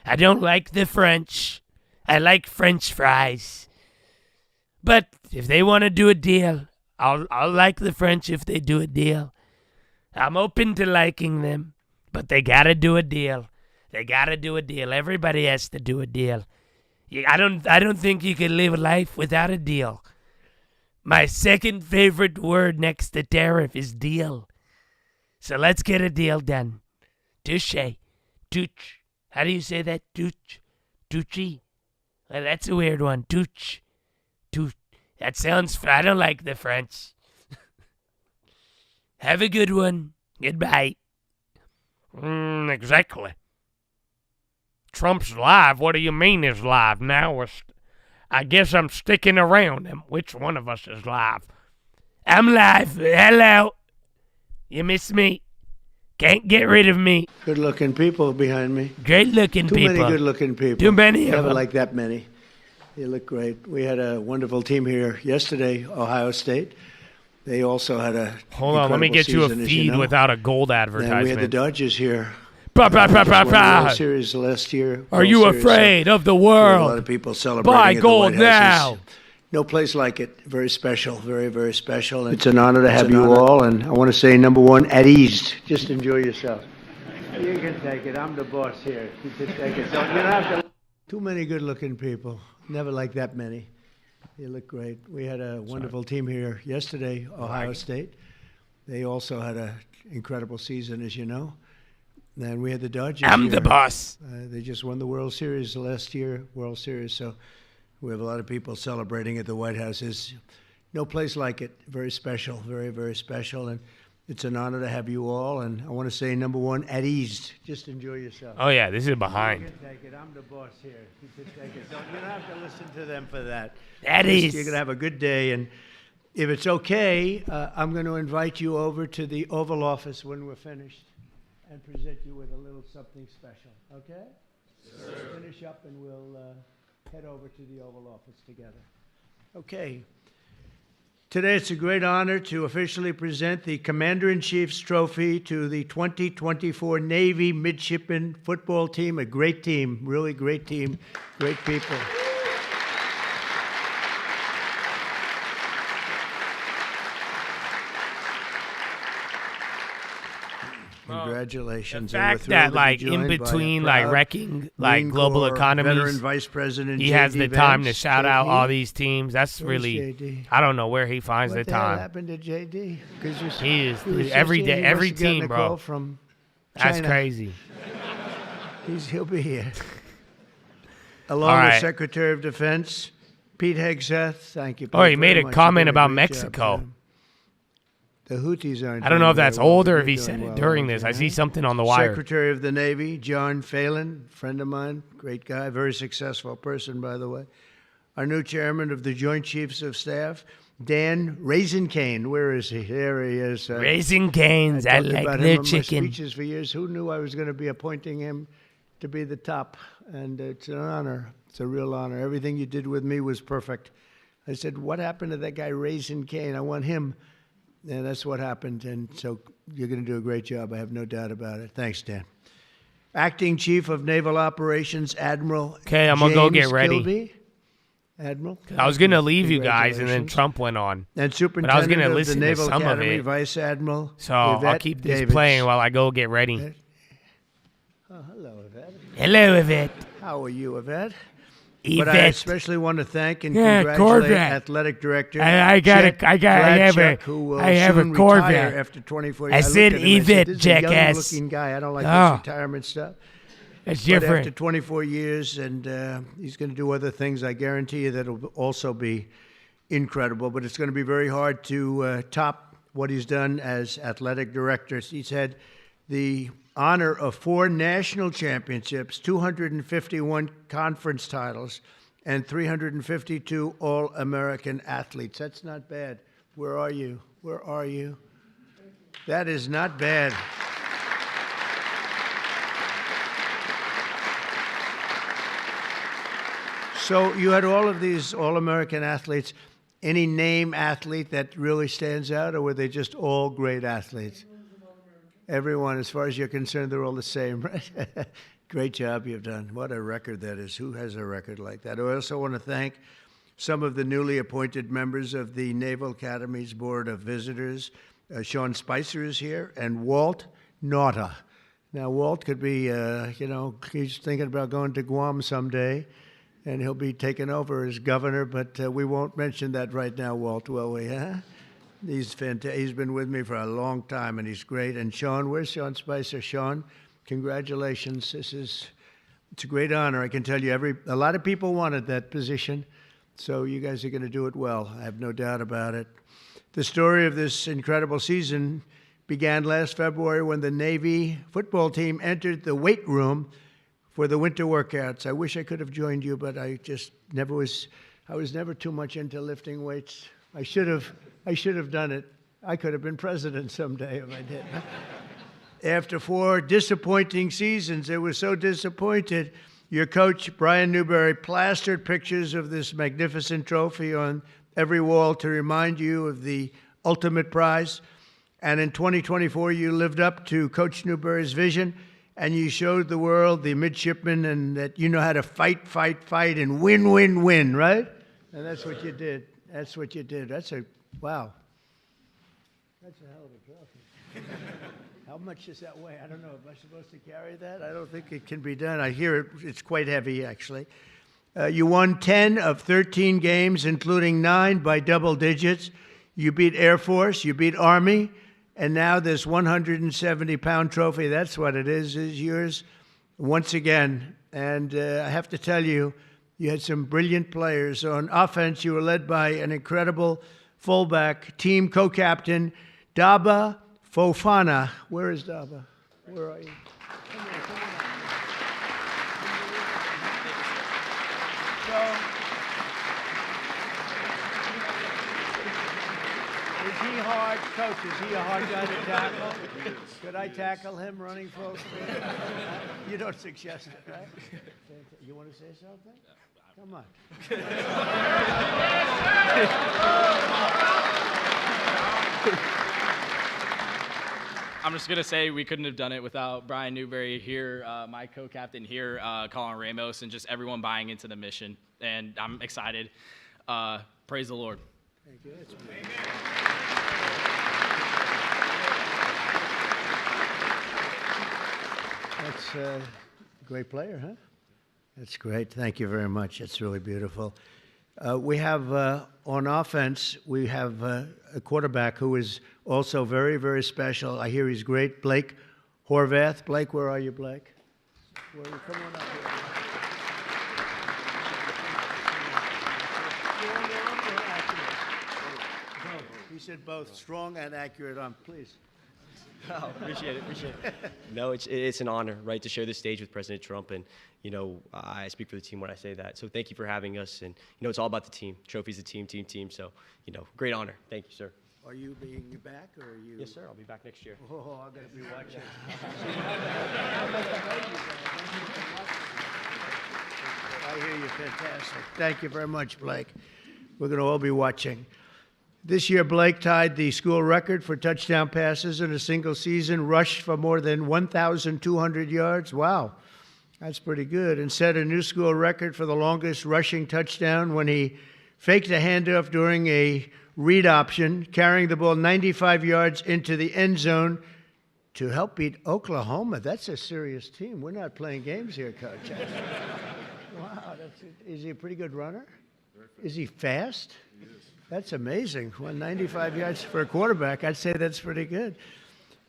A: I don't like the French. I like French fries. But if they want to do a deal, I'll like the French if they do a deal. I'm open to liking them, but they gotta do a deal. Everybody has to do a deal. I don't think you can live life without a deal. My second favorite word next to tariff is deal. So let's get a deal done. Touche. Touch. How do you say that? Touch. Touchy. Well, that's a weird one. Touch. Touch. That sounds... I don't like the French. Have a good one. Goodbye. Exactly. Trump's live. What do you mean is live? Now I guess I'm sticking around. Which one of us is live? I'm live. Hello. You miss me? Can't get rid of me.
H: Good-looking people behind me.
A: Great-looking people.
H: Too many good-looking people.
A: Too many of
H: Never
A: them.
H: like that many. You look great. We had a wonderful team here yesterday, Ohio State. They also had a
A: Hold on, let me get you a feed without a gold advertisement.
H: And we had the Dodgers here.
A: Won the
H: World Series last year.
A: Are you afraid of the world?
H: A lot of people celebrating
A: Buy
H: at the
A: gold
H: White House.
A: now.
H: No place like it. Very special. Very, very special. It's an honor to have you all. And I want to say, number one, at ease. Just enjoy yourself. You can take it. I'm the boss here. You can take it. So you don't have to. Too many good-looking people. Never like that many. You look great. We had a wonderful team here yesterday, Ohio State. They also had an incredible season, as you know. And we had the Dodgers
A: I'm
H: here.
A: the boss.
H: They just won the World Series last year, World Series. So we have a lot of people celebrating at the White House. There's no place like it. Very special, very, very special. And it's an honor to have you all. And I want to say, number one, at ease. Just enjoy yourself.
A: Oh, yeah, this is behind.
H: You can take it. I'm the boss here. You can take it. You don't have to listen to them for that.
A: At ease.
H: You're going to have a good day. And if it's okay, I'm going to invite you over to the Oval Office when we're finished and present you with a little something special. Okay? Sure. Finish up and we'll head over to the Oval Office together. Okay. Today it's a great honor to officially present the Commander-in-Chief's Trophy to the 2024 Navy Midshipman Football Team. A great team, really great team, great people. Congratulations.
A: The
H: And we're
A: fact
H: thrilled
A: that,
H: to be
A: like, in
H: joined by a
A: between, like,
H: proud
A: wrecking, like,
H: Marine
A: global
H: Corps
A: economies,
H: veteran Vice President
A: he has
H: J.D.
A: the time to
H: Vance.
A: shout out all
H: JD?
A: these teams. That's
H: Where's
A: really,
H: JD?
A: I don't know where he finds
H: What
A: the
H: hell
A: time.
H: happened to JD? 'Cause you
A: He is
H: you were just
A: every
H: saying
A: day,
H: he
A: every
H: must have gotten
A: team,
H: a
A: bro.
H: call from
A: That's
H: China.
A: crazy.
H: He'll be here. Along
A: All
H: with
A: right.
H: Secretary of Defense Pete Hegseth. Thank you, Pete.
A: Oh, he
H: very
A: made a
H: much.
A: comment
H: You're doing a
A: about
H: great job,
A: Mexico.
H: man. The Houthis aren't.
A: I don't know
H: doing
A: if that's
H: very well,
A: old
H: but
A: or
H: you're
A: if he
H: doing
A: said it
H: well,
A: during
H: aren't
A: this.
H: you,
A: I see
H: huh?
A: something on the wire.
H: Secretary of the Navy John Phelan, friend of mine, great guy, very successful person, by the way. Our new chairman of the Joint Chiefs of Staff, Dan Raisin Cane. Where is he? There he is.
A: Raisin Canes, I
H: talked
A: like
H: about
A: the
H: him in my
A: chicken.
H: speeches for years. Who knew I was going to be appointing him to be the top? And it's an honor. It's a real honor. Everything you did with me was perfect. I said, what happened to that guy Raisin Cane? I want him. And that's what happened. And so you're going to do a great job. I have no doubt about it. Thanks, Dan. Acting Chief of Naval Operations, Admiral
A: Okay, I'm going to go
H: James
A: get ready.
H: Kilby. Admiral.
A: I was going to leave you guys, and then
H: Congratulations.
A: Trump went on.
H: And
A: But I was going
H: Superintendent
A: to
H: of the
A: listen to
H: Naval
A: some
H: Academy,
A: of it.
H: Vice Admiral
A: So I'll
H: Yvette
A: keep this
H: Davids.
A: playing while I go get ready.
H: Oh, hello, Yvette.
A: Hello, Yvette.
H: How are you, Yvette? But I
A: Yvette.
H: especially want to thank and
A: Yeah,
H: congratulate
A: Corvette.
H: Athletic Director
A: I have
H: Gladchuck,
A: a,
H: who will
A: I have
H: soon
A: a Corvette.
H: retire after 24
A: I
H: years.
A: said
H: looked at him and
A: Yvette,
H: "This is a
A: jackass.
H: young-looking guy. I don't like
A: Oh.
H: this retirement stuff."
A: It's
H: But
A: different.
H: after 24 years, and he's going to do other things, I guarantee you that'll also be incredible. But it's going to be very hard to top what he's done as athletic director. He's had the honor of 4 national championships, 251 conference titles, and 352 All-American athletes. That's not bad. Where are you? Where are you? That is not bad. So you had all of these All-American athletes. Any name athlete that really stands out, or were they just all great athletes? Everyone, as far as you're concerned, they're all the same, right? Great job you've done. What a record that is. Who has a record like that? I also want to thank some of the newly appointed members of the Naval Academy's Board of Visitors. Sean Spicer is here, and Walt Nauta. Now, Walt could be, he's thinking about going to Guam someday, and he'll be taking over as governor, but we won't mention that right now, Walt, will we, huh? He's fantastic. He's been with me for a long time, and he's great. And Sean, where's Sean Spicer? Sean, congratulations. It's a great honor. I can tell you, a lot of people wanted that position, so you guys are going to do it well. I have no doubt about it. The story of this incredible season began last February when the Navy football team entered the weight room for the winter workouts. I wish I could have joined you, but I just never was. I was never too much into lifting weights. I should have done it. I could have been president someday if I did. After 4 disappointing seasons, they were so disappointed, your coach, Brian Newberry, plastered pictures of this magnificent trophy on every wall to remind you of the ultimate prize. And in 2024, you lived up to Coach Newberry's vision, and you showed the world, the midshipmen, and that you know how to fight, and win, right? And that's what you did. That's what you did. Wow. That's a hell of a trophy. How much does that weigh? I don't know. Am I supposed to carry that? I don't think it can be done. I hear it's quite heavy, actually. You won 10 of 13 games, including 9 by double digits. You beat Air Force, you beat Army, and now this 170-pound trophy, that's what it is yours once again. And I have to tell you, you had some brilliant players. On offense, you were led by an incredible fullback, team co-captain, Daba Fofana. Where is Daba? Where are you? Come on. Is he hard, Coach? Is he a hard guy to tackle? Could I tackle him running full speed? You don't suggest it, right? You want to say something? Come on.
J: I'm just going to say we couldn't have done it without Brian Newberry here, my co-captain here, Colin Ramos, and just everyone buying into the mission. And I'm excited. Praise the Lord.
H: Thank you. That's That's a great player, huh? That's great. Thank you very much. It's really beautiful. We have, on offense, we have a quarterback who is also very, very special. I hear he's great. Blake Horvath. Blake, where are you, Blake? Come on up here. He said both, strong and accurate on, please.
K: Oh, appreciate it. No, it's an honor, right, to share this stage with President Trump, and I speak for the team when I say that. So thank you for having us, and it's all about the team. Trophy's a team. So great honor. Thank you, sir.
H: Are you being back, or are you?
K: Yes, sir. I'll be back next year.
H: Oh, I'm gonna be watching. I hear you. Fantastic. Thank you very much, Blake. We're gonna all be watching. This year, Blake tied the school record for touchdown passes in a single season, rushed for more than 1,200 yards. Wow, that's pretty good. And set a new school record for the longest rushing touchdown when he faked a handoff during a read option, carrying the ball 95 yards into the end zone to help beat Oklahoma. That's a serious team. We're not playing games here, Coach. Wow, is he a pretty good runner? Is he fast? That's amazing. 195 yards for a quarterback. I'd say that's pretty good.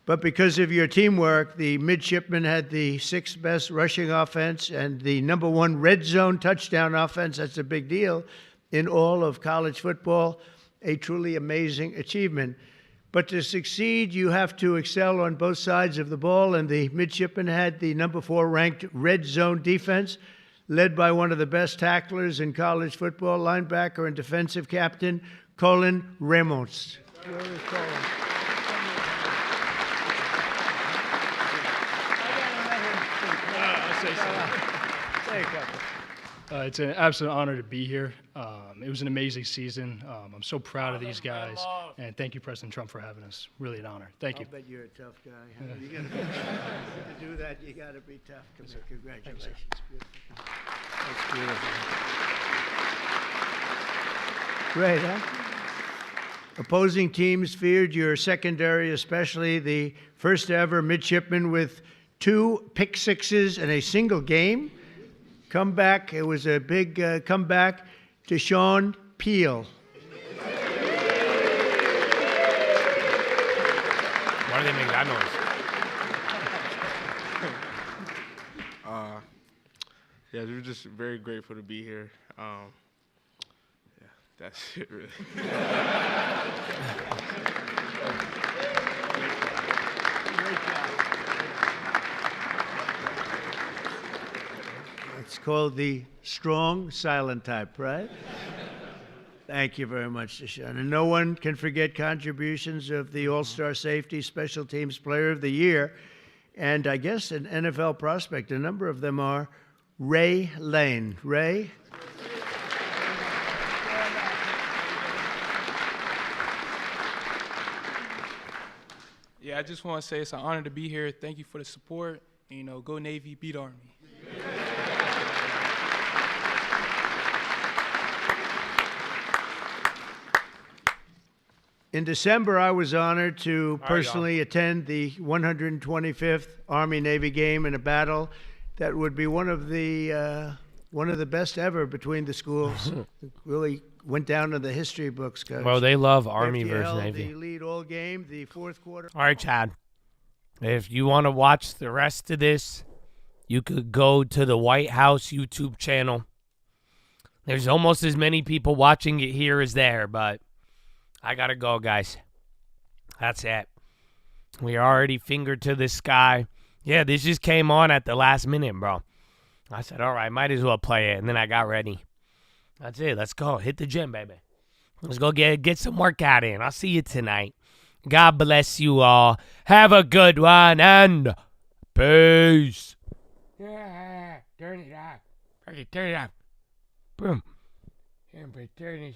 H: But because of your teamwork, the midshipmen had the sixth best rushing offense and the number one red zone touchdown offense. That's a big deal in all of college football. A truly amazing achievement. But to succeed, you have to excel on both sides of the ball, and the midshipmen had the number 4 ranked red zone defense, led by one of the best tacklers in college football, linebacker and defensive captain, Colin Ramos. Where is Colin?
L: It's an absolute honor to be here. It was an amazing season. I'm so proud of these guys, and thank you, President Trump, for having us. Really an honor. Thank you.
H: I bet you're a tough guy. You gotta to do that, you got to be tough. Congratulations. That's beautiful. Great, huh? Opposing teams feared your secondary, especially the first ever midshipman with 2 pick sixes in a single game. Comeback, it was a big comeback to Sean Peel.
A: Why do they make that noise?
M: Yeah, we're just very grateful to be here. Yeah, that's it, really.
H: It's called the strong silent type, right? Thank you very much, Deshaun. And no one can forget contributions of the All-Star Safety Special Teams Player of the Year, and I guess an NFL prospect. A number of them are Ray Lane. Ray?
X: Yeah, I just want to say it's an honor to be here. Thank you for the support. And, go Navy, beat Army.
H: In December, I was honored to personally attend the 125th Army-Navy game in a battle that would be one of the best ever between the schools. It really went down in the history books, Coach.
A: Well, they love Army
H: FTL,
A: versus Navy.
H: The lead all game, the fourth quarter.
A: All right, Chad. If you want to watch the rest of this, you could go to the White House YouTube channel. There's almost as many people watching it here as there, but I got to go, guys. That's it. We already fingered to the sky. Yeah, this just came on at the last minute, bro. I said, all right, might as well play it, and then I got ready. That's it. Let's go. Hit the gym, baby. Let's go get some workout in. I'll see you tonight. God bless you all. Have a good one, and peace. Yeah, turn it off. Okay, turn it off. Boom. Turn it